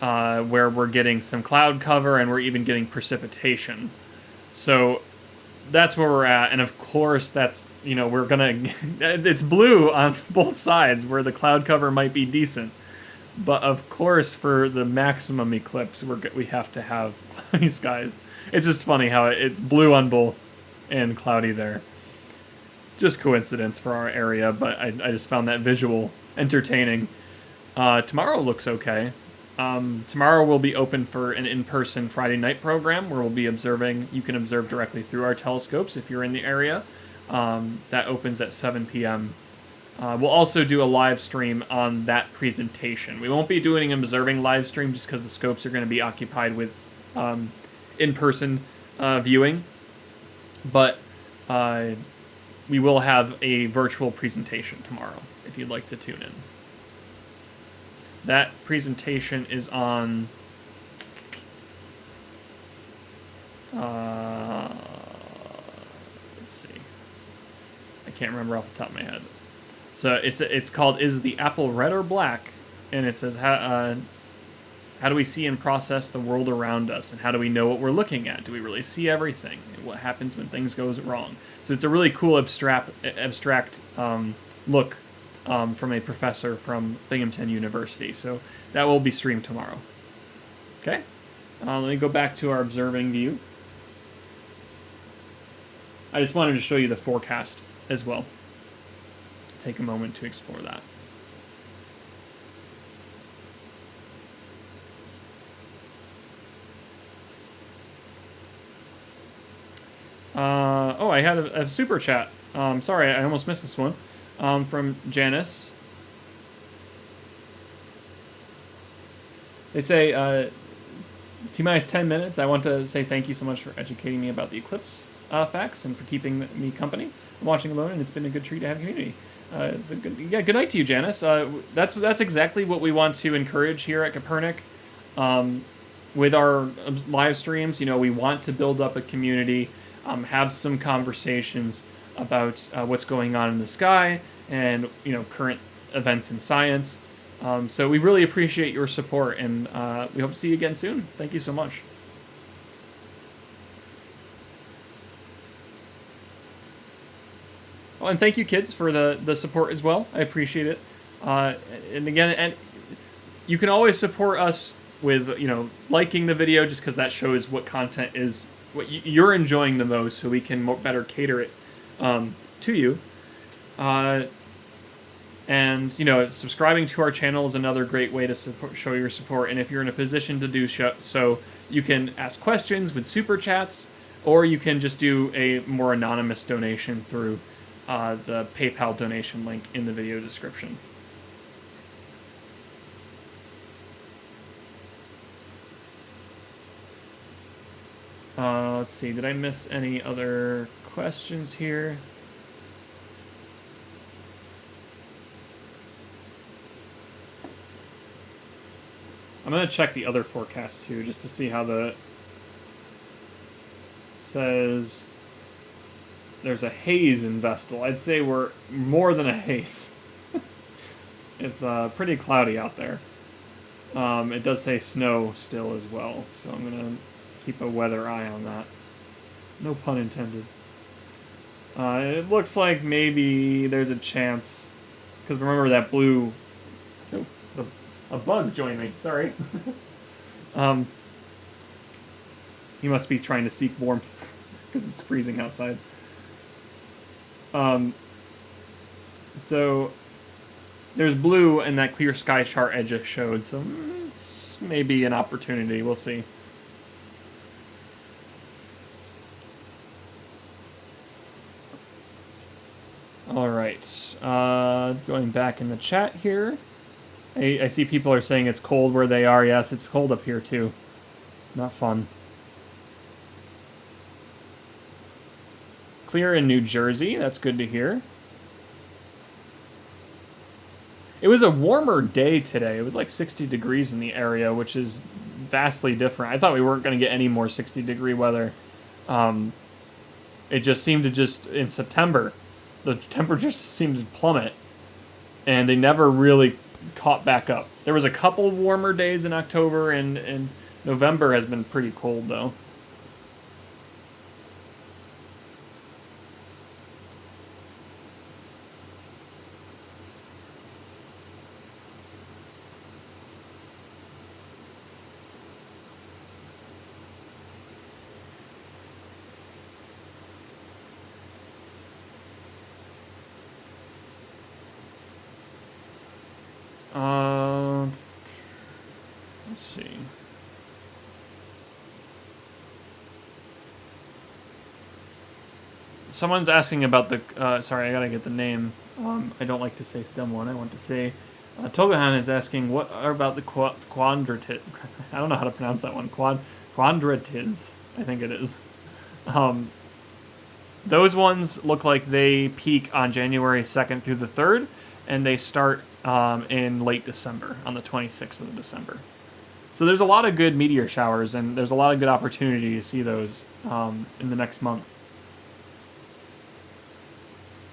where we're getting some cloud cover and we're even getting precipitation. So that's where we're at. And of course, that's, we're going to, it's blue on both sides where the cloud cover might be decent. But of course, for the maximum eclipse, we have to have cloudy skies. It's just funny how it's blue on both and cloudy there. Just coincidence for our area, but I just found that visual entertaining. Tomorrow looks okay. Tomorrow we'll be open for an in-person Friday night program where we'll be observing. You can observe directly through our telescopes if you're in the area. That opens at 7 p.m. We'll also do a live stream on that presentation. We won't be doing an observing live stream just because the scopes are going to be occupied with in-person viewing. But we will have a virtual presentation tomorrow if you'd like to tune in. That presentation is on let's see. I can't remember off the top of my head. So it's called "Is the Apple Red or Black?" and it says how do we see and process the world around us, and how do we know what we're looking at? Do we really see everything? And what happens when things go wrong? So it's a really cool abstract look from a professor from Binghamton University. So that will be streamed tomorrow. Okay, let me go back to our observing view. I just wanted to show you the forecast as well. Take a moment to explore that. I had a super chat. Sorry, I almost missed this one. From Janice. They say, T-minus 10 minutes. I want to say thank you so much for educating me about the eclipse facts and for keeping me company. I'm watching alone, and it's been a good treat to have community. Good night to you, Janice. That's exactly what we want to encourage here at Kopernik. With our live streams, we want to build up a community. have some conversations about what's going on in the sky and current events in science. So we really appreciate your support, and we hope to see you again soon. Thank you so much. Oh, and thank you, kids, for the support as well. I appreciate it. And again, you can always support us with liking the video, just because that shows what content is what you're enjoying the most, so we can better cater it to you. And subscribing to our channel is another great way to show your support. And if you're in a position to do so, you can ask questions with super chats, or you can just do a more anonymous donation through the PayPal donation link in the video description. Let's see, did I miss any other questions here? I'm going to check the other forecast too, just to see how the says there's a haze in Vestal. I'd say we're more than a haze. It's pretty cloudy out there. It does say snow still as well, so I'm going to keep a weather eye on that. No pun intended. It looks like maybe there's a chance, because remember that blue... Oh, a bug joined me, sorry. He must be trying to seek warmth, because it's freezing outside. So there's blue and that clear sky chart I just showed, so it's maybe an opportunity, we'll see. Alright, going back in the chat here. I see people are saying it's cold where they are. Yes, it's cold up here too. Not fun. Clear in New Jersey, that's good to hear. It was a warmer day today. It was like 60 degrees in the area, which is vastly different. I thought we weren't going to get any more 60-degree weather. It just seemed to in September, the temperatures seemed to plummet, and they never really caught back up. There was a couple warmer days in October, and November has been pretty cold, though. Let's see. Someone's asking about the, sorry, I gotta get the name. I don't like to say STEM one, I want to say, Togahan is asking, what are about the quadratids? I don't know how to pronounce that one. Quadratids, I think it is. Those ones look like they peak on January 2nd through the 3rd, and they start in late December, on the 26th of December. So there's a lot of good meteor showers, and there's a lot of good opportunity to see those in the next month.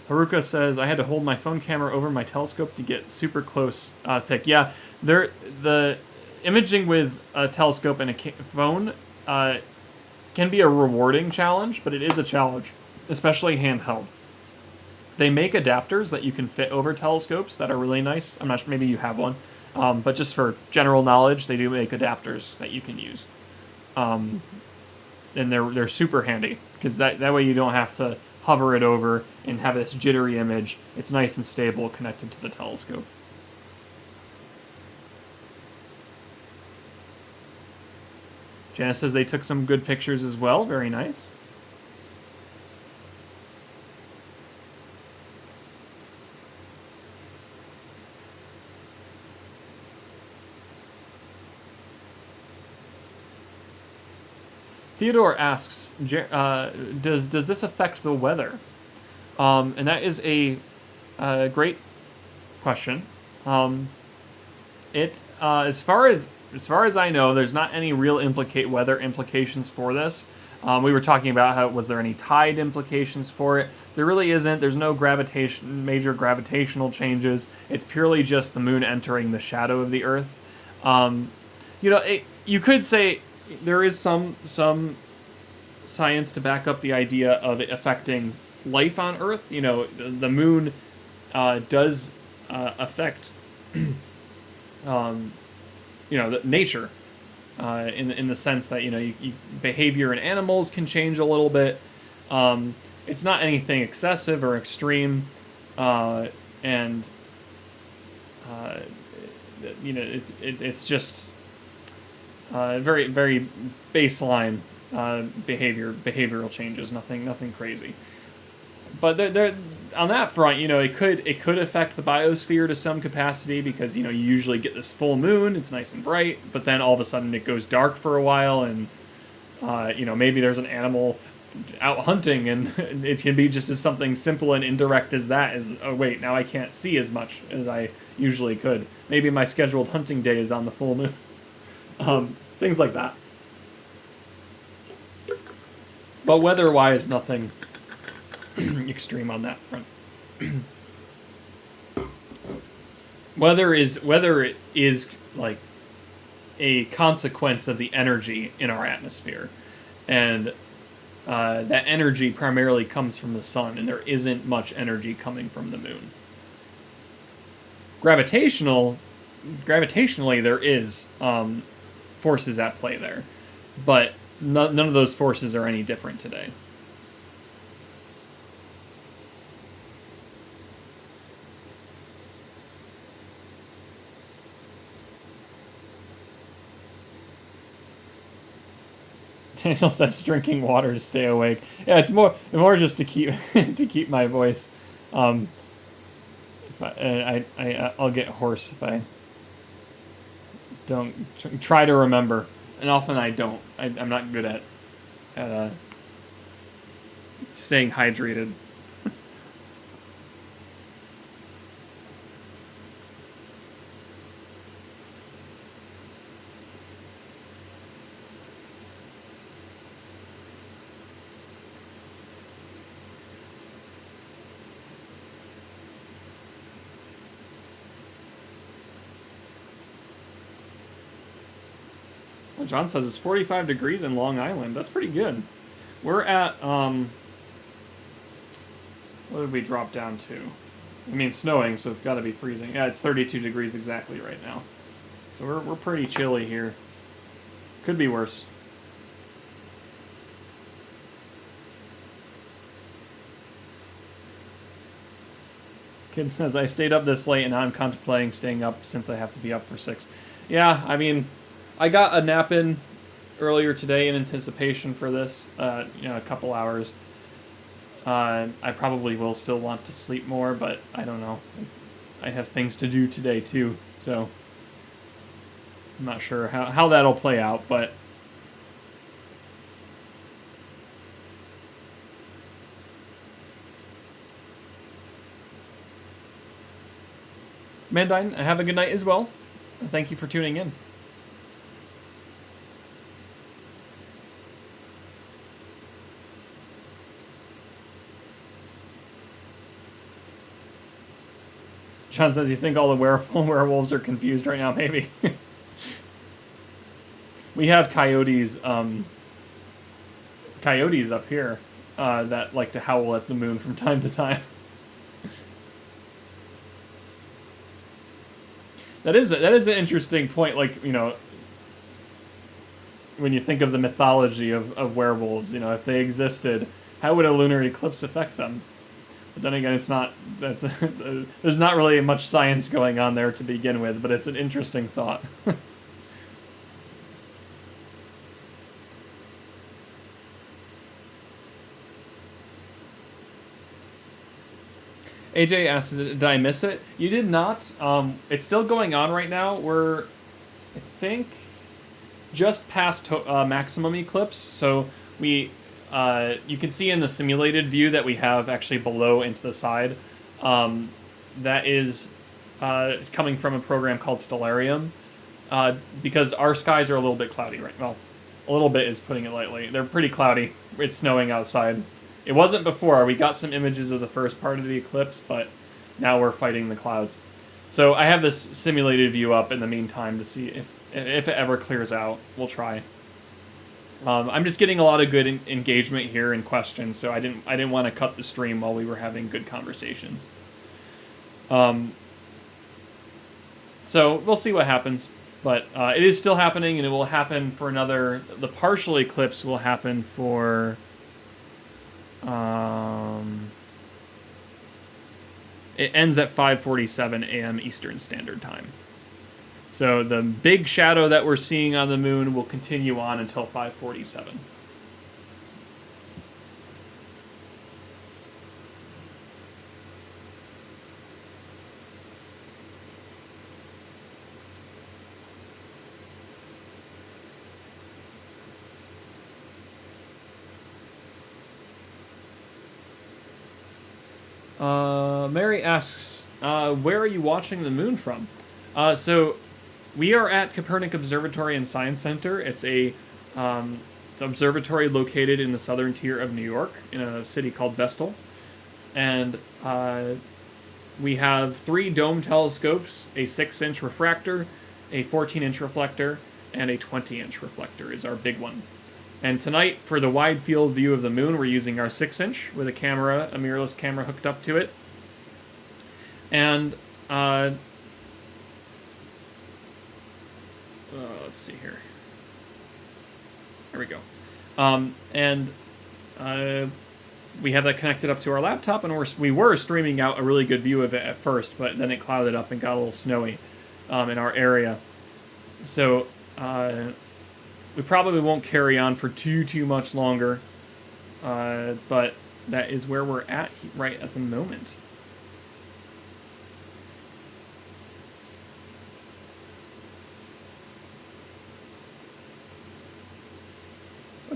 Haruka says, I had to hold my phone camera over my telescope to get super close pic. Yeah, the imaging with a telescope and a phone can be a rewarding challenge, but it is a challenge, especially handheld. They make adapters that you can fit over telescopes that are really nice. I'm not sure, maybe you have one. But just for general knowledge, they do make adapters that you can use. And they're super handy, because that way you don't have to hover it over and have this jittery image. It's nice and stable connected to the telescope. Janice says they took some good pictures as well. Very nice. Theodore asks, does this affect the weather? And that is a great question. As far as I know, there's not any real weather implications for this. We were talking about how was there any tide implications for it. There really isn't. There's no major gravitational changes. It's purely just the moon entering the shadow of the Earth. You could say there is some science to back up the idea of it affecting life on Earth. The moon does affect the nature in the sense that behavior in animals can change a little bit. It's not anything excessive or extreme, and it's just very very baseline behavioral changes. Nothing crazy. But there on that front, it could affect the biosphere to some capacity because you usually get this full moon, it's nice and bright, but then all of a sudden it goes dark for a while, and maybe there's an animal out hunting, and it can be just as something simple and indirect as that. Oh wait, now I can't see as much as I usually could. Maybe my scheduled hunting day is on the full moon. Things like that. But weather-wise, nothing extreme on that front. Weather is like a consequence of the energy in our atmosphere, and that energy primarily comes from the sun, and there isn't much energy coming from the moon. Gravitationally, there is forces at play there, but none of those forces are any different today. Daniel says drinking water to stay awake. Yeah, it's more just to keep to keep my voice. If I'll get hoarse if I don't try to remember, and often I don't. I'm not good at staying hydrated. John says it's 45 degrees in Long Island. That's pretty good. We're at, what did we drop down to? I mean, snowing, so it's got to be freezing. Yeah, it's 32 degrees exactly right now. So we're pretty chilly here. Could be worse. Kid says, I stayed up this late and now I'm contemplating staying up since I have to be up for 6. Yeah, I mean, I got a nap in earlier today in anticipation for this, a couple hours. I probably will still want to sleep more, but I don't know. I have things to do today too, so I'm not sure how that'll play out, but Mandine, have a good night as well. Thank you for tuning in. John says, you think all the werewolves are confused right now? Maybe. We have coyotes up here that like to howl at the moon from time to time. That is an interesting point. Like, when you think of the mythology of werewolves, if they existed, how would a lunar eclipse affect them? But then again, there's not really much science going on there to begin with, but it's an interesting thought. AJ asks, did I miss it? You did not. It's still going on right now. We're, I think, just past maximum eclipse. So you can see in the simulated view that we have actually below and to the side. That is coming from a program called Stellarium. Because our skies are a little bit cloudy right now. Well, A little bit is putting it lightly. They're pretty cloudy. It's snowing outside. It wasn't before. We got some images of the first part of the eclipse, but now we're fighting the clouds. So I have this simulated view up in the meantime to see if it ever clears out. We'll try. I'm just getting a lot of good engagement here and questions, so I didn't want to cut the stream while we were having good conversations. So we'll see what happens, but it is still happening, and it will happen for another. The partial eclipse will happen for. It ends at 5:47 a.m. Eastern Standard Time. So the big shadow that we're seeing on the moon will continue on until 5:47. Mary asks, where are you watching the moon from? So we are at Kopernik Observatory and Science Center. It's a observatory located in the southern tier of New York in a city called Vestal. And we have 3 dome telescopes, a 6-inch refractor, a 14-inch reflector, and a 20-inch reflector is our big one. And tonight, for the wide field view of the moon, we're using our 6-inch with a camera, a mirrorless camera hooked up to it. And let's see here. There we go. We have that connected up to our laptop, and we were streaming out a really good view of it at first, but then it clouded up and got a little snowy in our area. So we probably won't carry on for too much longer, but that is where we're at right at the moment.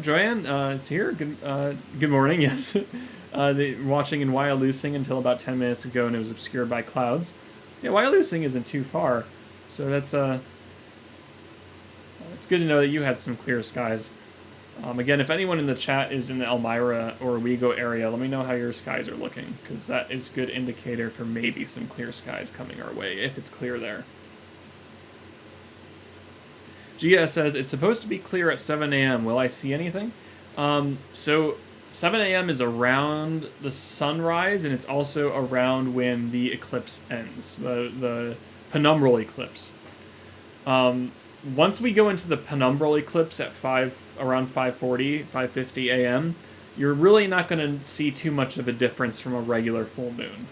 Joanne is here. Good morning. Yes, watching in Wyalusing until about 10 minutes ago, and it was obscured by clouds. Yeah, Wyalusing isn't too far, so that's it's good to know that you had some clear skies. Again, if anyone in the chat is in the Elmira or Wego area, let me know how your skies are looking, because that is a good indicator for maybe some clear skies coming our way if it's clear there. Gia says, it's supposed to be clear at 7 a.m. Will I see anything? So 7 a.m. is around the sunrise, and it's also around when the eclipse ends, the penumbral eclipse. Once we go into the penumbral eclipse at around 5:50 a.m., you're really not going to see too much of a difference from a regular full moon.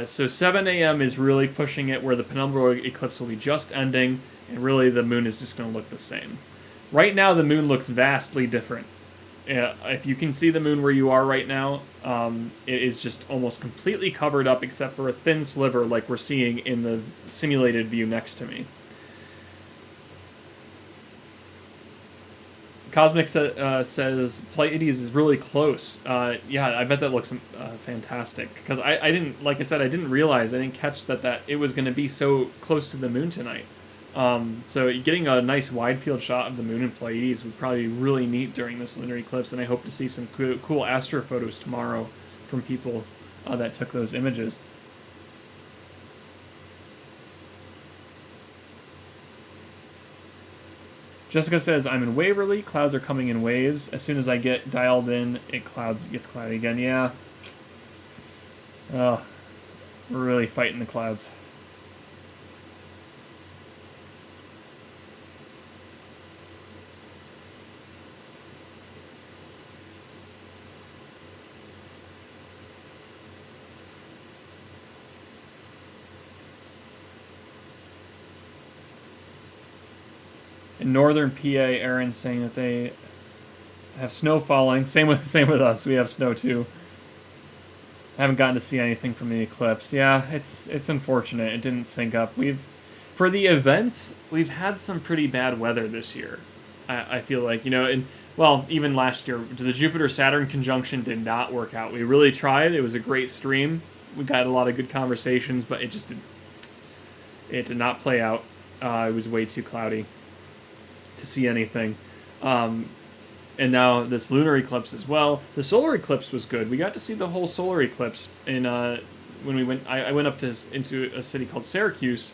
So 7 a.m. is really pushing it where the penumbral eclipse will be just ending, and really the moon is just going to look the same. Right now, the moon looks vastly different. If you can see the moon where you are right now, it is just almost completely covered up except for a thin sliver like we're seeing in the simulated view next to me. Cosmic says Pleiades is really close. Yeah, I bet that looks fantastic. Because I didn't, like I said, I didn't catch that it was going to be so close to the moon tonight. So getting a nice wide field shot of the moon in Pleiades would probably be really neat during this lunar eclipse, and I hope to see some cool astro photos tomorrow from people that took those images. Jessica says, I'm in Waverly, clouds are coming in waves. As soon as I get dialed in, it gets cloudy again. Yeah. Oh, we're really fighting the clouds. In northern PA, Aaron's saying that they have snow falling. Same with us. We have snow too. I haven't gotten to see anything from the eclipse. Yeah, it's unfortunate. It didn't sync up. For the events, we've had some pretty bad weather this year. I feel like, even last year, the Jupiter-Saturn conjunction did not work out. We really tried. It was a great stream. We got a lot of good conversations, but it did not play out. It was way too cloudy to see anything. And now this lunar eclipse as well. The solar eclipse was good. We got to see the whole solar eclipse in when we went. I went up into a city called Syracuse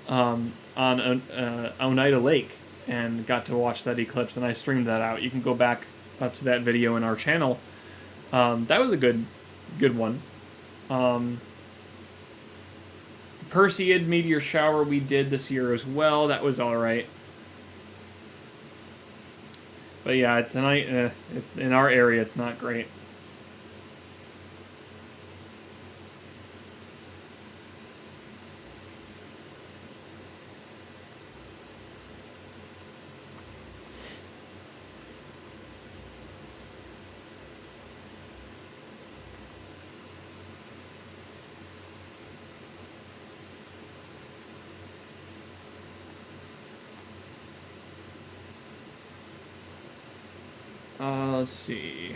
on Oneida Lake and got to watch that eclipse, and I streamed that out. You can go back to that video in our channel. That was a good one. Perseid meteor shower we did this year as well. That was all right. But yeah, tonight in our area, it's not great. Let's see.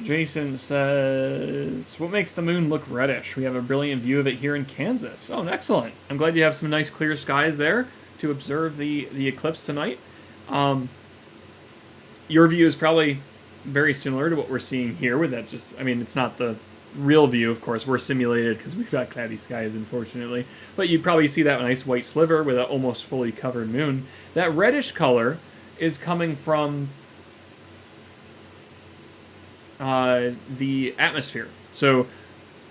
Jason says, what makes the moon look reddish? We have a brilliant view of it here in Kansas. Oh, excellent. I'm glad you have some nice clear skies there to observe the eclipse tonight. Your view is probably very similar to what we're seeing here with that. Just, I mean, it's not the real view, of course. We're simulated because we've got cloudy skies, unfortunately. But you'd probably see that nice white sliver with an almost fully covered moon. That reddish color is coming from the atmosphere. So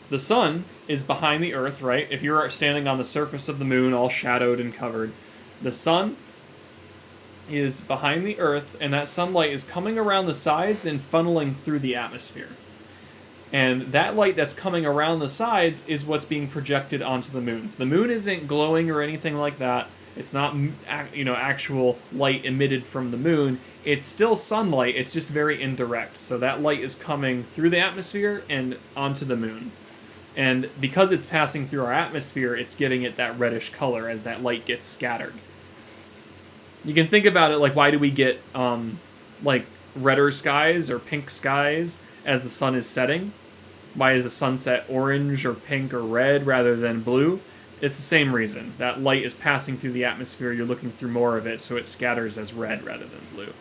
the sun is behind the Earth, right? If you're standing on the surface of the moon, all shadowed and covered, the sun is behind the Earth, and that sunlight is coming around the sides and funneling through the atmosphere. And that light that's coming around the sides is what's being projected onto the moon. So the moon isn't glowing or anything like that. It's not, actual light emitted from the moon. It's still sunlight. It's just very indirect. So that light is coming through the atmosphere and onto the moon. And because it's passing through our atmosphere, it's giving it that reddish color as that light gets scattered. You can think about it like, why do we get redder skies or pink skies as the sun is setting? Why is the sunset orange or pink or red rather than blue? It's the same reason. That light is passing through the atmosphere, you're looking through more of it, so it scatters as red rather than blue.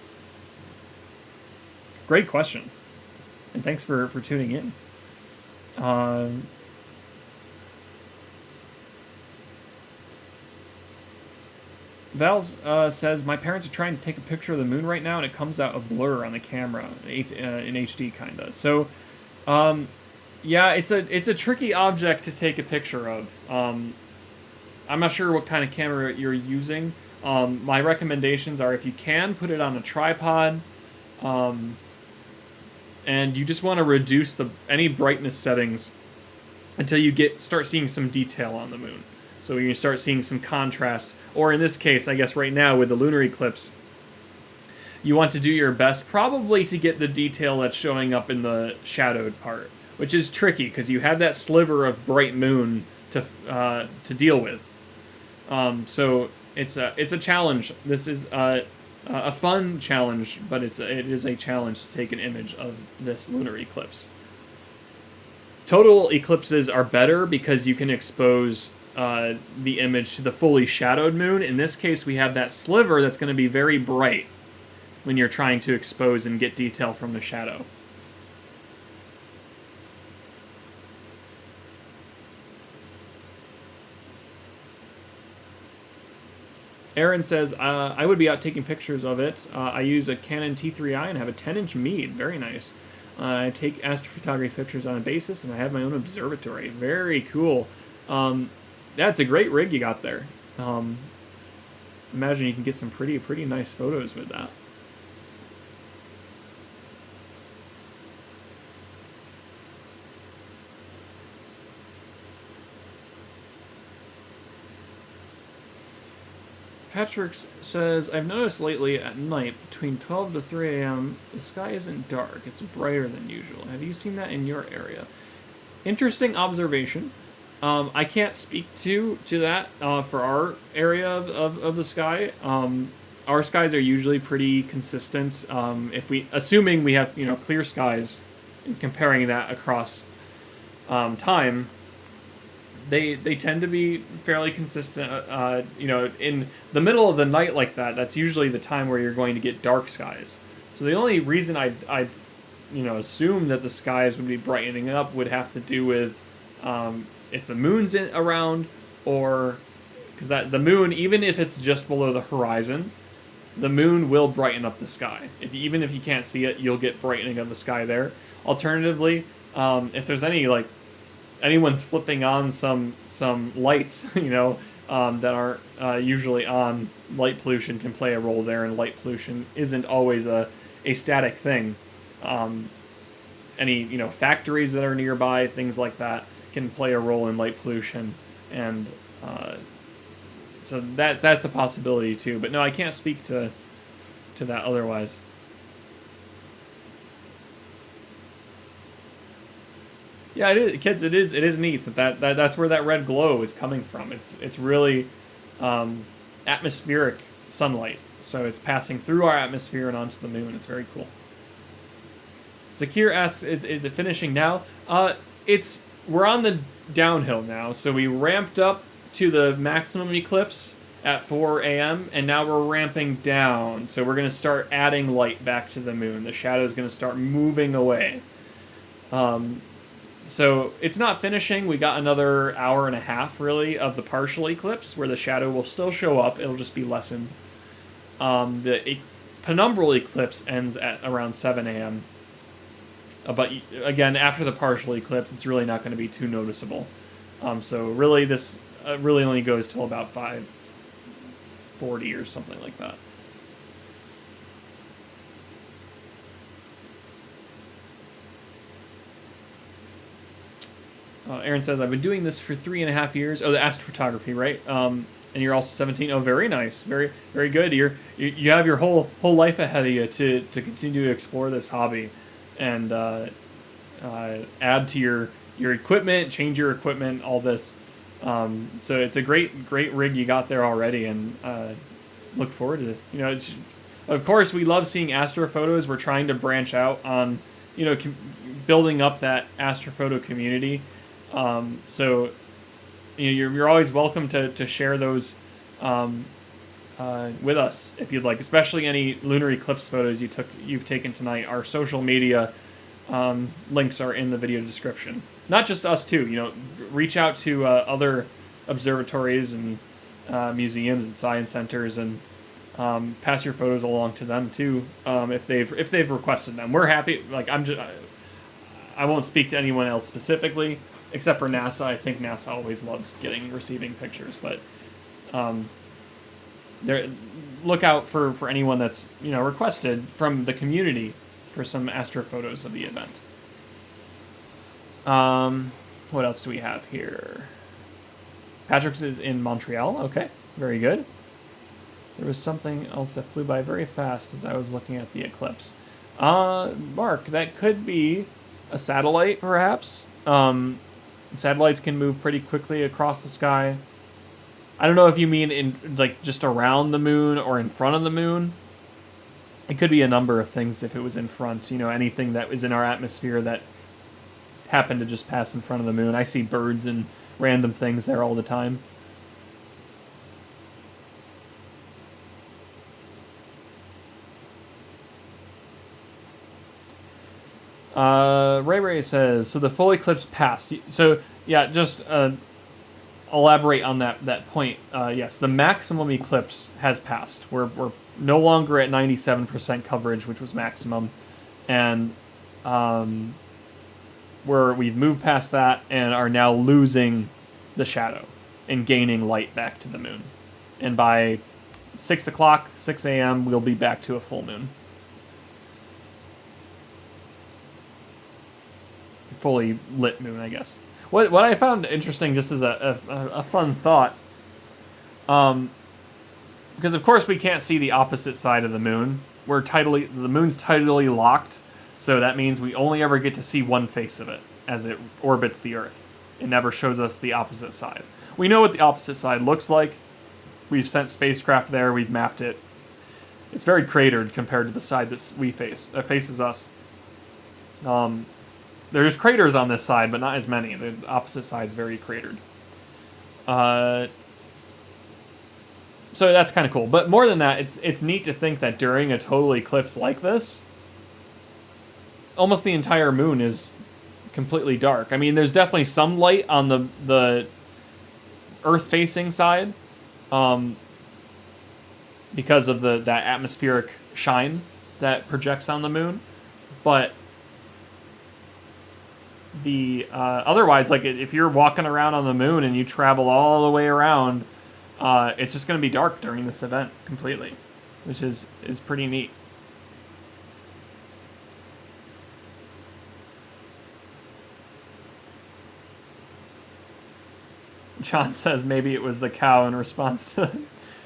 Great question. And thanks for tuning in. Val's says, my parents are trying to take a picture of the moon right now, and it comes out a blur on the camera, in HD kind of. So, yeah, it's a tricky object to take a picture of. I'm not sure what kind of camera you're using. My recommendations are, if you can, put it on a tripod, and you just want to reduce any brightness settings until you start seeing some detail on the moon. So you start seeing some contrast, or in this case, I guess right now with the lunar eclipse, you want to do your best probably to get the detail that's showing up in the shadowed part, which is tricky because you have that sliver of bright moon to deal with. So it's a challenge. This is a fun challenge, but it is a challenge to take an image of this lunar eclipse. Total eclipses are better because you can expose the image to the fully shadowed moon. In this case, we have that sliver that's going to be very bright when you're trying to expose and get detail from the shadow. Aaron says, I would be out taking pictures of it. I use a Canon T3i and have a 10-inch Meade. Very nice. I take astrophotography pictures on a basis, and I have my own observatory. Very cool. Yeah, it's a great rig you got there. Imagine you can get some pretty nice photos with that. Patrick says, I've noticed lately at night, between 12 to 3 a.m., the sky isn't dark. It's brighter than usual. Have you seen that in your area? Interesting observation. I can't speak to that for our area of the sky. Our skies are usually pretty consistent. Assuming we have clear skies, and comparing that across time, they tend to be fairly consistent. You know, in the middle of the night like that, that's usually the time where you're going to get dark skies. So the only reason I you know, assume that the skies would be brightening up would have to do with if the moon's around, or because the moon, even if it's just below the horizon, the moon will brighten up the sky. Even if you can't see it, you'll get brightening of the sky there. Alternatively, if there's any, like, anyone's flipping on some lights, you know, that aren't usually on, light pollution can play a role there, and light pollution isn't always a static thing. Any, you know, factories that are nearby, things like that, can play a role in light pollution, and so that's a possibility too. But no, I can't speak to that otherwise. Yeah, it is, kids. It is neat that's where that red glow is coming from. It's really atmospheric sunlight, so it's passing through our atmosphere and onto the moon. It's very cool. Zakir asks, is it finishing now? We're on the downhill now, so we ramped up to the maximum eclipse at 4 a.m., and now we're ramping down, so we're going to start adding light back to the moon. The shadow is going to start moving away. So it's not finishing. We got another hour and a half, really, of the partial eclipse, where the shadow will still show up. It'll just be lessened. The penumbral eclipse ends at around 7 a.m., but again, after the partial eclipse, it's really not going to be too noticeable. So really, this really only goes till about 5:40 or something like that. Aaron says, I've been doing this for 3.5 years. Oh, the astrophotography, right? And you're also 17. Oh, very nice. Very, very good. You have your whole life ahead of you to continue to explore this hobby, and add to your equipment, change your equipment, all this. So it's a great rig you got there already, and look forward to it. You know, of course, we love seeing astrophotos. We're trying to branch out on, you know, building up that astrophoto community. So, you know, you're always welcome to share those with us if you'd like, especially any lunar eclipse photos you've taken tonight. Our social media links are in the video description. Not just us too, you know, reach out to other observatories and museums and science centers, and pass your photos along to them too, if they've requested them. We're happy. Like, I won't speak to anyone else specifically, except for NASA. I think NASA always loves receiving pictures, but look out for anyone that's, you know, requested from the community for some astrophotos of the event. What else do we have here? Patrick's is in Montreal. Okay, very good. There was something else that flew by very fast as I was looking at the eclipse. Mark, that could be a satellite, perhaps. Satellites can move pretty quickly across the sky. I don't know if you mean in, like, just around the moon or in front of the moon. It could be a number of things if it was in front. You know, anything that was in our atmosphere that happened to just pass in front of the moon. I see birds and random things there all the time. Ray says, so the full eclipse passed. So, yeah, just elaborate on that point. Yes, the maximum eclipse has passed. We're no longer at 97% coverage, which was maximum, and we've moved past that and are now losing the shadow and gaining light back to the moon. And by 6 a.m., we'll be back to a full moon. Fully lit moon, I guess. What I found interesting, just as a fun thought, because of course we can't see the opposite side of the moon. The moon's tidally locked, so that means we only ever get to see one face of it as it orbits the Earth. It never shows us the opposite side. We know what the opposite side looks like. We've sent spacecraft there. We've mapped it. It's very cratered compared to the side that faces us. There's craters on this side, but not as many. The opposite side's very cratered. So that's kind of cool. But more than that, it's neat to think that during a total eclipse like this, almost the entire moon is completely dark. I mean, there's definitely some light on the Earth-facing side, because of that atmospheric shine that projects on the moon, but the otherwise, like if you're walking around on the moon and you travel all the way around, it's just going to be dark during this event completely, which is pretty neat. John says maybe it was the cow in response to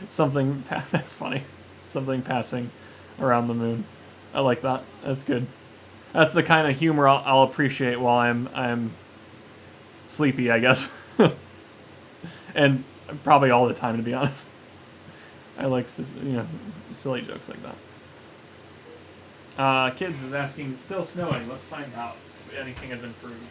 something. That's funny. Something passing around the moon. I like that. That's good. That's the kind of humor I'll appreciate while I'm sleepy, I guess. And probably all the time, to be honest. I like, silly jokes like that. Kids is asking, still snowing. Let's find out if anything has improved.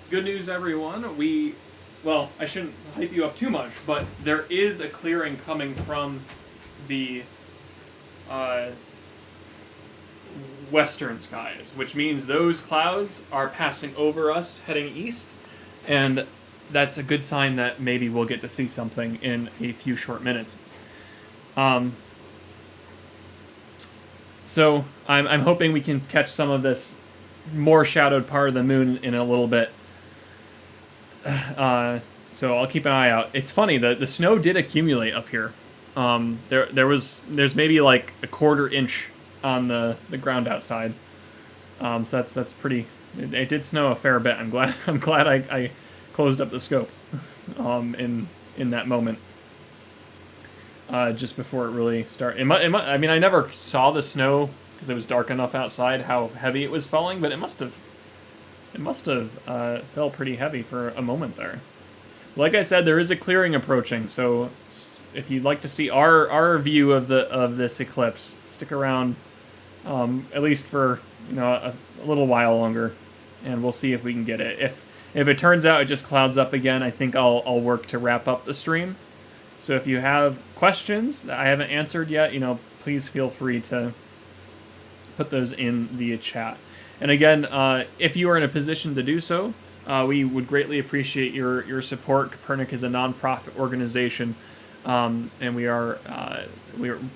Good news, everyone. Well, I shouldn't hype you up too much, but there is a clearing coming from the western skies, which means those clouds are passing over us heading east, and that's a good sign that maybe we'll get to see something in a few short minutes. So I'm hoping we can catch some of this more shadowed part of the moon in a little bit. So I'll keep an eye out. It's funny, the snow did accumulate up here. There's maybe like a 1/4 inch on the ground outside. So that's pretty. It did snow a fair bit. I'm glad I closed up the scope in that moment. Just before it really started. I mean, I never saw the snow because it was dark enough outside how heavy it was falling, but it must have fell pretty heavy for a moment there. Like I said, there is a clearing approaching, so if you'd like to see our view of this eclipse, stick around at least for a little while longer, and we'll see if we can get it. If it turns out it just clouds up again, I think I'll work to wrap up the stream. So if you have questions that I haven't answered yet, please feel free to put those in the chat. And again, if you are in a position to do so, we would greatly appreciate your support. Kopernik is a nonprofit organization, and we are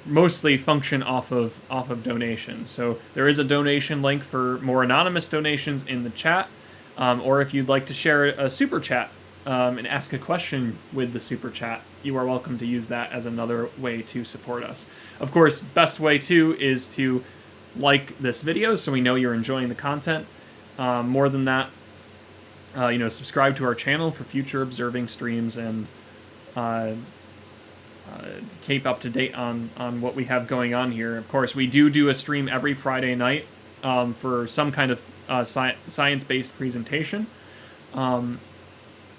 mostly function off of donations. So there is a donation link for more anonymous donations in the chat, or if you'd like to share a super chat and ask a question with the super chat, you are welcome to use that as another way to support us. Of course, best way too is to like this video so we know you're enjoying the content. More than that, subscribe to our channel for future observing streams and keep up to date on what we have going on here. Of course, we do a stream every Friday night for some kind of science-based presentation.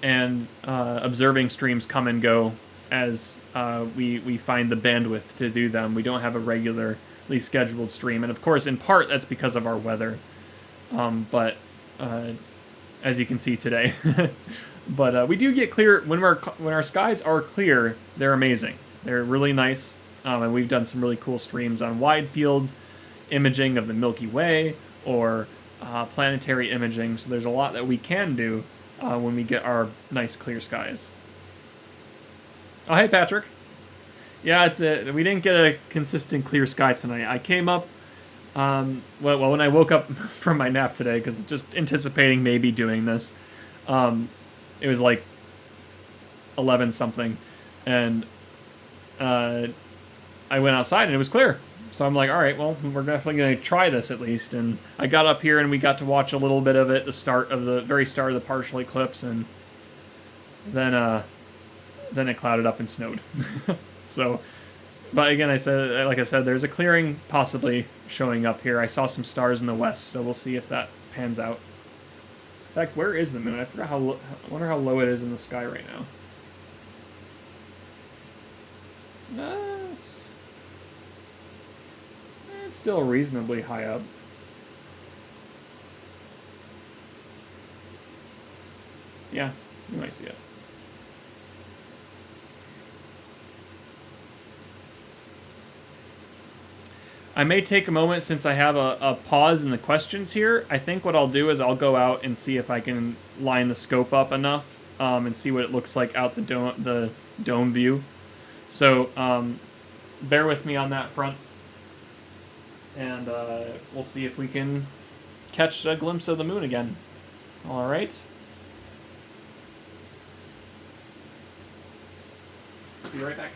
And observing streams come and go as we find the bandwidth to do them. We don't have a regularly scheduled stream, and of course, in part, that's because of our weather. But as you can see today, but we do get clear when our skies are clear. They're amazing. They're really nice, and we've done some really cool streams on wide field imaging of the Milky Way or planetary imaging. So there's a lot that we can do when we get our nice clear skies. Oh, hey, Patrick. Yeah, we didn't get a consistent clear sky tonight. I came up Well, when I woke up from my nap today, because just anticipating maybe doing this, it was like 11 something, and I went outside and it was clear. So I'm like, all right, well, we're definitely going to try this at least. And I got up here and we got to watch a little bit of it, the very start of the partial eclipse, and then it clouded up and snowed. So, but again, like I said, there's a clearing possibly showing up here. I saw some stars in the west, so we'll see if that pans out. In fact, where is the moon? I forgot I wonder how low it is in the sky right now. It's still reasonably high up. Yeah, you might see it. I may take a moment since I have a pause in the questions here. I think what I'll do is I'll go out and see if I can line the scope up enough and see what it looks like out the dome view. So bear with me on that front. And we'll see if we can catch a glimpse of the moon again. All right. Be right back.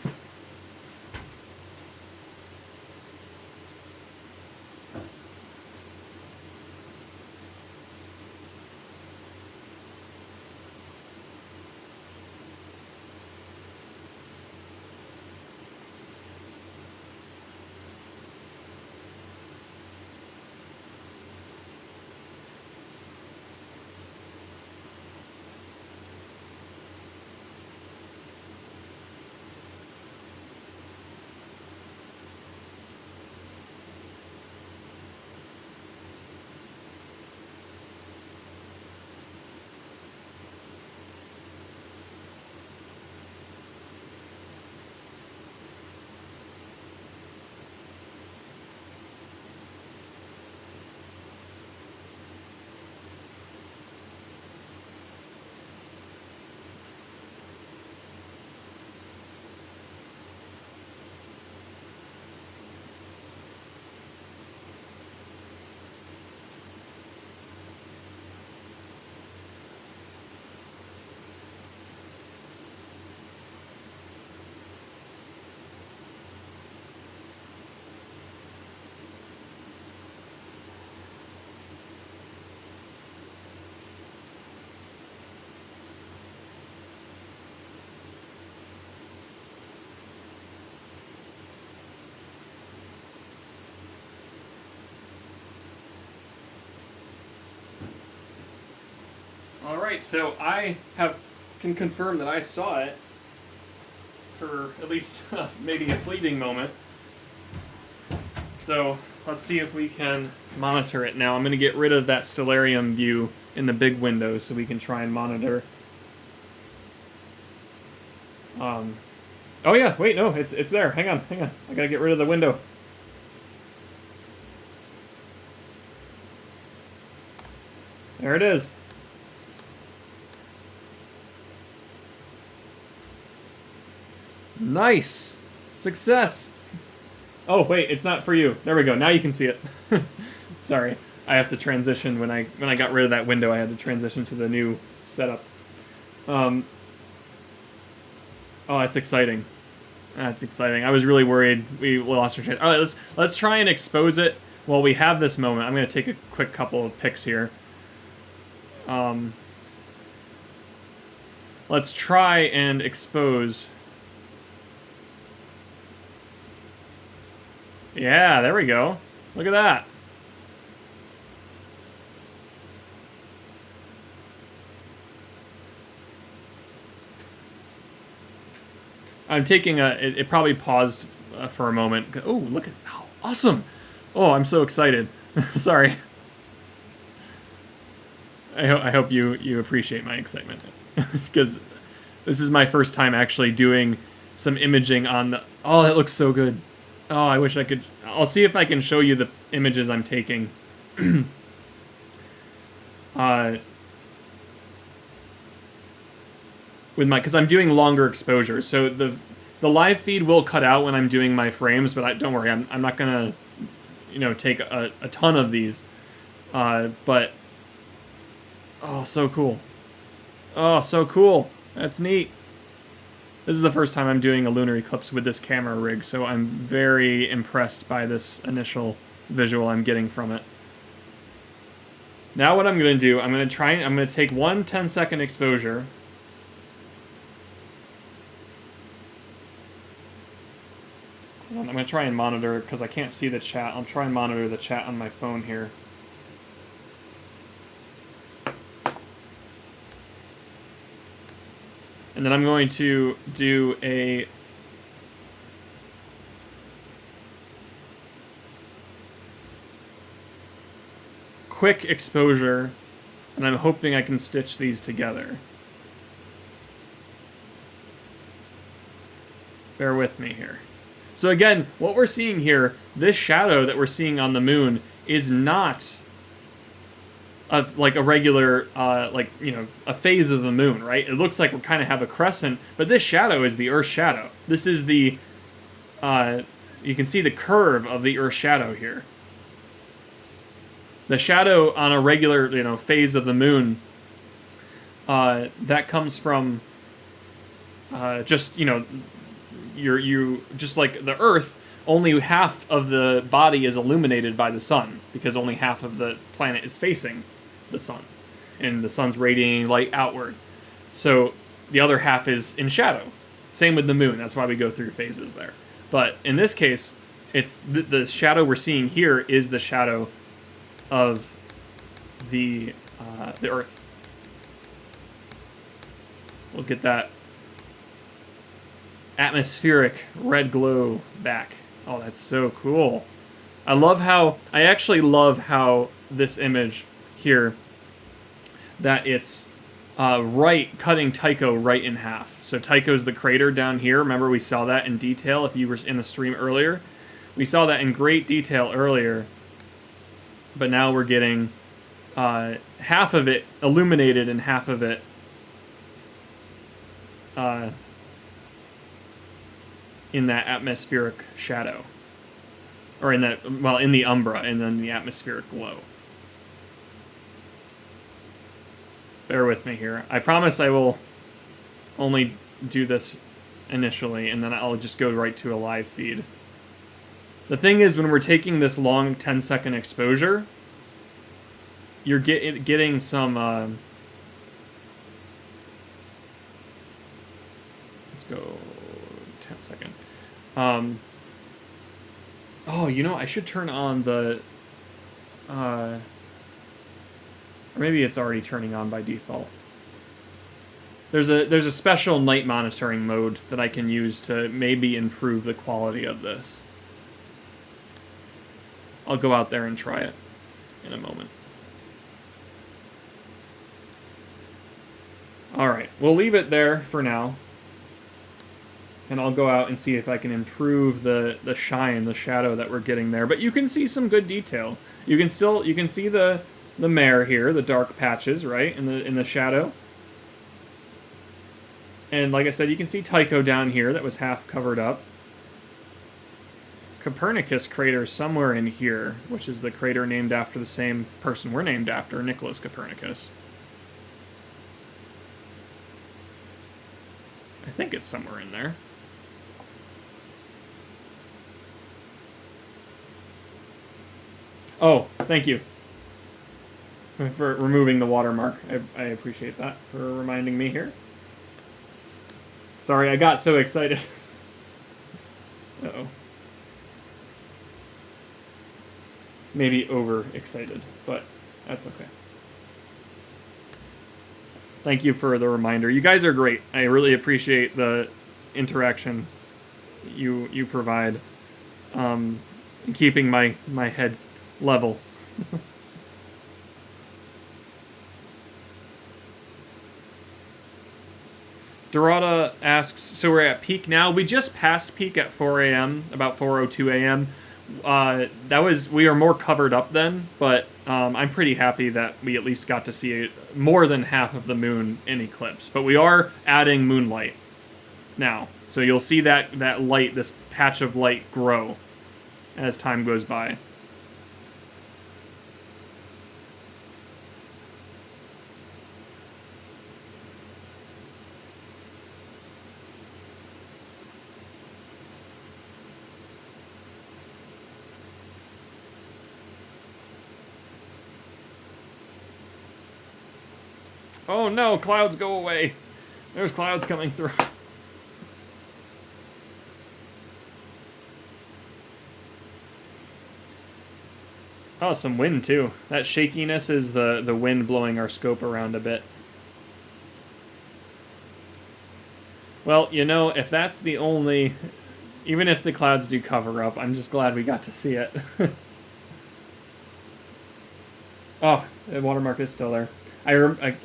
All right, so I can confirm that I saw it for at least maybe a fleeting moment. So let's see if we can monitor it now. I'm going to get rid of that stellarium view in the big window so we can try and monitor. Oh yeah, wait, no, it's there. Hang on. I gotta get rid of the window. There it is. Nice! Success! Oh, wait, it's not for you. There we go, now you can see it. Sorry, I have to transition. When I got rid of that window, I had to transition to the new setup. Oh, that's exciting. That's exciting. I was really worried we lost our chance. All right, let's try and expose it while we have this moment. I'm going to take a quick couple of pics here. Let's try and expose. Yeah, there we go. Look at that. I'm taking it probably paused for a moment. Oh, look at how awesome. Oh, I'm so excited. Sorry. I hope you appreciate my excitement. Because this is my first time actually doing some imaging on the... Oh, that looks so good. Oh, I wish I could... I'll see if I can show you the images I'm taking. Because I'm doing longer exposures, so the live feed will cut out when I'm doing my frames, but don't worry, I'm not gonna take a ton of these. But, oh, so cool. Oh, so cool. That's neat. This is the first time I'm doing a lunar eclipse with this camera rig, so I'm very impressed by this initial visual I'm getting from it. Now what I'm going to do, I'm going to take one 10-second exposure. I'm going to try and monitor, because I can't see the chat. I'll try and monitor the chat on my phone here. And then I'm going to do a quick exposure, and I'm hoping I can stitch these together. Bear with me here. So again, what we're seeing here, this shadow that we're seeing on the moon is not like a regular, a phase of the moon, right? It looks like we kind of have a crescent, but this shadow is the Earth's shadow. This is the, you can see the curve of the Earth's shadow here. The shadow on a regular, phase of the moon, that comes from just, just like the Earth, only half of the body is illuminated by the sun, because only half of the planet is facing the sun, and the sun's radiating light outward. So the other half is in shadow. Same with the moon. That's why we go through phases there. But in this case, it's the shadow we're seeing here is the shadow of the Earth. We'll get that atmospheric red glow back. Oh, that's so cool. I actually love how this image here, that it's cutting Tycho right in half. So Tycho's the crater down here. Remember, we saw that in detail if you were in the stream earlier. We saw that in great detail earlier, but now we're getting half of it illuminated and half of it in that atmospheric shadow. Or in the umbra, and then the atmospheric glow. Bear with me here. I promise I will only do this initially, and then I'll just go right to a live feed. The thing is, when we're taking this long 10-second exposure, you're getting some... let's go 10 second. I should turn on the... or maybe it's already turning on by default. There's a special night monitoring mode that I can use to maybe improve the quality of this. I'll go out there and try it in a moment. Alright, we'll leave it there for now. And I'll go out and see if I can improve the shine, the shadow that we're getting there. But you can see some good detail. You can see the mare here, the dark patches, right, in the shadow. And like I said, you can see Tycho down here that was half covered up. Copernicus crater somewhere in here, which is the crater named after the same person we're named after, Nicholas Copernicus. I think it's somewhere in there. Oh, thank you for removing the watermark. I appreciate that, for reminding me here. Sorry, I got so excited. Uh-oh. Maybe over-excited, but that's okay. Thank you for the reminder. You guys are great. I really appreciate the interaction you provide, keeping my head level. Dorada asks, so we're at peak now. We just passed peak at 4 a.m., about 4:02 a.m. We are more covered up then, but I'm pretty happy that we at least got to see more than half of the moon in eclipse. But we are adding moonlight now. So you'll see that light, this patch of light, grow as time goes by. Oh no, clouds, go away. There's clouds coming through. Oh, some wind too. That shakiness is the wind blowing our scope around a bit. Well, you know, if that's the only... Even if the clouds do cover up, I'm just glad we got to see it. Oh, the watermark is still there. I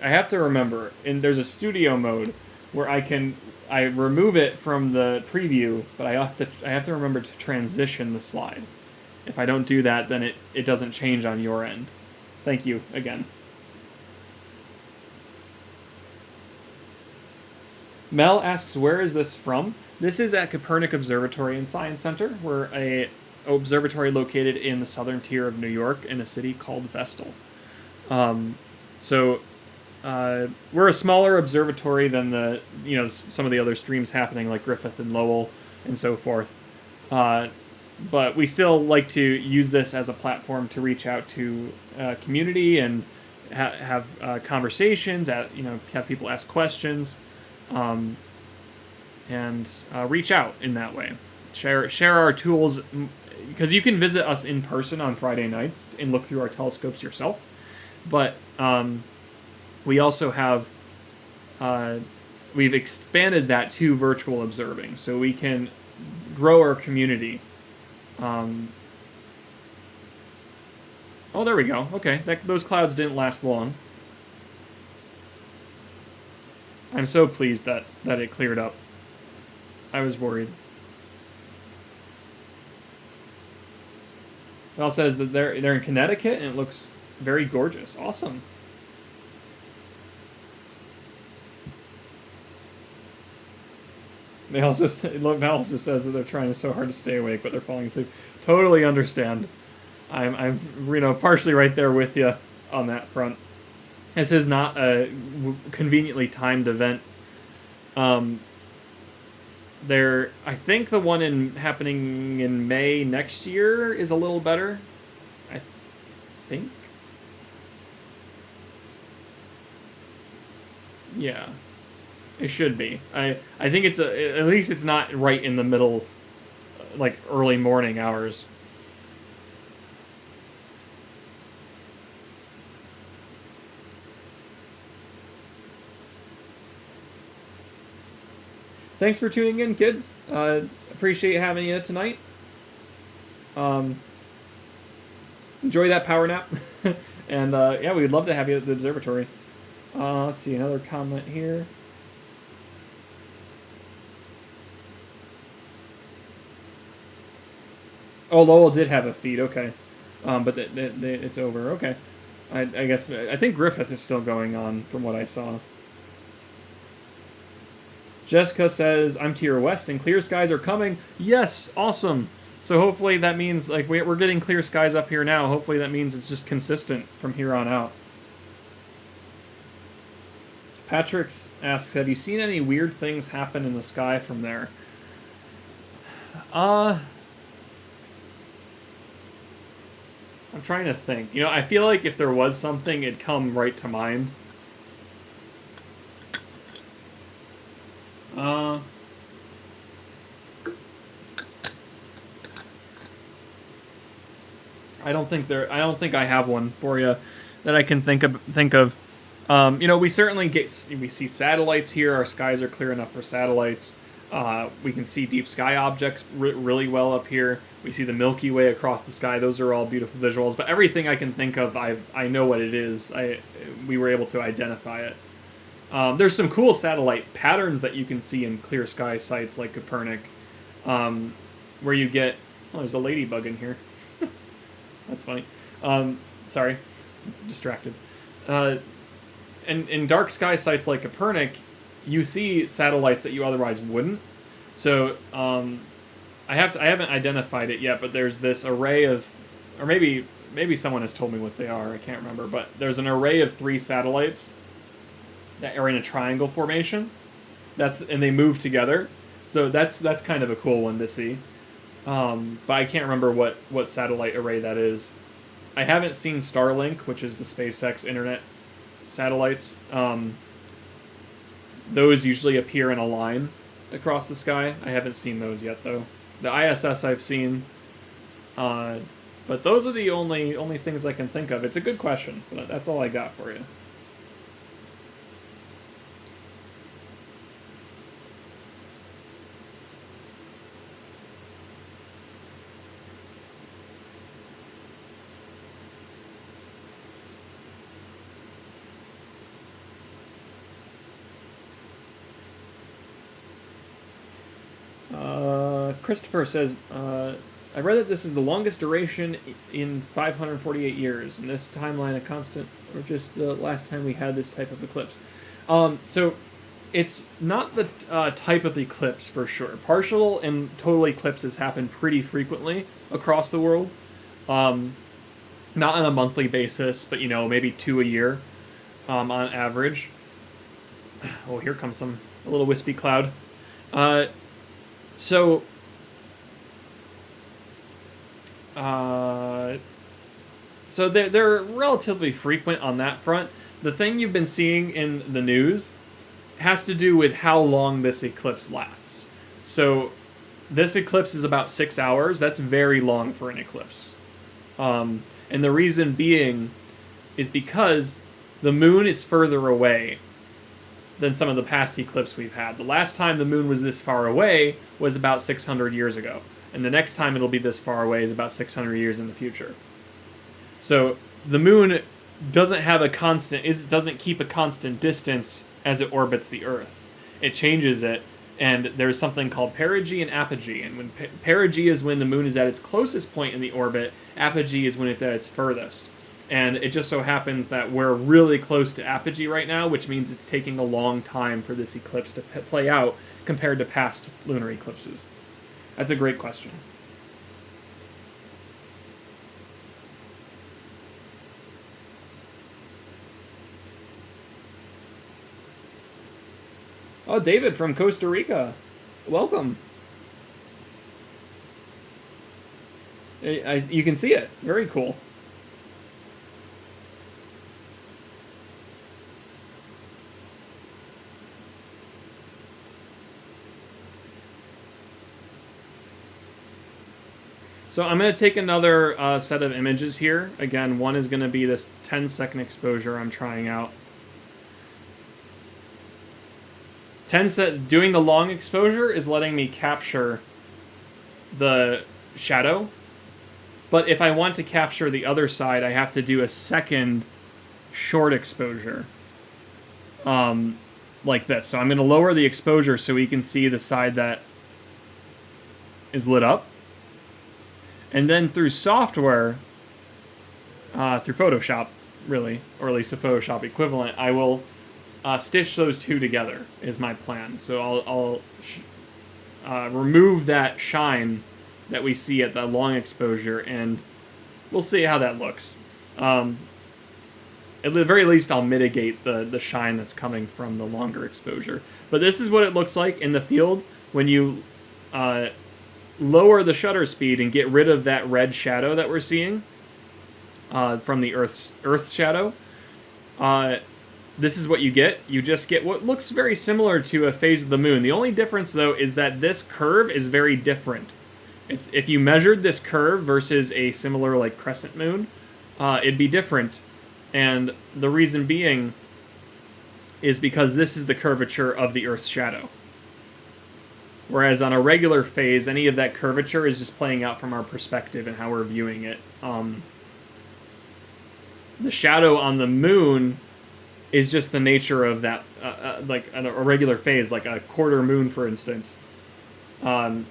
have to remember, there's a studio mode where I remove it from the preview, but I have to remember to transition the slide. If I don't do that, then it doesn't change on your end. Thank you again. Mel asks, where is this from? This is at Kopernik Observatory and Science Center. We're a observatory located in the southern tier of New York in a city called Vestal. We're a smaller observatory than some of the other streams happening, like Griffith and Lowell and so forth. But we still like to use this as a platform to reach out to community and have conversations, have people ask questions, and reach out in that way. Share our tools, because you can visit us in person on Friday nights and look through our telescopes yourself. But we also have, we've expanded that to virtual observing, so we can grow our community. Oh, there we go. Okay, those clouds didn't last long. I'm so pleased that it cleared up. I was worried. It all says that they're in Connecticut, and it looks very gorgeous. Awesome. Val also says that they're trying so hard to stay awake, but they're falling asleep. Totally understand. I'm partially right there with you on that front. This is not a conveniently timed event. I think the one happening in May next year is a little better. I think. Yeah, it should be. I think it's at least it's not right in the middle, like early morning hours. Thanks for tuning in, kids. Appreciate having you tonight. Enjoy that power nap. And yeah, we'd love to have you at the observatory. Let's see, another comment here. Oh, Lowell did have a feed, okay. But it's over, okay. I guess, I think Griffith is still going on from what I saw. Jessica says, I'm to your west and clear skies are coming. Yes, awesome. So hopefully that means, like, we're getting clear skies up here now. Hopefully that means it's just consistent from here on out. Patrick asks, have you seen any weird things happen in the sky from there? I'm trying to think. I feel like if there was something, it'd come right to mind. I don't think I have one for you that I can think of. We certainly we see satellites here. Our skies are clear enough for satellites. We can see deep sky objects really well up here. We see the Milky Way across the sky. Those are all beautiful visuals. But everything I can think of, I know what it is. We were able to identify it. There's some cool satellite patterns that you can see in clear sky sites like Kopernik, where you get... Oh, there's a ladybug in here. That's funny. Sorry. Distracted. And in dark sky sites like Kopernik, you see satellites that you otherwise wouldn't. So I haven't identified it yet, but there's this array of... Or maybe someone has told me what they are. I can't remember. But there's an array of 3 satellites that are in a triangle formation. And they move together. So that's kind of a cool one to see. But I can't remember what satellite array that is. I haven't seen Starlink, which is the SpaceX internet satellites. Those usually appear in a line across the sky. I haven't seen those yet, though. The ISS I've seen, but those are the only things I can think of. It's a good question, but that's all I got for you. Christopher says, I read that this is the longest duration in 548 years, and this timeline a constant, or just the last time we had this type of eclipse. So it's not the type of eclipse for sure. Partial and total eclipses happen pretty frequently across the world. Not on a monthly basis, but maybe 2 a year on average. Oh, here comes a little wispy cloud. So they're relatively frequent on that front. The thing you've been seeing in the news has to do with how long this eclipse lasts. So this eclipse is about 6 hours. That's very long for an eclipse. And the reason being is because the moon is further away than some of the past eclipses we've had. The last time the moon was this far away was about 600 years ago. And the next time it'll be this far away is about 600 years in the future. So the moon doesn't keep a constant distance as it orbits the Earth. It changes it, and there's something called perigee and apogee. And when perigee is when the moon is at its closest point in the orbit, apogee is when it's at its furthest. And it just so happens that we're really close to apogee right now, which means it's taking a long time for this eclipse to play out compared to past lunar eclipses. That's a great question. Oh, David from Costa Rica. Welcome. You can see it. Very cool. So I'm going to take another set of images here. Again, one is going to be this 10-second exposure I'm trying out. Doing the long exposure is letting me capture the shadow. But if I want to capture the other side, I have to do a second short exposure. Like this. So I'm going to lower the exposure so we can see the side that is lit up. And then through software, through Photoshop, really, or at least a Photoshop equivalent, I will stitch those two together, is my plan. So I'll remove that shine that we see at the long exposure, and we'll see how that looks. At the very least, I'll mitigate the shine that's coming from the longer exposure. But this is what it looks like in the field when you lower the shutter speed and get rid of that red shadow that we're seeing from the Earth's shadow. This is what you get. You just get what looks very similar to a phase of the moon. The only difference, though, is that this curve is very different. If you measured this curve versus a similar, like, crescent moon, it'd be different. And the reason being is because this is the curvature of the Earth's shadow. Whereas on a regular phase, any of that curvature is just playing out from our perspective and how we're viewing it. The shadow on the moon is just the nature of that, like a regular phase, like a quarter moon, for instance. The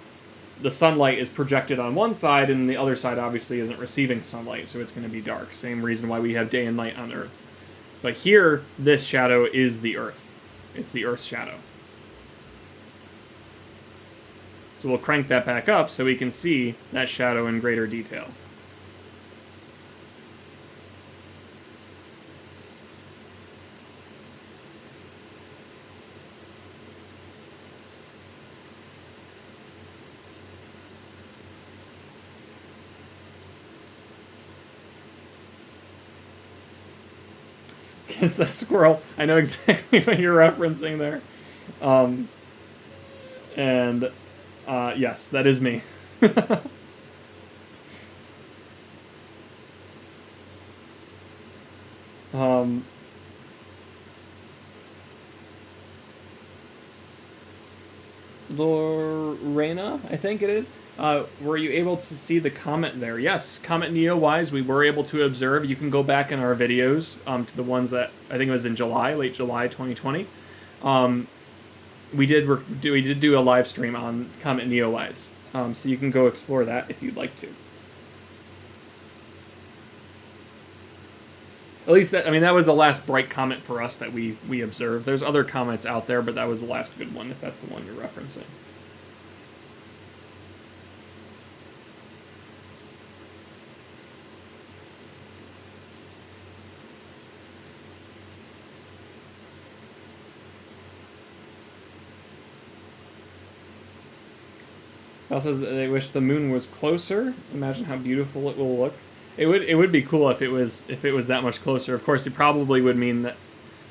sunlight is projected on one side, and the other side obviously isn't receiving sunlight, so it's going to be dark. Same reason why we have day and night on Earth. But here, this shadow is the Earth. It's the Earth's shadow. So we'll crank that back up so we can see that shadow in greater detail. It's a squirrel. I know exactly what you're referencing there. And yes, that is me. Lorena, I think it is. Were you able to see the comet there? Yes, Comet Neowise, we were able to observe. You can go back in our videos to the ones that I think it was in July, late July 2020. We did do a live stream on Comet Neowise, so you can go explore that if you'd like to. At least that was the last bright comet for us that we observed. There's other comets out there, but that was the last good one, if that's the one you're referencing. Also says they wish the moon was closer. Imagine how beautiful it will look. It would be cool if it was that much closer. Of course, it probably would mean that,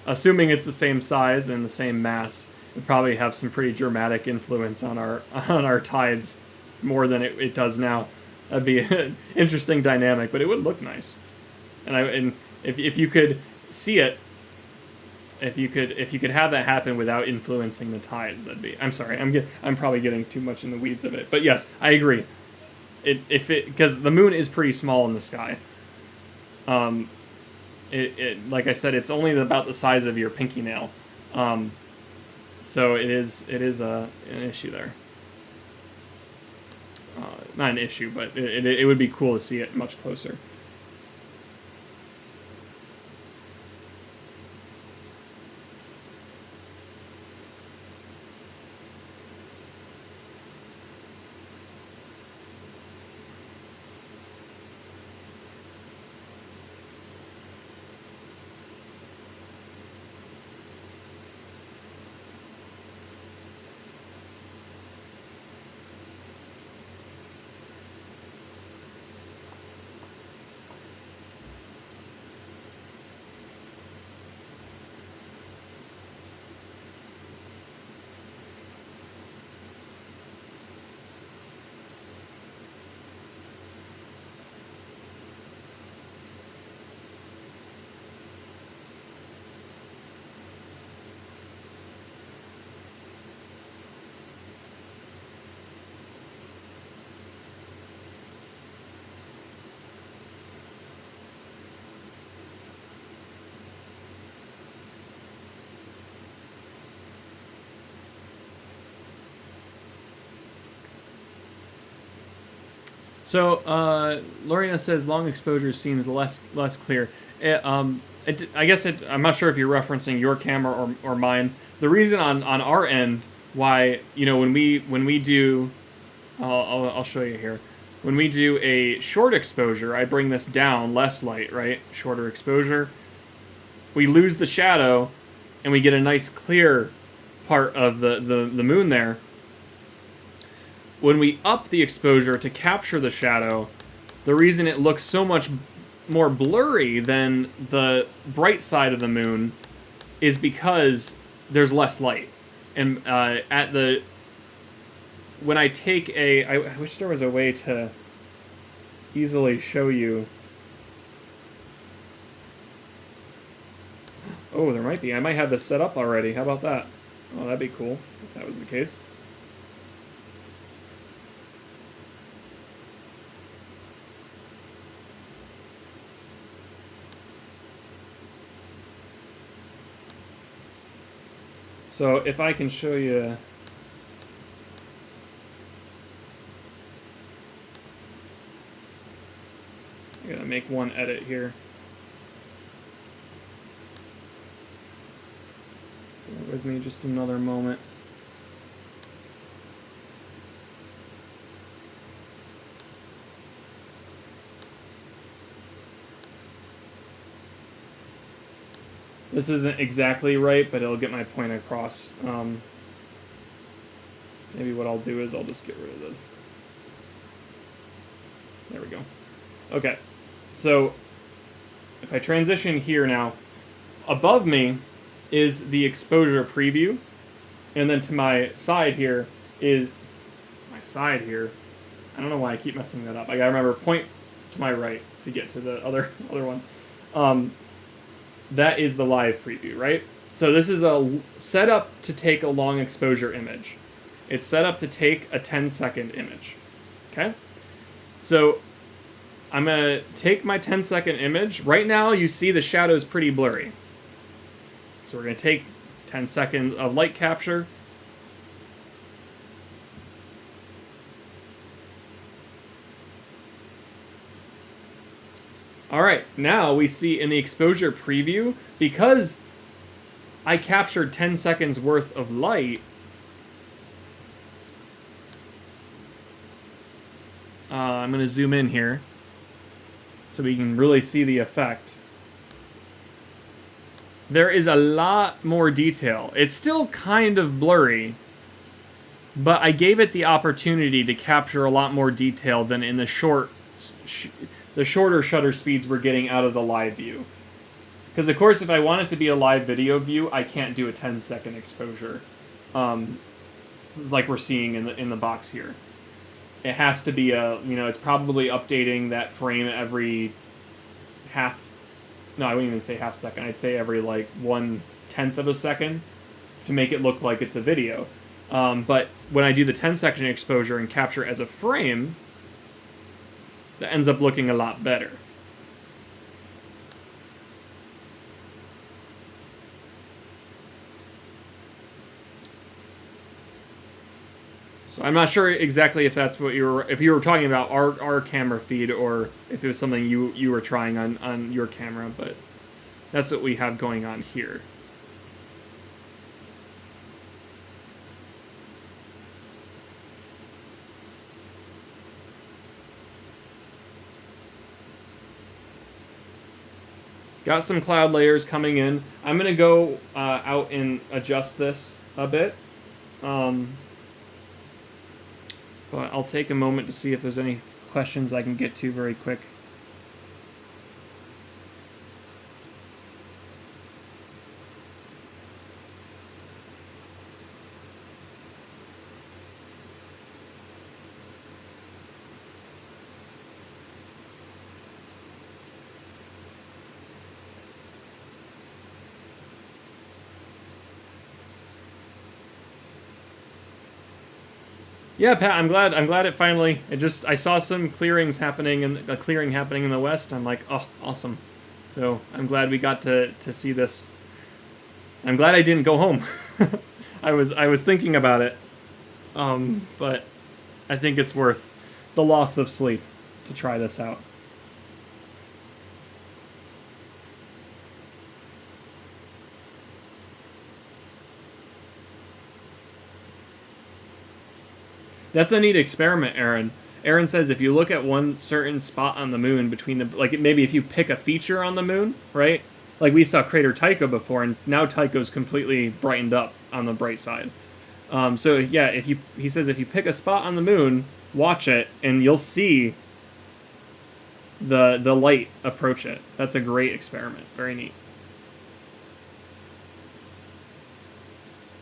assuming it's the same size and the same mass, it would probably have some pretty dramatic influence on our tides, more than it does now. That'd be an interesting dynamic, but it would look nice. And if you could see it, if you could have that happen without influencing the tides, that'd be. I'm sorry, I'm probably getting too much in the weeds of it, but yes, I agree. Because the moon is pretty small in the sky. Like I said, it's only about the size of your pinky nail. So it is an issue there. Not an issue, but it would be cool to see it much closer. So, Lorena says long exposure seems less clear. I guess I'm not sure if you're referencing your camera or mine. The reason on our end why, when we do, I'll show you here. When we do a short exposure, I bring this down, less light, right? Shorter exposure. We lose the shadow, and we get a nice clear part of the moon there. When we up the exposure to capture the shadow, the reason it looks so much more blurry than the bright side of the moon is because there's less light. And when I take I wish there was a way to easily show you. Oh, there might be. I might have this set up already. How about that? Oh, that'd be cool if that was the case. So if I can show you, I'm gonna make one edit here. Bear with me just another moment. This isn't exactly right, but it'll get my point across. Maybe what I'll do is I'll just get rid of this. There we go. Okay, so if I transition here now, above me is the exposure preview, and then to my side here is I don't know why I keep messing that up. I gotta remember, point to my right to get to the other one. That is the live preview, right? So this is a setup to take a long exposure image. It's set up to take a 10-second image. Okay? So I'm going to take my 10-second image. Right now, you see the shadow's pretty blurry. So we're going to take 10 seconds of light capture. All right, now we see in the exposure preview, because I captured 10 seconds worth of light, I'm going to zoom in here so we can really see the effect. There is a lot more detail. It's still kind of blurry, but I gave it the opportunity to capture a lot more detail than in the shorter shutter speeds we're getting out of the live view. Because of course, if I want it to be a live video view, I can't do a 10-second exposure, like we're seeing in the box here. It has to be it's probably updating that frame every I wouldn't even say half second. I'd say every like 1/10 of a second to make it look like it's a video. But when I do the 10-second exposure and capture as a frame, that ends up looking a lot better. So I'm not sure exactly if that's what if you were talking about our camera feed, or if it was something you were trying on your camera, but that's what we have going on here. Got some cloud layers coming in. I'm going to go out and adjust this a bit. But I'll take a moment to see if there's any questions I can get to very quick. Yeah, Pat, I'm glad it finally. I saw some clearings happening and a clearing happening in the west. I'm like, oh, awesome. So I'm glad we got to see this. I'm glad I didn't go home. I was thinking about it, but I think it's worth the loss of sleep to try this out. That's a neat experiment, Aaron. Aaron says if you look at one certain spot on the moon between the, like maybe if you pick a feature on the moon, right? Like we saw Crater Tycho before, and now Tycho's completely brightened up on the bright side. So yeah, he says if you pick a spot on the moon, watch it, and you'll see the light approach it. That's a great experiment. Very neat.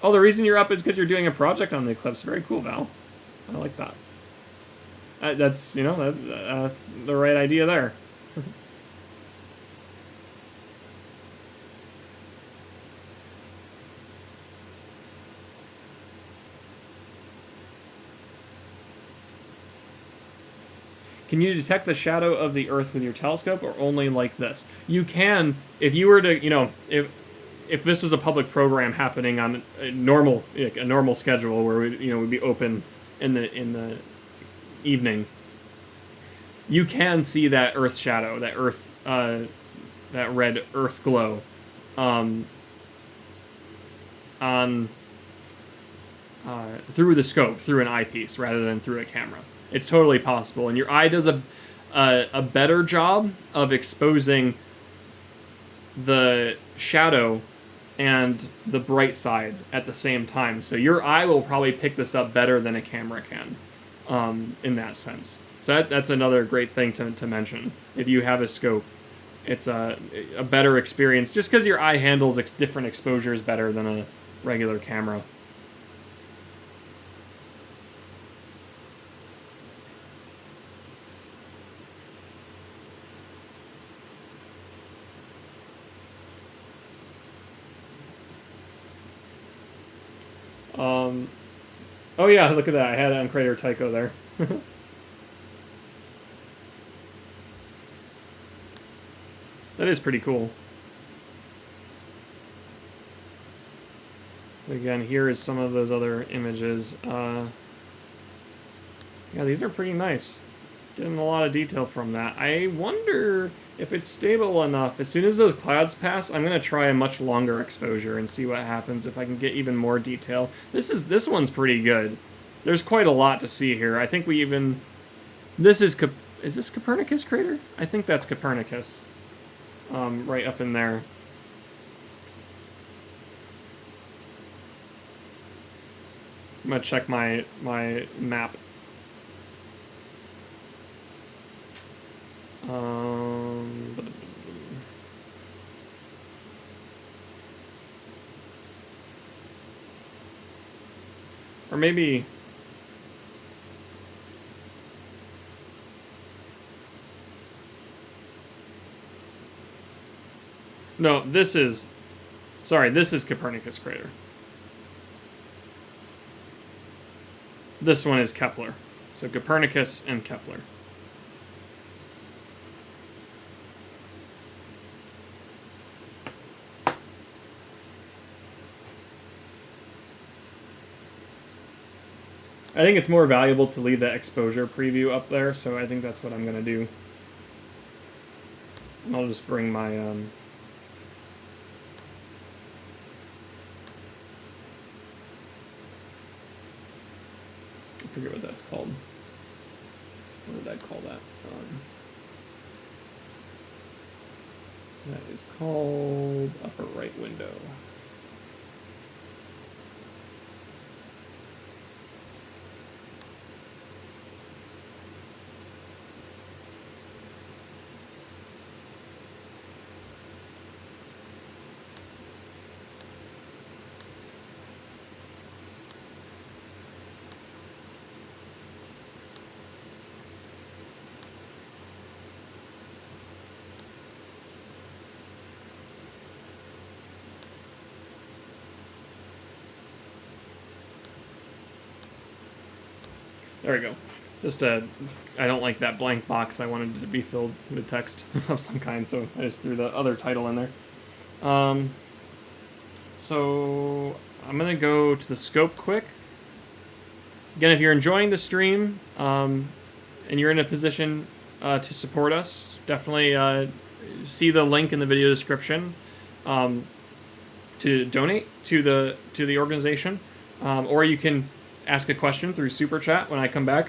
Oh, the reason you're up is because you're doing a project on the eclipse. Very cool, Val. I like that. That's that's the right idea there. Can you detect the shadow of the Earth with your telescope, or only like this? You can, if you were to, if this was a public program happening on a normal schedule where we'd be open in the evening, you can see that Earth shadow, that red Earth glow, through the scope, through an eyepiece rather than through a camera. It's totally possible, and your eye does a better job of exposing the shadow and the bright side at the same time. So your eye will probably pick this up better than a camera can, in that sense. So that's another great thing to mention. If you have a scope, it's a better experience just because your eye handles different exposures better than a regular camera. Oh yeah, look at that. I had it on Crater Tycho there. That is pretty cool. Again, here is some of those other images. Yeah, these are pretty nice. Getting a lot of detail from that. I wonder if it's stable enough. As soon as those clouds pass, I'm going to try a much longer exposure and see what happens if I can get even more detail. This one's pretty good. There's quite a lot to see here. I think we even... is this Copernicus crater? I think that's Copernicus. Right up in there. I'm going to check my map. Or maybe... No, this is... Sorry, this is Copernicus crater. This one is Kepler. So Copernicus and Kepler. I think it's more valuable to leave the exposure preview up there, so I think that's what I'm going to do. And I'll just bring my... I forget what that's called. What did I call that? That is called upper right window. There we go. Just I don't like that blank box. I wanted it to be filled with text of some kind, so I just threw the other title in there. So I'm gonna go to the scope quick. Again, if you're enjoying the stream and you're in a position to support us, definitely see the link in the video description to donate to the organization, or you can ask a question through Super Chat when I come back.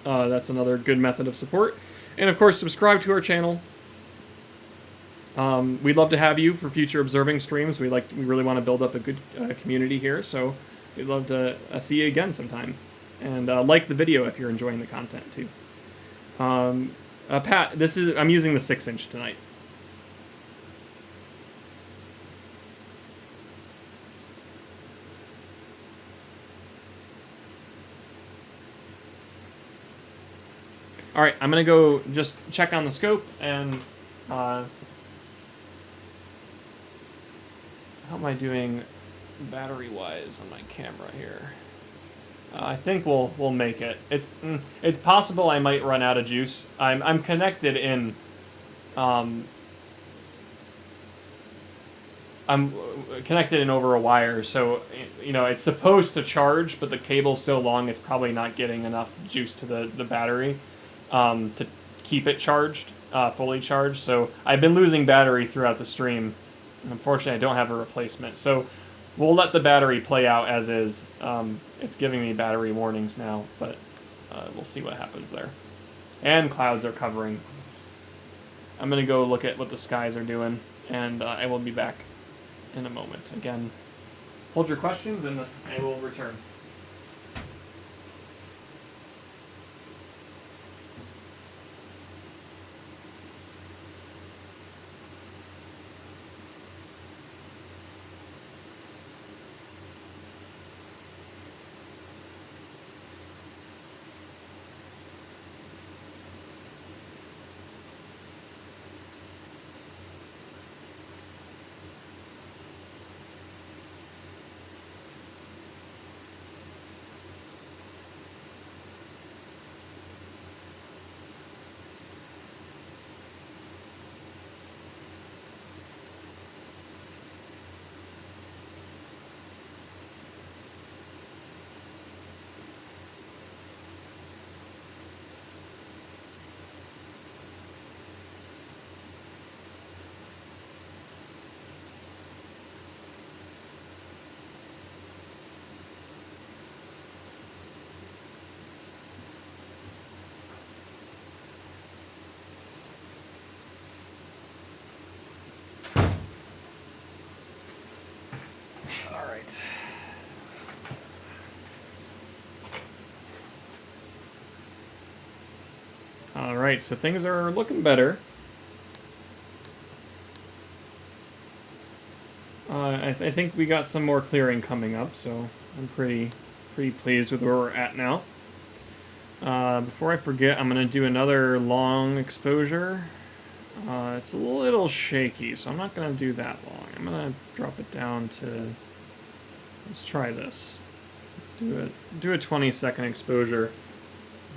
That's another good method of support. And of course, subscribe to our channel. We'd love to have you for future observing streams. We really want to build up a good community here, so we'd love to see you again sometime. And like the video if you're enjoying the content too. Pat, I'm using the 6-inch tonight. All right, I'm gonna go just check on the scope and how am I doing battery-wise on my camera here? I think we'll make it. It's possible I might run out of juice. I'm connected in. I'm connected in over a wire, so it's supposed to charge, but the cable's so long it's probably not getting enough juice to the battery. To keep it charged, fully charged. So I've been losing battery throughout the stream. Unfortunately, I don't have a replacement. So we'll let the battery play out as is. It's giving me battery warnings now, but we'll see what happens there. And clouds are covering. I'm going to go look at what the skies are doing, and I will be back in a moment. Again, hold your questions, and I will return. Alright, so things are looking better. I think we got some more clearing coming up, so I'm pretty pleased with where we're at now. Before I forget, I'm going to do another long exposure. It's a little shaky, so I'm not going to do that long. I'm going to drop it down to... Let's try this. Do a 20-second exposure.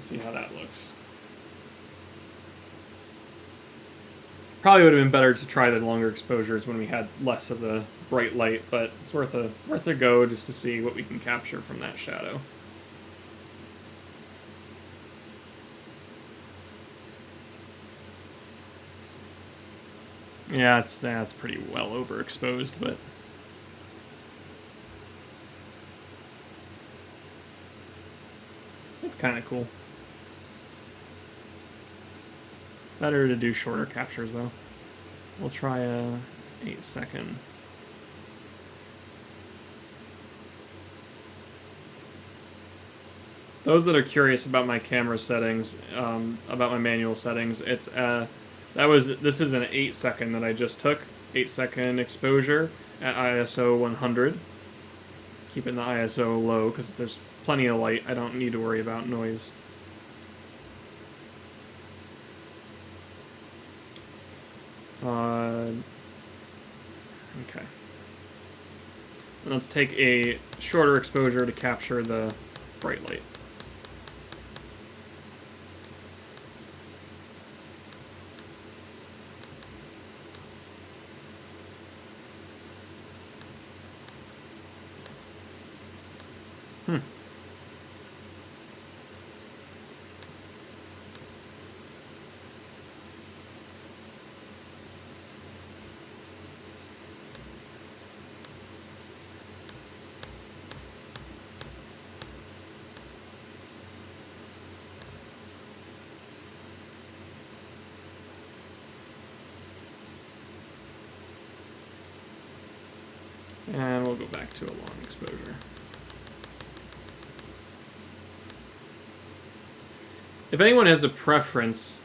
See how that looks. Probably would have been better to try the longer exposures when we had less of the bright light, but it's worth a go just to see what we can capture from that shadow. Yeah, it's pretty well overexposed, but it's kind of cool. Better to do shorter captures, though. We'll try a 8-second. Those that are curious about my camera settings, about my manual settings, it's this is an 8-second that I just took. 8-second exposure at ISO 100. Keeping the ISO low because there's plenty of light. I don't need to worry about noise. Okay. Let's take a shorter exposure to capture the bright light. And we'll go back to a long exposure. If anyone has a preference,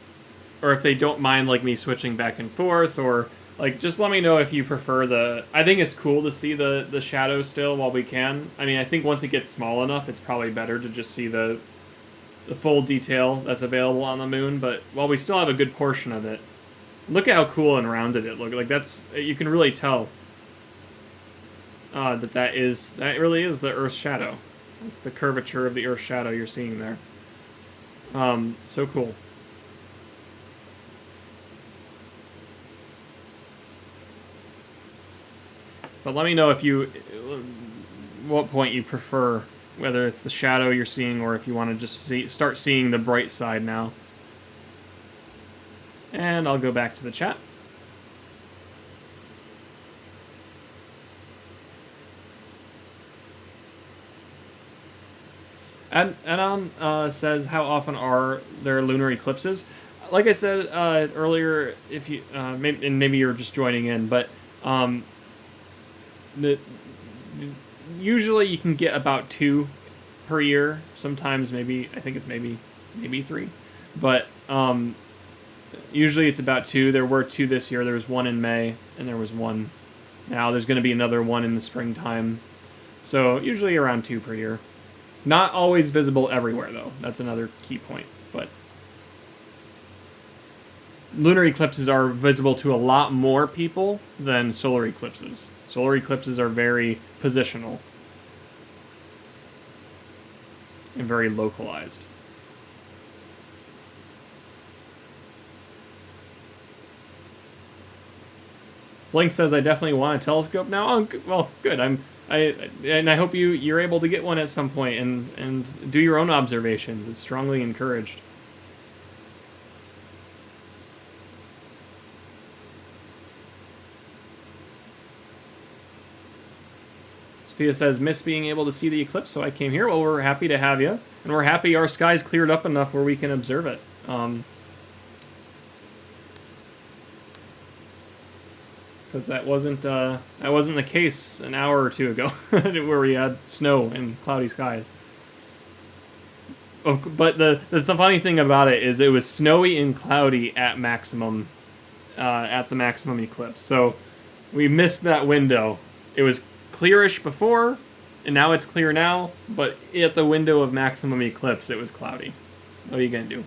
or if they don't mind like me switching back and forth, or like just let me know if you prefer the... I think it's cool to see the shadow still while we can. I mean, I think once it gets small enough, it's probably better to just see the full detail that's available on the moon, but while we still have a good portion of it, look at how cool and rounded it looks. Like that's... You can really tell that really is the Earth's shadow. It's the curvature of the Earth's shadow you're seeing there. So cool. But let me know if what point you prefer, whether it's the shadow you're seeing or if you want to just start seeing the bright side now. And I'll go back to the chat. Anon says, how often are there lunar eclipses? Like I said earlier, if you maybe you're just joining in, but usually you can get about 2 per year. Sometimes I think it's maybe 3, but usually it's about 2. There were 2 this year. There was 1 in May, and there was 1 now. There's going to be another 1 in the springtime. So usually around 2 per year. Not always visible everywhere, though. That's another key point. But lunar eclipses are visible to a lot more people than solar eclipses. Solar eclipses are very positional and very localized. Blink says, I definitely want a telescope now. Oh, well, good. And I hope you're able to get one at some point and do your own observations. It's strongly encouraged. Sophia says, miss being able to see the eclipse, so I came here. Well, we're happy to have you, and we're happy our sky's cleared up enough where we can observe it. because that wasn't the case an hour or two ago, where we had snow and cloudy skies. But the funny thing about it is it was snowy and cloudy at maximum, at the maximum eclipse. So we missed that window. It was clearish before, and now it's clear now. But at the window of maximum eclipse, it was cloudy. What are you gonna do?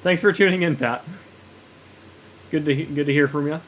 Thanks for tuning in, Pat. Good to hear from you.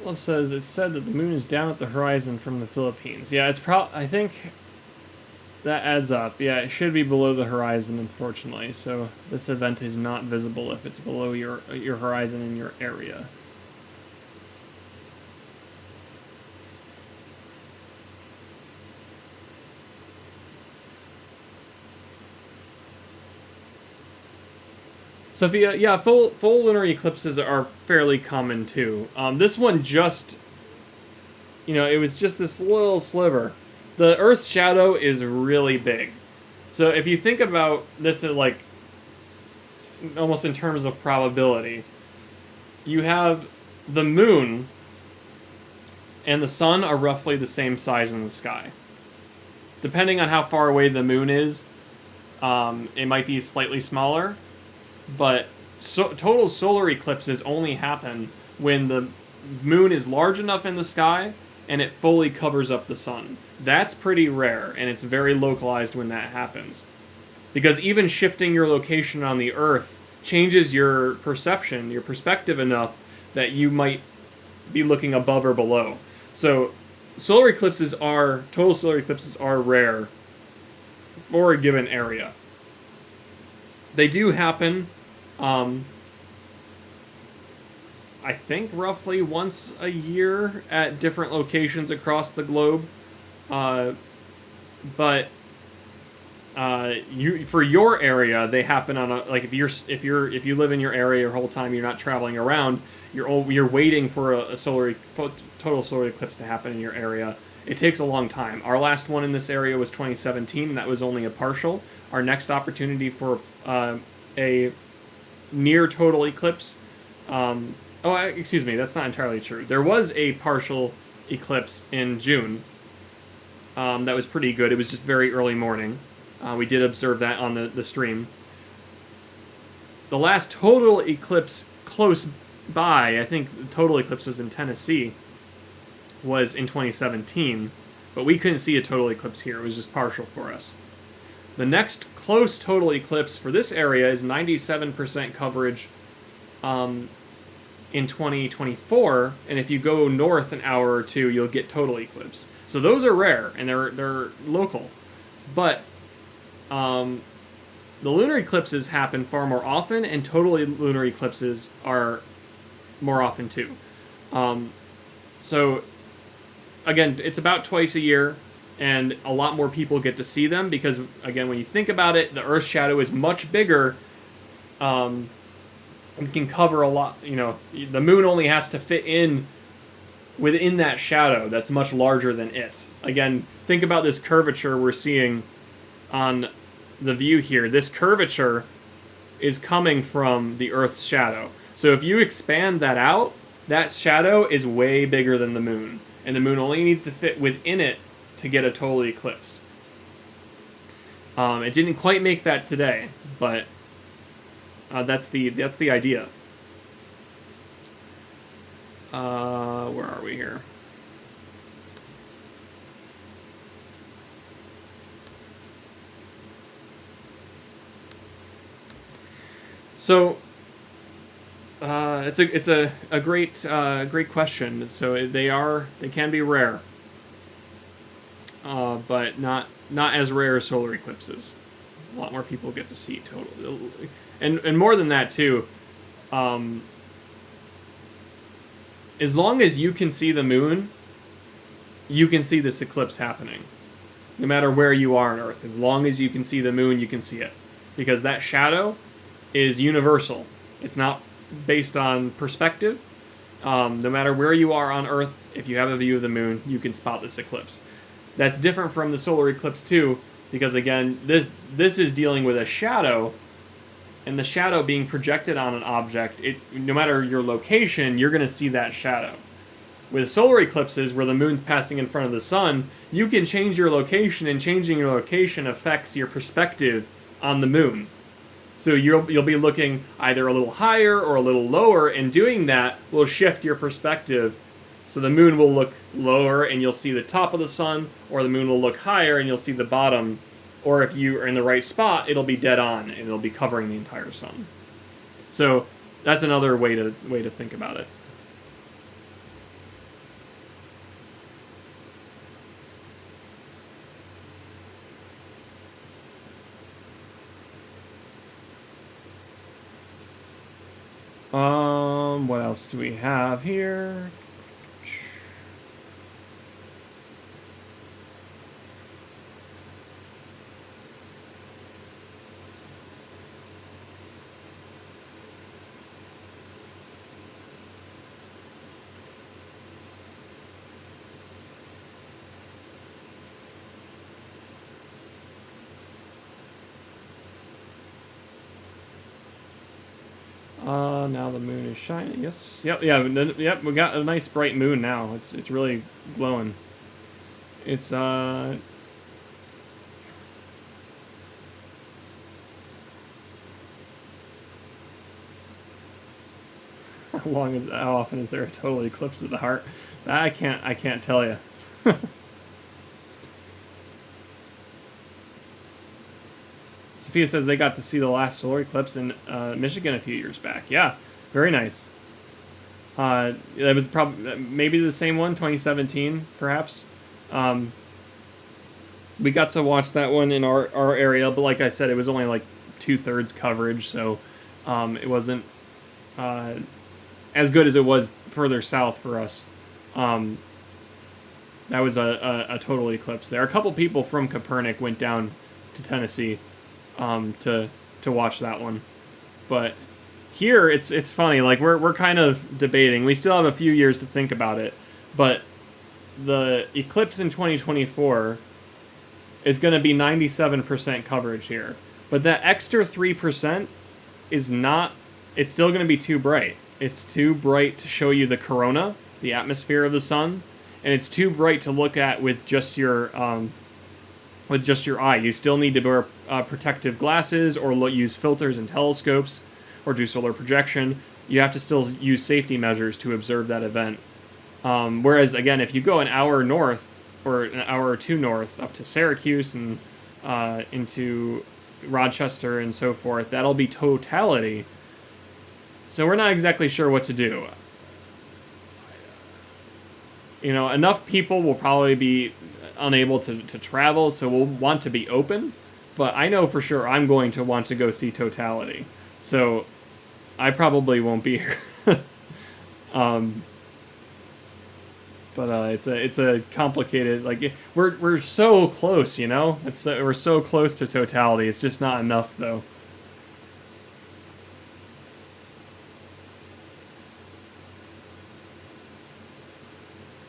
Love says, it's said that the moon is down at the horizon from the Philippines. Yeah, it's I think that adds up. Yeah, it should be below the horizon, unfortunately. So this event is not visible if it's below your horizon in your area. Sophia, yeah, full lunar eclipses are fairly common too. This one just, it was just this little sliver. The Earth's shadow is really big. So if you think about this like almost in terms of probability, you have the moon and the sun are roughly the same size in the sky. Depending on how far away the moon is, it might be slightly smaller. But total solar eclipses only happen when the moon is large enough in the sky and it fully covers up the sun. That's pretty rare, and it's very localized when that happens. Because even shifting your location on the Earth changes your perception, your perspective enough that you might be looking above or below. So total solar eclipses are rare for a given area. They do happen, I think, roughly once a year at different locations across the globe. But for your area, they happen on if you live in your area your whole time, you're not traveling around. You're waiting for a total solar eclipse to happen in your area. It takes a long time. Our last one in this area was 2017, and that was only a partial. Our next opportunity for a near total eclipse. Excuse me, that's not entirely true. There was a partial eclipse in June. That was pretty good. It was just very early morning. We did observe that on the stream. The last total eclipse close by, I think the total eclipse was in Tennessee, was in 2017. But we couldn't see a total eclipse here. It was just partial for us. The next close total eclipse for this area is 97% coverage in 2024, and if you go north an hour or two, you'll get total eclipse. So those are rare, and they're local. But the lunar eclipses happen far more often, and totally lunar eclipses are more often too. So, again, it's about twice a year, and a lot more people get to see them because, again, when you think about it, the Earth's shadow is much bigger. And can cover a lot. You know, the moon only has to fit in within that shadow that's much larger than it. Again, think about this curvature we're seeing on the view here. This curvature is coming from the Earth's shadow. So if you expand that out, that shadow is way bigger than the moon. And the moon only needs to fit within it to get a total eclipse. It didn't quite make that today, but that's the idea. Where are we here? So it's a great question. So they can be rare, but not as rare as solar eclipses. A lot more people get to see total, and more than that too. As long as you can see the moon, you can see this eclipse happening. No matter where you are on Earth, as long as you can see the moon, you can see it, because that shadow is universal. It's not based on perspective. No matter where you are on Earth, if you have a view of the moon, you can spot this eclipse. That's different from the solar eclipse too, because again, this is dealing with a shadow, and the shadow being projected on an object. No matter your location, you're going to see that shadow. With solar eclipses, where the moon's passing in front of the sun, you can change your location, and changing your location affects your perspective on the moon. So you'll be looking either a little higher or a little lower, and doing that will shift your perspective. So the moon will look lower and you'll see the top of the sun, or the moon will look higher and you'll see the bottom. Or if you are in the right spot, it'll be dead on and it'll be covering the entire sun. So that's another way to think about it. What else do we have here? Now the moon is shining. Yes. Yep. Yep. We got a nice bright moon now. It's really glowing. It's How often is there a total eclipse of the heart? I can't tell you. Sophia says they got to see the last solar eclipse in Michigan a few years back. Yeah, very nice. It was probably maybe the same one, 2017, perhaps. We got to watch that one in our area, but like I said, it was only like 2/3 coverage, so it wasn't as good as it was further south for us. That was a total eclipse there. A couple people from Kopernik went down to Tennessee to watch that one, but here it's funny. Like we're kind of debating. We still have a few years to think about it, but the eclipse in 2024 is going to be 97% coverage here. But that extra 3% is not. It's still going to be too bright. It's too bright to show you the corona, the atmosphere of the sun, and it's too bright to look at with just your eye. You still need to wear protective glasses, or use filters and telescopes, or do solar projection. You have to still use safety measures to observe that event. Whereas, again, if you go an hour north, or an hour or two north, up to Syracuse and into Rochester and so forth, that'll be totality. So we're not exactly sure what to do. Enough people will probably be unable to travel, so we'll want to be open. but I know for sure I'm going to want to go see totality. So I probably won't be here. But it's a complicated, like, we're so close, you know? We're so close to totality. It's just not enough though.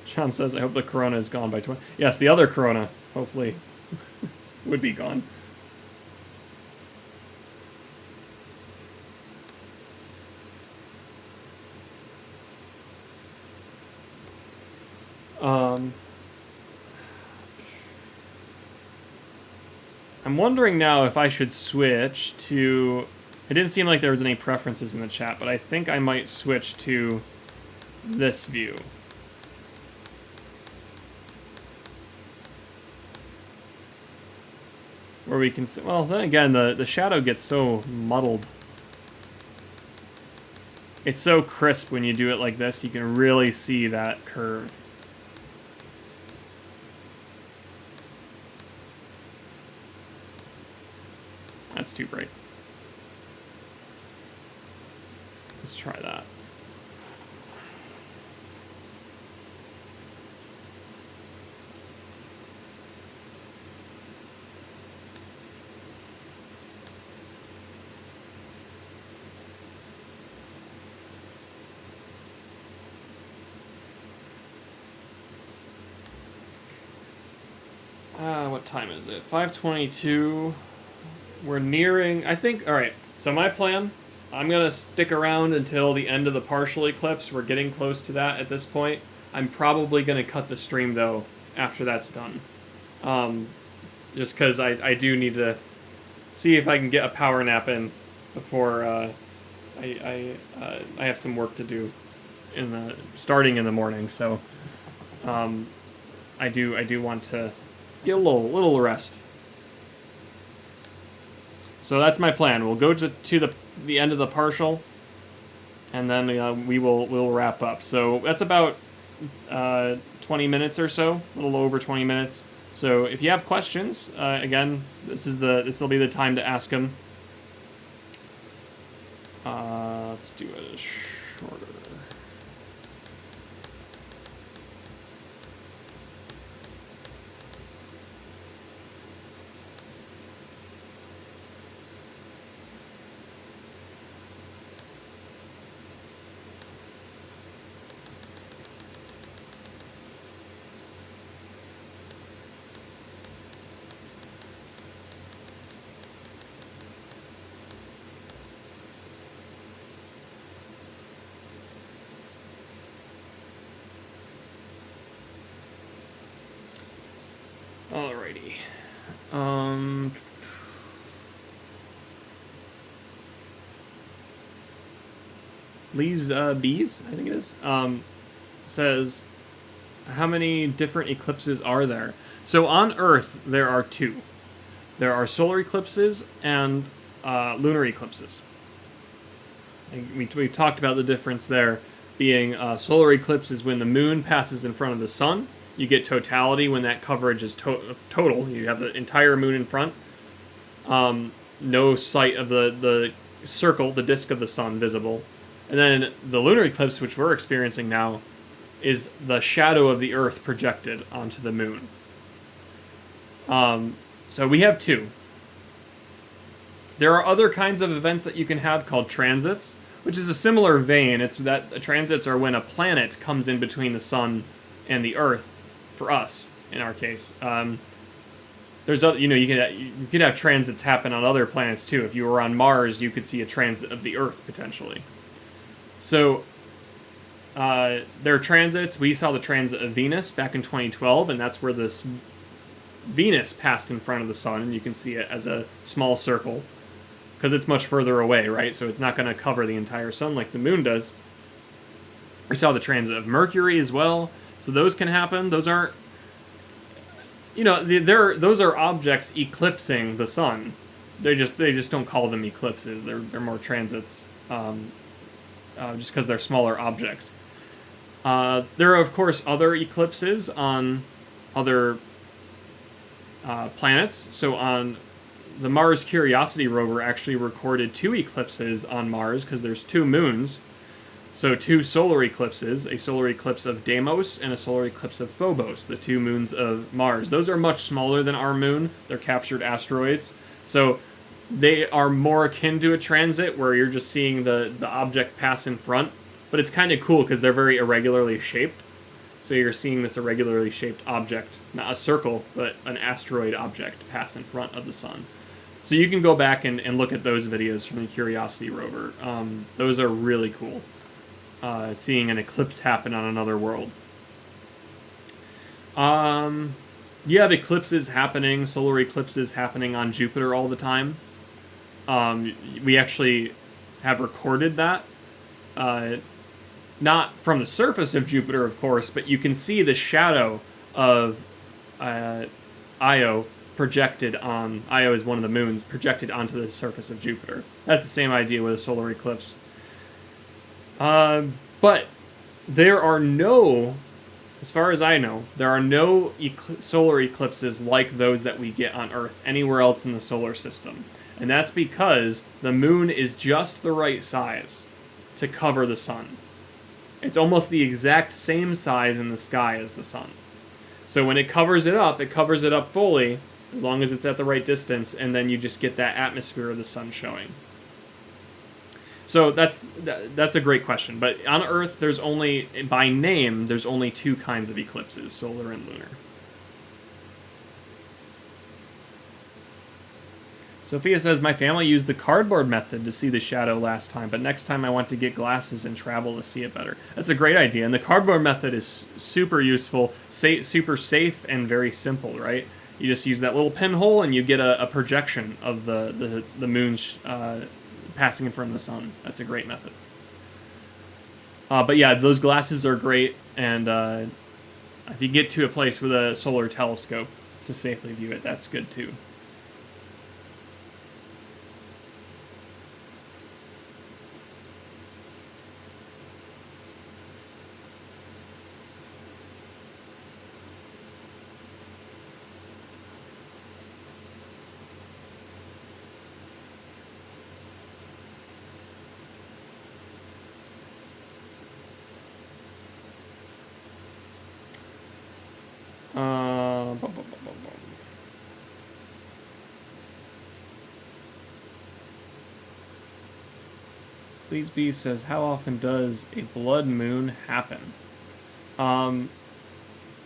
John says, I hope the corona is gone by 20. Yes, the other corona, hopefully, would be gone. I'm wondering now if I should switch to... It didn't seem like there was any preferences in the chat, but I think I might switch to this view. Where we can see... Well, then again, the shadow gets so muddled. It's so crisp when you do it like this, you can really see that curve. That's too bright. Let's try that. What time is it? 5:22. We're nearing, I think, alright, so my plan, I'm going to stick around until the end of the partial eclipse. We're getting close to that at this point. I'm probably going to cut the stream, though, after that's done. Just because I do need to see if I can get a power nap in before I have some work to do starting in the morning, so I do want to get a little rest. So that's my plan. We'll go to the end of the partial, and then we'll wrap up. So that's about 20 minutes or so, a little over 20 minutes. So if you have questions, again, this will be the time to ask them. Let's do it shorter. Alrighty. Lee's Bees, I think it is, says, how many different eclipses are there? So on Earth, there are two. There are solar eclipses and lunar eclipses. We talked about the difference there being solar eclipse is when the moon passes in front of the sun. You get totality when that coverage is total. You have the entire moon in front. No sight of the circle, the disk of the sun visible. And then the lunar eclipse, which we're experiencing now, is the shadow of the Earth projected onto the moon. So we have two. There are other kinds of events that you can have called transits, which is a similar vein. It's that transits are when a planet comes in between the sun and the Earth. For us, in our case, there's other, you could have transits happen on other planets too. If you were on Mars, you could see a transit of the Earth potentially. So there are transits. We saw the transit of Venus back in 2012, and that's where this Venus passed in front of the sun. You can see it as a small circle because it's much further away, right? So it's not going to cover the entire sun like the moon does. We saw the transit of Mercury as well. So those can happen. Those aren't, those are objects eclipsing the sun. They just don't call them eclipses. They're more transits, just because they're smaller objects. There are of course other eclipses on other planets. So on the Mars Curiosity rover actually recorded 2 eclipses on Mars because there's 2 moons. So 2 solar eclipses, a solar eclipse of Deimos and a solar eclipse of Phobos, the 2 moons of Mars. Those are much smaller than our moon. They're captured asteroids. So they are more akin to a transit where you're just seeing the object pass in front. But it's kind of cool because they're very irregularly shaped. So you're seeing this irregularly shaped object, not a circle, but an asteroid object pass in front of the sun. So you can go back and look at those videos from the Curiosity rover. Those are really cool. Seeing an eclipse happen on another world. You have eclipses happening, solar eclipses happening on Jupiter all the time. We actually have recorded that. Not from the surface of Jupiter, of course, but you can see the shadow of Io projected on... Io is one of the moons, projected onto the surface of Jupiter. That's the same idea with a solar eclipse. But there are no, as far as I know, there are no solar eclipses like those that we get on Earth anywhere else in the solar system. And that's because the moon is just the right size to cover the sun. It's almost the exact same size in the sky as the sun. So when it covers it up fully, as long as it's at the right distance, and then you just get that atmosphere of the sun showing. So that's a great question. But on Earth, there's only, by name, there's only 2 kinds of eclipses, solar and lunar. Sophia says, my family used the cardboard method to see the shadow last time, but next time I want to get glasses and travel to see it better. That's a great idea, and the cardboard method is super useful, super safe, and very simple, right? You just use that little pinhole, and you get a projection of the moon passing in front of the sun. That's a great method. But yeah, those glasses are great, and if you get to a place with a solar telescope to safely view it, that's good too. Please B says, how often does a blood moon happen?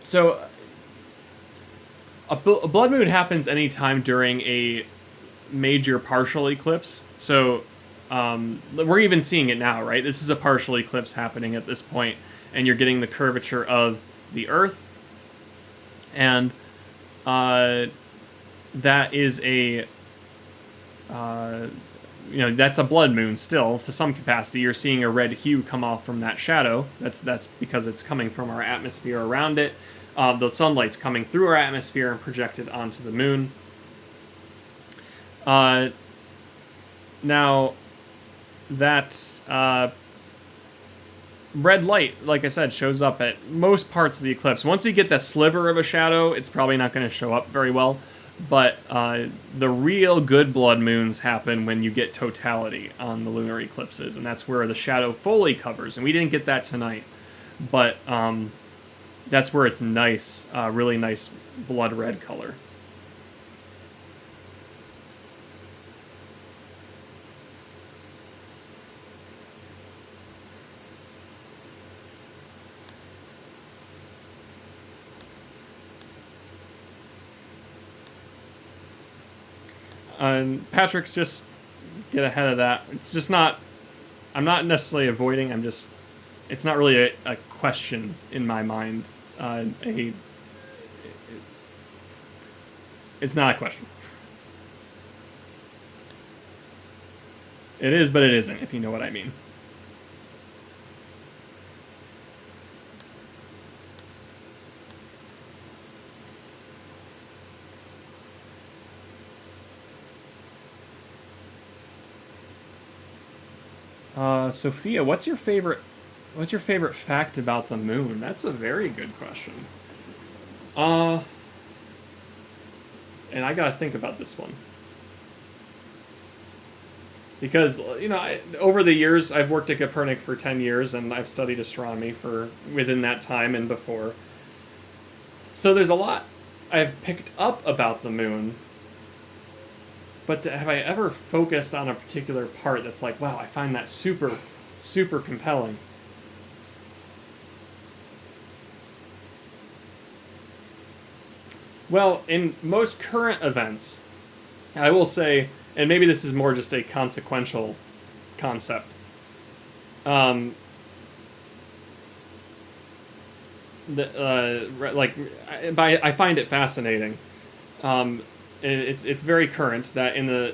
So a blood moon happens anytime during a major partial eclipse. So we're even seeing it now, right? This is a partial eclipse happening at this point, and you're getting the curvature of the Earth. And that is a... that's a blood moon still, to some capacity. You're seeing a red hue come off from that shadow. That's because it's coming from our atmosphere around it. The sunlight's coming through our atmosphere and projected onto the moon. Now, that red light, like I said, shows up at most parts of the eclipse. Once we get that sliver of a shadow, it's probably not going to show up very well. But the real good blood moons happen when you get totality on the lunar eclipses, and that's where the shadow fully covers. And we didn't get that tonight, but that's where it's nice, really nice blood red color. Patrick's just get ahead of that. It's just not... I'm not necessarily avoiding, I'm just... It's not really a question in my mind. It's not a question. It is, but it isn't, if you know what I mean. Sophia, what's your favorite fact about the moon? That's a very good question. And I gotta think about this one. Because, over the years, I've worked at Kopernik for 10 years, and I've studied astronomy for within that time and before. So there's a lot I've picked up about the moon, but have I ever focused on a particular part that's like, wow, I find that super, super compelling? Well, in most current events, I will say, and maybe this is more just a consequential concept. I find it fascinating. It's very current that in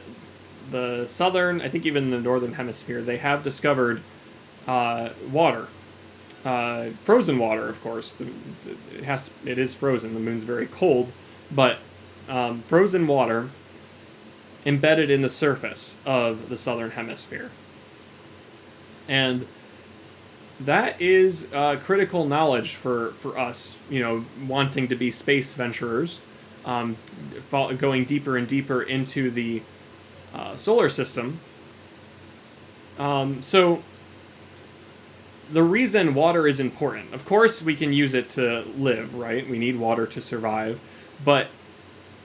the southern, I think even the northern hemisphere, they have discovered water, frozen water, of course. It is frozen. The moon's very cold, but frozen water embedded in the surface of the southern hemisphere. And that is critical knowledge for us, wanting to be space venturers, going deeper and deeper into the solar system. So the reason water is important, of course, we can use it to live, right? We need water to survive, but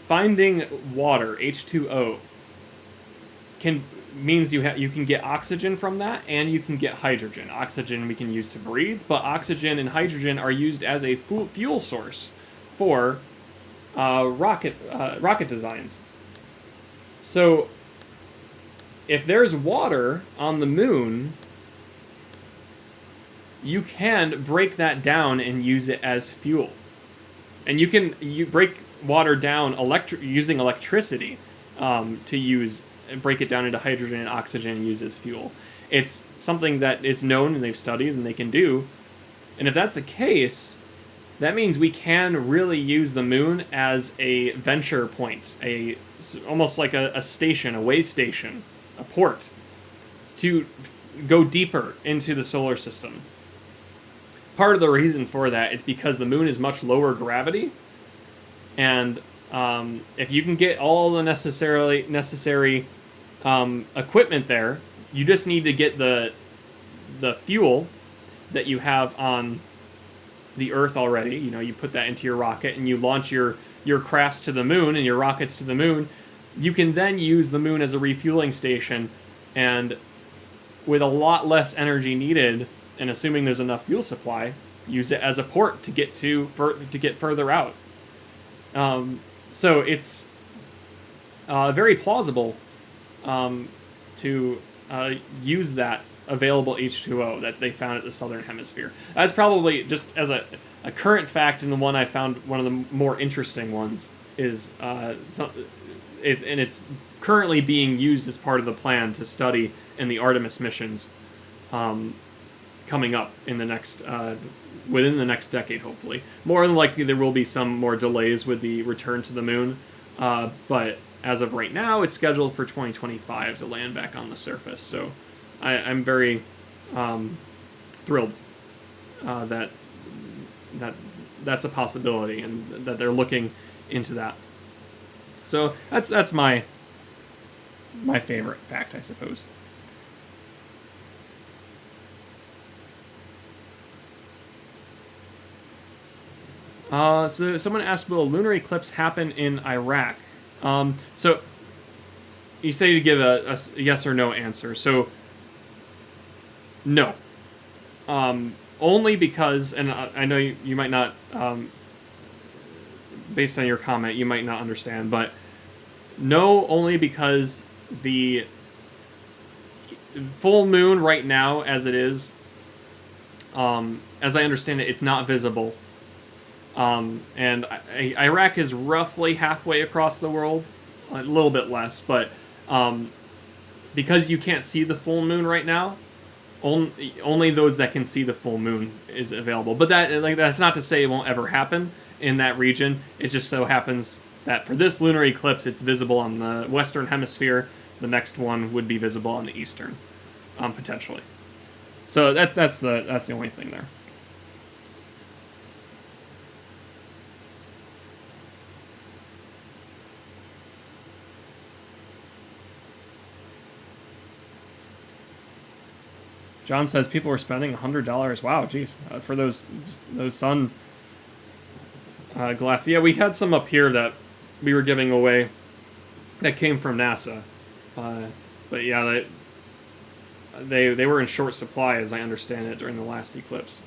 finding water, H2O, means you can get oxygen from that, and you can get hydrogen. Oxygen we can use to breathe, but oxygen and hydrogen are used as a fuel source for rocket designs. So if there's water on the moon, you can break that down and use it as fuel. And you break water down using electricity to break it down into hydrogen and oxygen and use as fuel. It's something that is known and they've studied and they can do. And if that's the case, that means we can really use the moon as a venture point, almost like a station, a way station, a port, to go deeper into the solar system. Part of the reason for that is because the moon is much lower gravity, and if you can get all the necessary equipment there, you just need to get the fuel that you have on the Earth already. You put that into your rocket and you launch your crafts to the moon and your rockets to the moon. You can then use the moon as a refueling station, and with a lot less energy needed, and assuming there's enough fuel supply, use it as a port to get further out. So it's very plausible to use that available H2O that they found at the southern hemisphere. That's probably, just as a current fact, and the one I found one of the more interesting ones is it's currently being used as part of the plan to study in the Artemis missions coming up in the next within the next decade, hopefully. More than likely, there will be some more delays with the return to the moon, but as of right now, it's scheduled for 2025 to land back on the surface. So I'm very thrilled that that's a possibility and that they're looking into that. So that's my favorite fact, I suppose. So someone asked, will a lunar eclipse happen in Iraq? So you say to give a yes or no answer. So no. Only because, and I know you might not, based on your comment, you might not understand, but no, only because the full moon right now, as it is, as I understand it, it's not visible. And Iraq is roughly halfway across the world, a little bit less, but because you can't see the full moon right now, only those that can see the full moon is available. But that's not to say it won't ever happen in that region. It just so happens that for this lunar eclipse, it's visible on the western hemisphere. The next one would be visible on the eastern, potentially. So that's the only thing there. John says people were spending $100. Wow, geez, for those sun glass. Yeah, we had some up here that we were giving away that came from NASA. But yeah, they were in short supply, as I understand it, during the last eclipse.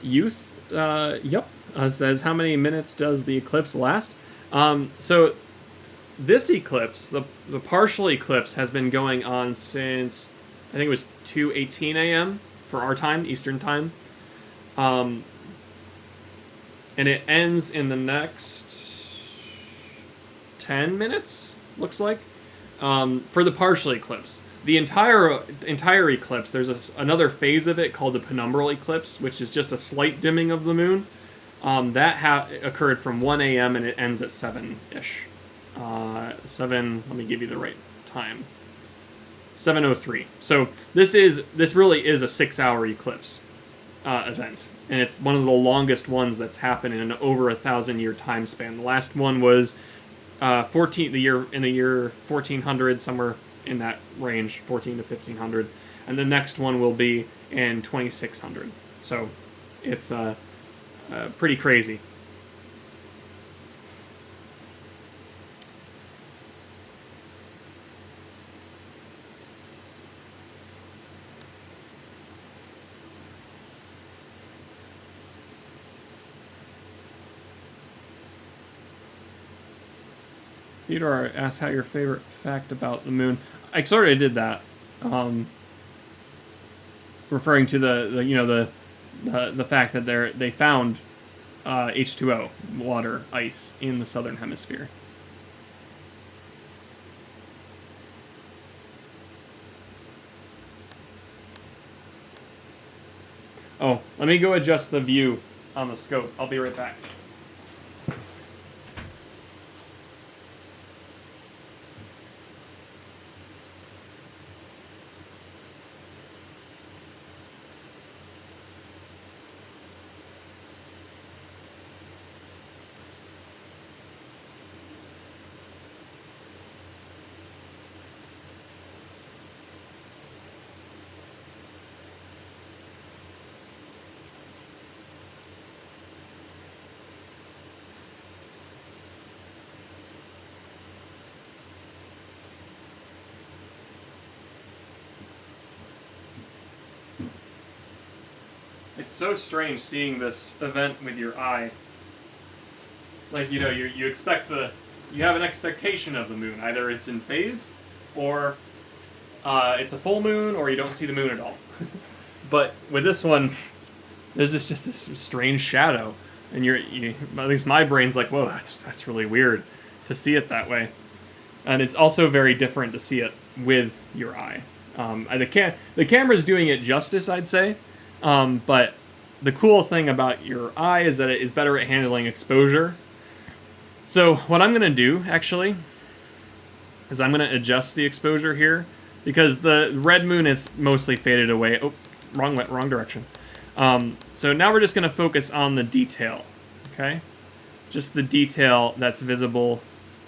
Youth, yep, says, how many minutes does the eclipse last? So this eclipse, the partial eclipse, has been going on since, I think it was 2:18 a.m. for our time, Eastern time. And it ends in the next 10 minutes, looks like, for the partial eclipse. The entire eclipse, there's another phase of it called the Penumbral eclipse, which is just a slight dimming of the moon. That occurred from 1 a.m. and it ends at 7-ish. 7, let me give you the right time. 7:03. So this really is a 6-hour eclipse event. And it's one of the longest ones that's happened in an over 1,000-year time span. The last one was in the year 1400, somewhere in that range, 14 to 1500, and the next one will be in 2600. So it's pretty crazy. Theodore asks how your favorite fact about the moon. I sort of did that, referring to the fact that they found H2O, water, ice, in the southern hemisphere. Oh, let me go adjust the view on the scope. I'll be right back. It's so strange seeing this event with your eye. Like, you expect you have an expectation of the moon. Either it's in phase, or it's a full moon, or you don't see the moon at all. But with this one, there's just this strange shadow, and at least my brain's like, whoa, that's really weird to see it that way. And it's also very different to see it with your eye. The camera's doing it justice, I'd say. But the cool thing about your eye is that it is better at handling exposure. So what I'm going to do, actually, is I'm going to adjust the exposure here, because the red moon is mostly faded away. Oh, wrong direction. So now we're just going to focus on the detail, okay? Just the detail that's visible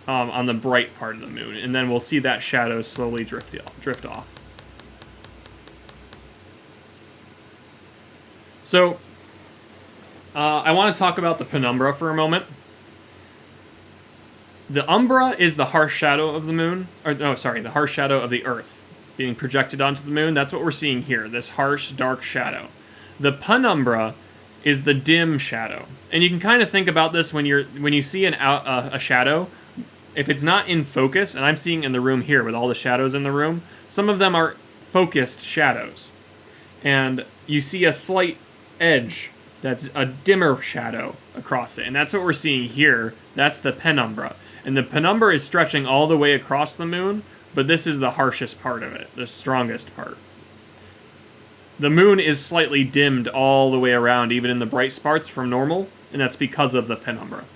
on the bright part of the moon, and then we'll see that shadow slowly drift off. So, I want to talk about the penumbra for a moment. The umbra is the harsh shadow of the moon, the harsh shadow of the Earth being projected onto the moon. That's what we're seeing here, this harsh, dark shadow. The penumbra is the dim shadow. And you can kind of think about this when you see a shadow. If it's not in focus, and I'm seeing in the room here with all the shadows in the room, some of them are focused shadows. And you see a slight edge that's a dimmer shadow across it, and that's what we're seeing here. That's the penumbra, and the penumbra is stretching all the way across the moon, but this is the harshest part of it, the strongest part. The moon is slightly dimmed all the way around, even in the bright spots, from normal, and that's because of the penumbra.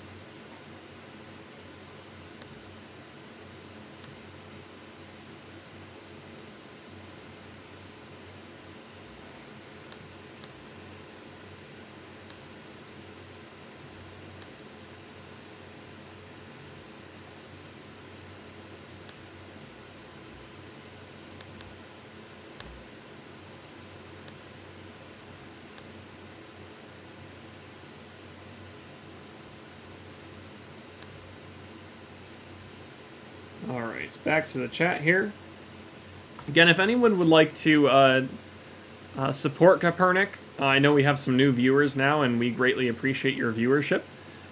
right, back to the chat here. Again, if anyone would like to support Kopernik, I know we have some new viewers now, and we greatly appreciate your viewership.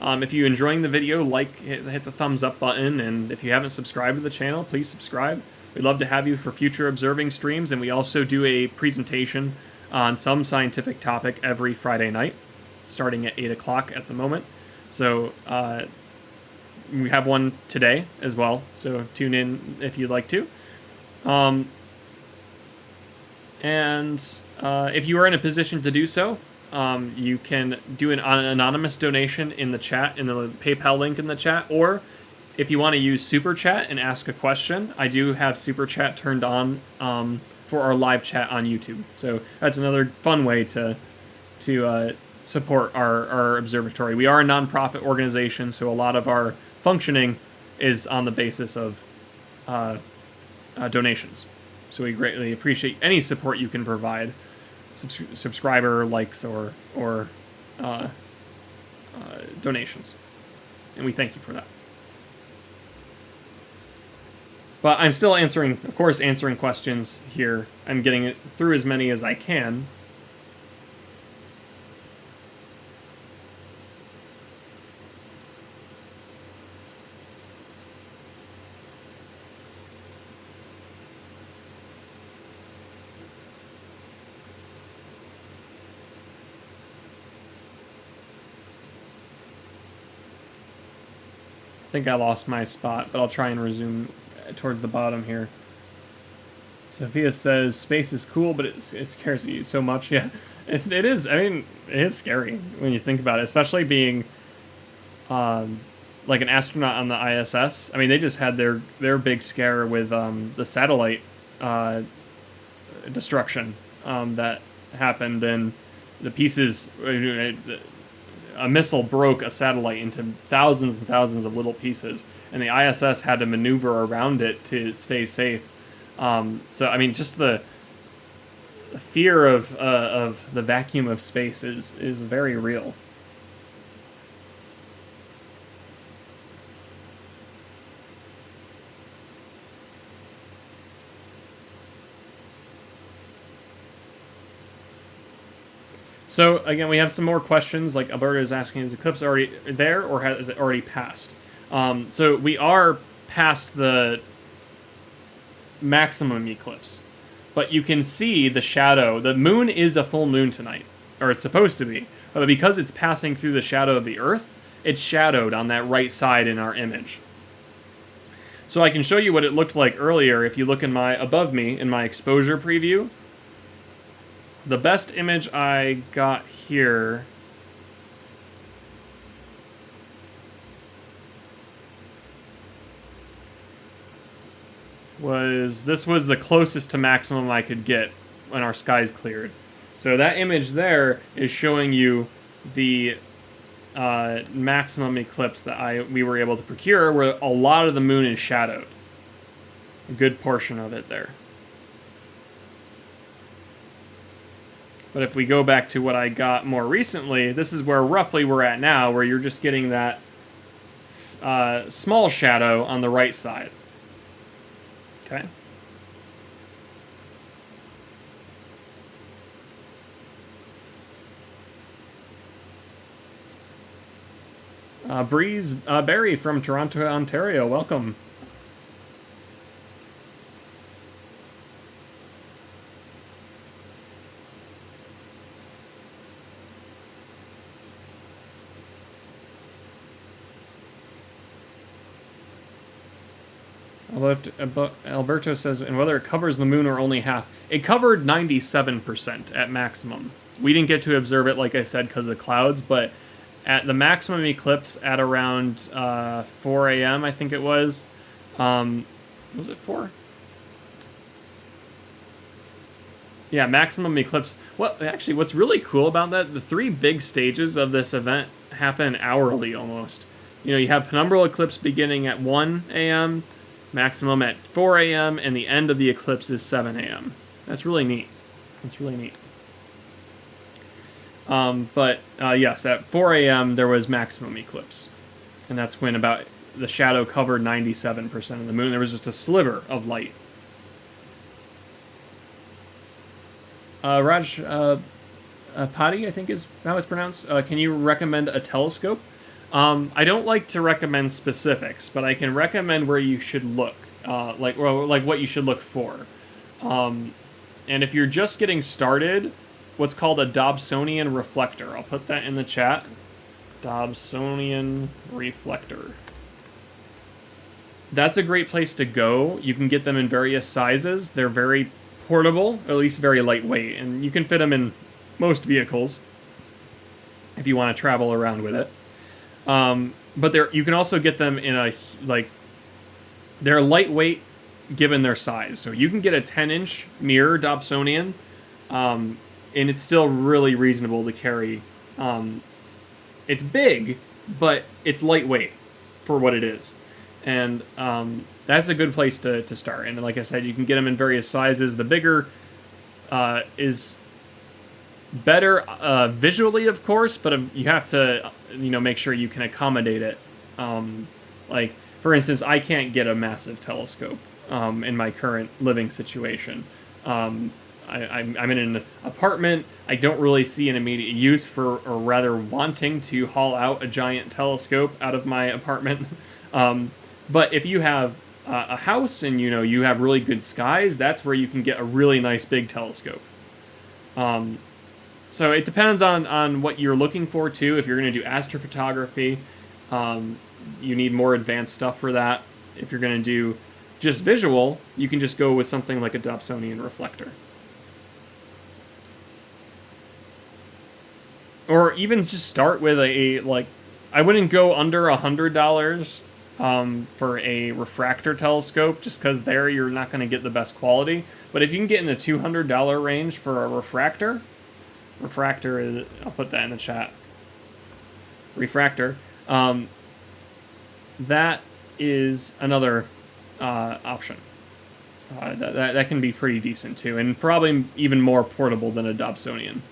If you're enjoying the video, hit the thumbs up button, and if you haven't subscribed to the channel, please subscribe. We'd love to have you for future observing streams, and we also do a presentation on some scientific topic every Friday night, starting at 8 o'clock at the moment. So we have one today as well, so tune in if you'd like to. If you are in a position to do so, you can do an anonymous donation in the chat, in the PayPal link in the chat, or if you want to use Super Chat and ask a question, I do have Super Chat turned on for our live chat on YouTube. So that's another fun way to support our observatory. We are a nonprofit organization, so a lot of our functioning is on the basis of donations. So we greatly appreciate any support you can provide, subscriber likes or donations, and we thank you for that. But I'm still answering questions here. I'm getting it through as many as I can. I think I lost my spot, but I'll try and resume towards the bottom here. Sophia says, space is cool, but it scares you so much. Yeah, it is. I mean, it is scary when you think about it, especially being like an astronaut on the ISS. I mean, they just had their big scare with the satellite destruction that happened, and the pieces... A missile broke a satellite into thousands and thousands of little pieces, and the ISS had to maneuver around it to stay safe. So, I mean, just the fear of the vacuum of space is very real. So, again, we have some more questions, like Alberta is asking, is the eclipse already there, or is it already passed? So we are past the maximum eclipse, but you can see the shadow. The moon is a full moon tonight, or it's supposed to be, but because it's passing through the shadow of the Earth, it's shadowed on that right side in our image. So I can show you what it looked like earlier if you look above me in my exposure preview. The best image I got here was the closest to maximum I could get when our skies cleared. So that image there is showing you the maximum eclipse that we were able to procure, where a lot of the moon is shadowed. A good portion of it there. But if we go back to what I got more recently, this is where roughly we're at now, where you're just getting that small shadow on the right side. Okay. Breeze Barry from Toronto, Ontario, welcome. Alberto says, and whether it covers the moon or only half. It covered 97% at maximum. We didn't get to observe it, like I said, because of clouds, but at the maximum eclipse at around 4 a.m., I think it was. Was it 4? Yeah, maximum eclipse. Well, actually, what's really cool about that, the 3 big stages of this event happen hourly almost. You know, you have penumbral eclipse beginning at 1 a.m., maximum at 4 a.m., and the end of the eclipse is 7 a.m. That's really neat. That's really neat. Yes, at 4 a.m. there was maximum eclipse. And that's when about the shadow covered 97% of the moon. There was just a sliver of light. Raj Patti, I think is how it's pronounced. Can you recommend a telescope? I don't like to recommend specifics, but I can recommend where you should look, like what you should look for. And if you're just getting started, what's called a Dobsonian reflector. I'll put that in the chat. Dobsonian reflector. That's a great place to go. You can get them in various sizes. They're very portable, or at least very lightweight, and you can fit them in most vehicles if you want to travel around with it. But you can also get them in they're lightweight given their size. So you can get a 10-inch mirror Dobsonian, and it's still really reasonable to carry. It's big, but it's lightweight for what it is. And that's a good place to start. And like I said, you can get them in various sizes. The bigger is better visually, of course, but you have to make sure you can accommodate it. Like, for instance, I can't get a massive telescope in my current living situation. I'm in an apartment. I don't really see an immediate use for, or rather wanting to haul out a giant telescope out of my apartment. But if you have a house and you have really good skies, that's where you can get a really nice big telescope. So it depends on what you're looking for too. If you're going to do astrophotography, you need more advanced stuff for that. If you're going to do just visual, you can just go with something like a Dobsonian reflector. Or even just start with I wouldn't go under $100 for a refractor telescope, just because there you're not going to get the best quality. But if you can get in the $200 range for a refractor is, I'll put that in the chat. Refractor. That is another option. That can be pretty decent too, and probably even more portable than a Dobsonian.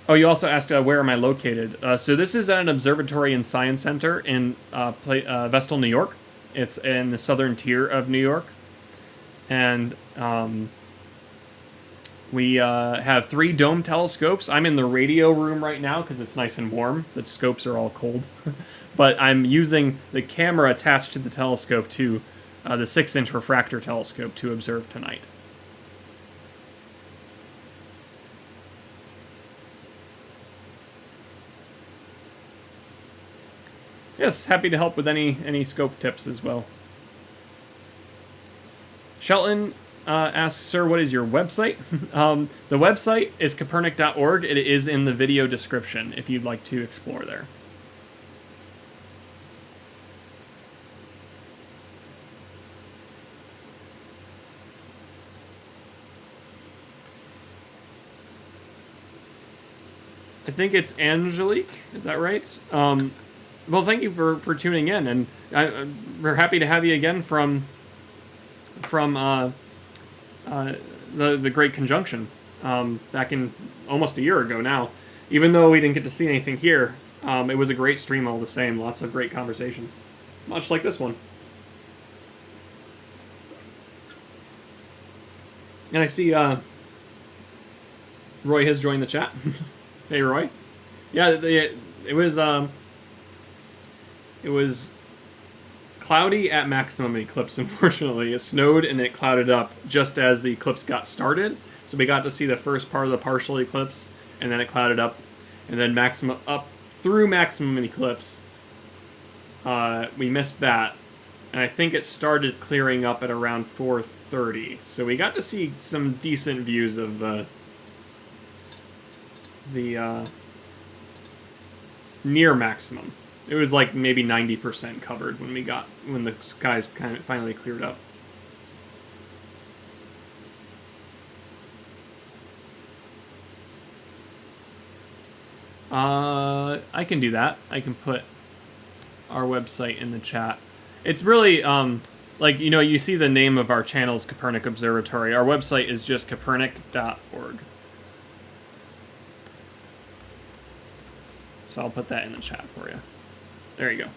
Oh, you also asked where am I located? So this is at an observatory and science center in Vestal, New York. It's in the southern tier of New York. And we have 3 dome telescopes. I'm in the radio room right now because it's nice and warm. The scopes are all cold. But I'm using the camera attached to the telescope to the 6-inch refractor telescope to observe tonight. Yes, happy to help with any scope tips as well. Shelton asks, sir, what is your website? The website is kopernik.org. It is in the video description if you'd like to explore there. I think it's Angelique. Is that right? Well, thank you for tuning in, and we're happy to have you again from the Great Conjunction back in almost a year ago now. Even though we didn't get to see anything here, it was a great stream all the same. Lots of great conversations, much like this one. And I see Roy has joined the chat. Hey, Roy. Yeah, it was cloudy at maximum eclipse, unfortunately. It snowed and it clouded up just as the eclipse got started. So we got to see the first part of the partial eclipse, and then it clouded up. And then maximum up through maximum eclipse, we missed that. And I think it started clearing up at around 4:30. So we got to see some decent views of the near maximum. It was like maybe 90% covered when the skies kind of finally cleared up. I can do that. I can put our website in the chat. It's really you see the name of our channel's Kopernik Observatory. Our website is just kopernik.org. So I'll put that in the chat for you. There you go.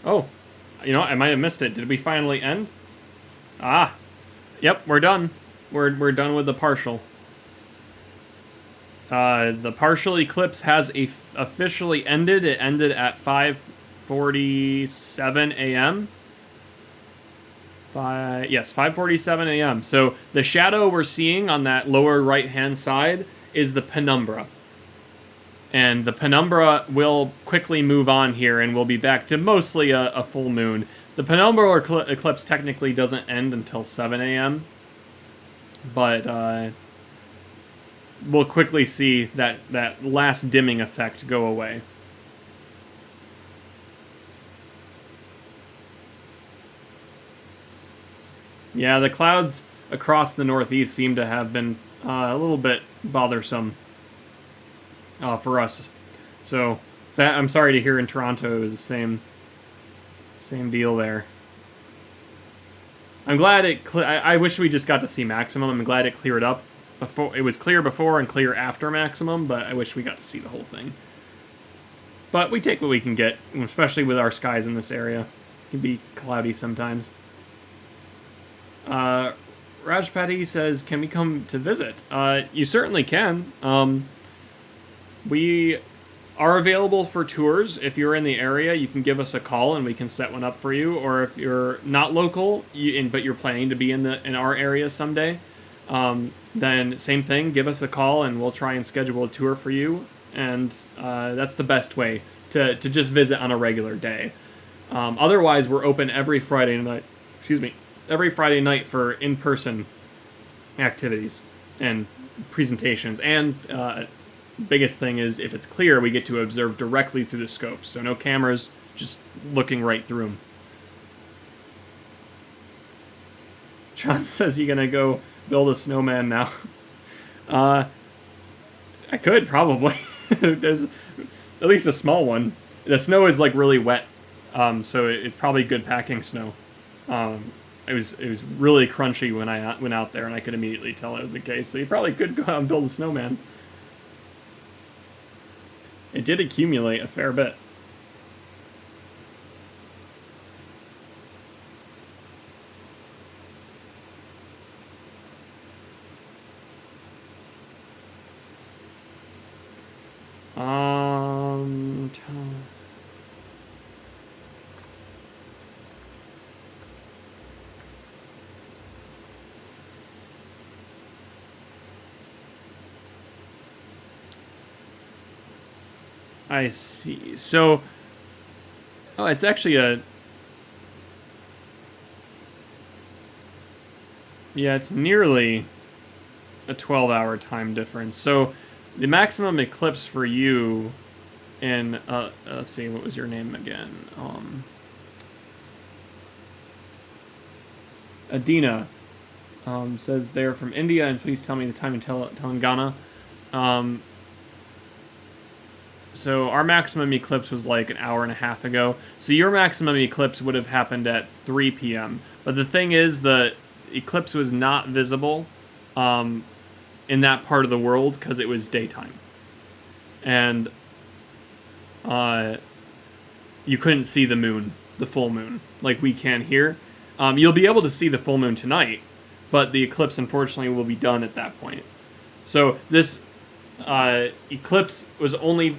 Oh, you know, I might have missed it. Did we finally end? Ah, yep, we're done. We're done with the partial. The partial eclipse has officially ended. It ended at 5:47 a.m. Yes, 5:47 a.m. So the shadow we're seeing on that lower right-hand side is the penumbra. And the penumbra will quickly move on here, and we'll be back to mostly a full moon. The penumbral eclipse technically doesn't end until 7 a.m., but we'll quickly see that last dimming effect go away. Yeah, the clouds across the northeast seem to have been a little bit bothersome for us. So I'm sorry to hear in Toronto it was the same deal there. I'm glad I wish we just got to see maximum. I'm glad it cleared up. It was clear before and clear after maximum, but I wish we got to see the whole thing. But we take what we can get, especially with our skies in this area. It can be cloudy sometimes. Rajpati says, can we come to visit? You certainly can. We are available for tours. If you're in the area, you can give us a call and we can set one up for you. Or if you're not local, but you're planning to be in our area someday, then same thing. Give us a call and we'll try and schedule a tour for you. And that's the best way to just visit on a regular day. Otherwise, we're open every Friday night. Every Friday night for in-person activities and presentations. And biggest thing is, if it's clear, we get to observe directly through the scopes. So no cameras, just looking right through them. John says you're gonna go build a snowman now. I could, probably. There's at least a small one. The snow is like really wet, so it's probably good packing snow. It was really crunchy when I went out there, and I could immediately tell it was the case. So you probably could go out and build a snowman. It did accumulate a fair bit. I see. So, oh, it's actually yeah, it's nearly a 12-hour time difference. So, the maximum eclipse for you in, let's see, what was your name again? Adina says they're from India, and please tell me the time in Telangana. So our maximum eclipse was like an hour and a half ago. So your maximum eclipse would have happened at 3 p.m. But the thing is, the eclipse was not visible in that part of the world because it was daytime. And you couldn't see the moon, the full moon, like we can here. You'll be able to see the full moon tonight, but the eclipse, unfortunately, will be done at that point. So this eclipse was only,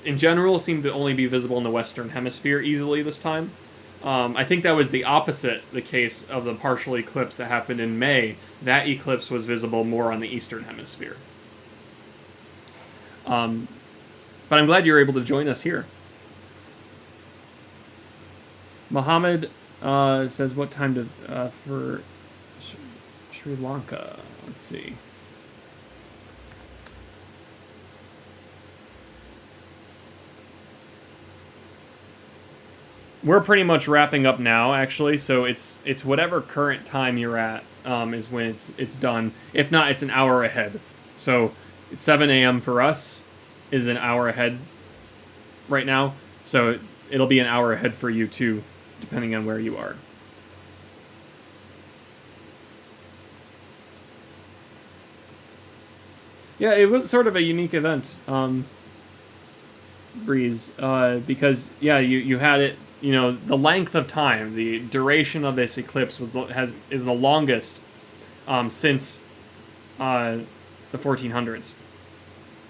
in general, seemed to only be visible in the Western Hemisphere easily this time. I think that was the opposite, the case of the partial eclipse that happened in May. That eclipse was visible more on the Eastern Hemisphere. But I'm glad you're able to join us here. Mohammed says, what time for Sri Lanka? Let's see. we're pretty much wrapping up now, actually. So it's whatever current time you're at is when it's done. If not, it's an hour ahead. So 7 a.m. for us is an hour ahead right now. So it'll be an hour ahead for you too, depending on where you are. Yeah, it was sort of a unique event, Breeze, because yeah, you had it. You know, the length of time, the duration of this eclipse is the longest since the 1400s,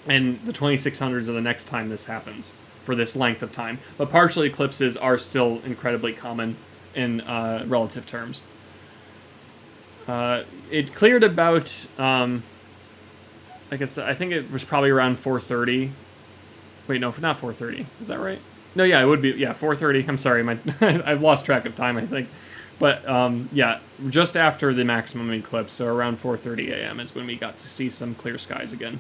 and the 2600s are the next time this happens for this length of time. But partial eclipses are still incredibly common in relative terms. It cleared about, I think it was probably around 4:30. Wait, no, not 4:30. Is that right? No, yeah, it would be, 4:30. I'm sorry, I've lost track of time, I think. But, yeah, just after the maximum eclipse, so around 4:30 a.m. is when we got to see some clear skies again.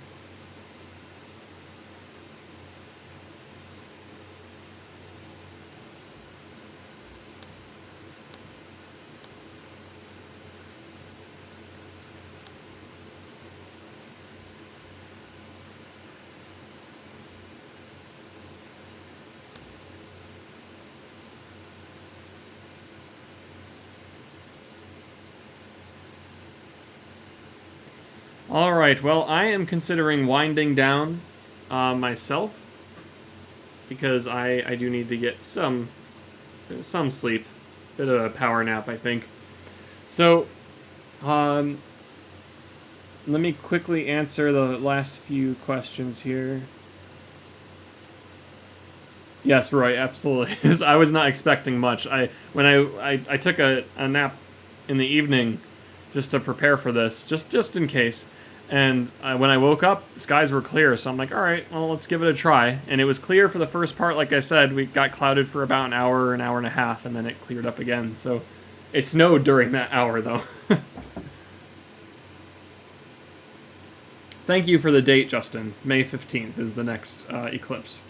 Alright, well, I am considering winding down myself, because I do need to get some sleep. Bit of a power nap, I think. So, let me quickly answer the last few questions here. Yes, Roy, absolutely. I was not expecting much. When I took a nap in the evening just to prepare for this, just in case. And when I woke up, skies were clear, so I'm like, all right, well, let's give it a try. And it was clear for the first part, like I said. We got clouded for about an hour and a half, and then it cleared up again. So it snowed during that hour, though. Thank you for the date, Justin. May 15th is the next eclipse.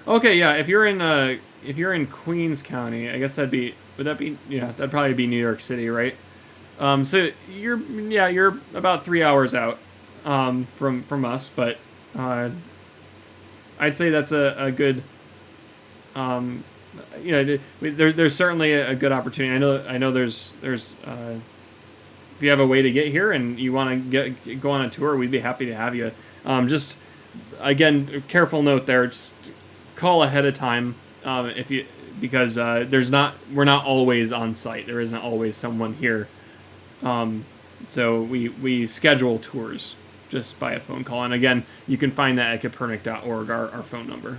Okay, yeah. If you're in Queens County, I guess that'd probably be New York City, right? So you're about 3 hours out from us, but I'd say that's a good. There's certainly a good opportunity. I know there's if you have a way to get here and you want to go on a tour, we'd be happy to have you. Just again, careful note there. Just call ahead of time because we're not always on site. There isn't always someone here. So we schedule tours just by a phone call. And again, you can find that at kopernik.org, our phone number.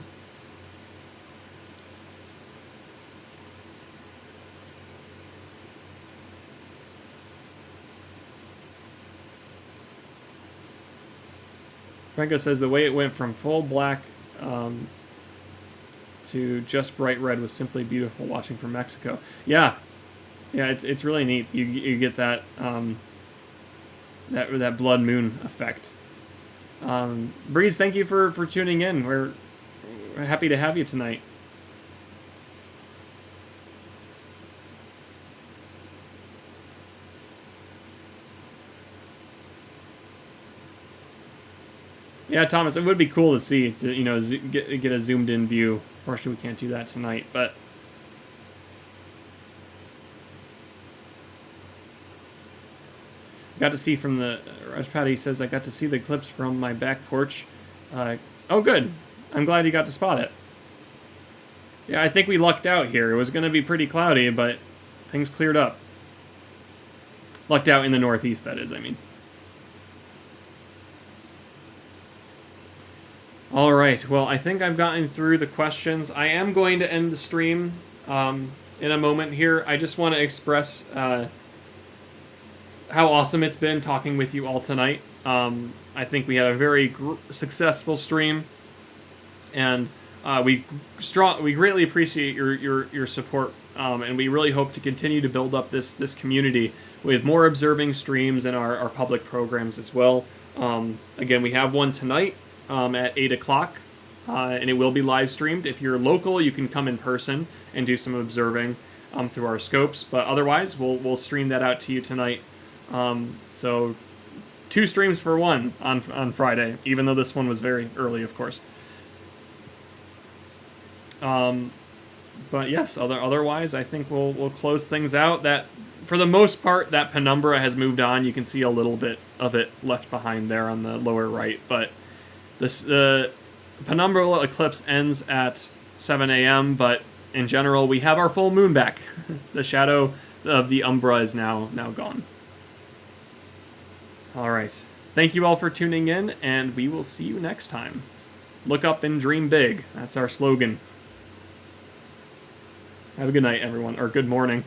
Franco says the way it went from full black to just bright red was simply beautiful watching from Mexico. Yeah, it's really neat. You get that that blood moon effect. Breeze, thank you for tuning in. We're happy to have you tonight. Yeah, Thomas, it would be cool to see, get a zoomed in view. Unfortunately, we can't do that tonight, but got to see from the Rajpati says I got to see the eclipse from my back porch. Oh, good. I'm glad you got to spot it. Yeah, I think we lucked out here. It was going to be pretty cloudy, but things cleared up. Lucked out in the northeast, that is, I mean. All right, well, I think I've gotten through the questions. I am going to end the stream in a moment here. I just want to express how awesome it's been talking with you all tonight. I think we had a very successful stream, and we greatly appreciate your support and we really hope to continue to build up this community with more observing streams and our public programs as well. Again, we have one tonight at 8 o'clock, and it will be live streamed. If you're local, you can come in person and do some observing through our scopes, but otherwise, we'll stream that out to you tonight. So 2 streams for 1 on Friday, even though this one was very early, of course. But yes, otherwise, I think we'll close things out. That, for the most part, that Penumbra has moved on. You can see a little bit of it left behind there on the lower right, but this Penumbral eclipse ends at 7 a.m., but in general, we have our full moon back. The shadow of the umbra is now gone. All right. Thank you all for tuning in, and we will see you next time. Look up and dream big. That's our slogan. Have a good night, everyone, or good morning.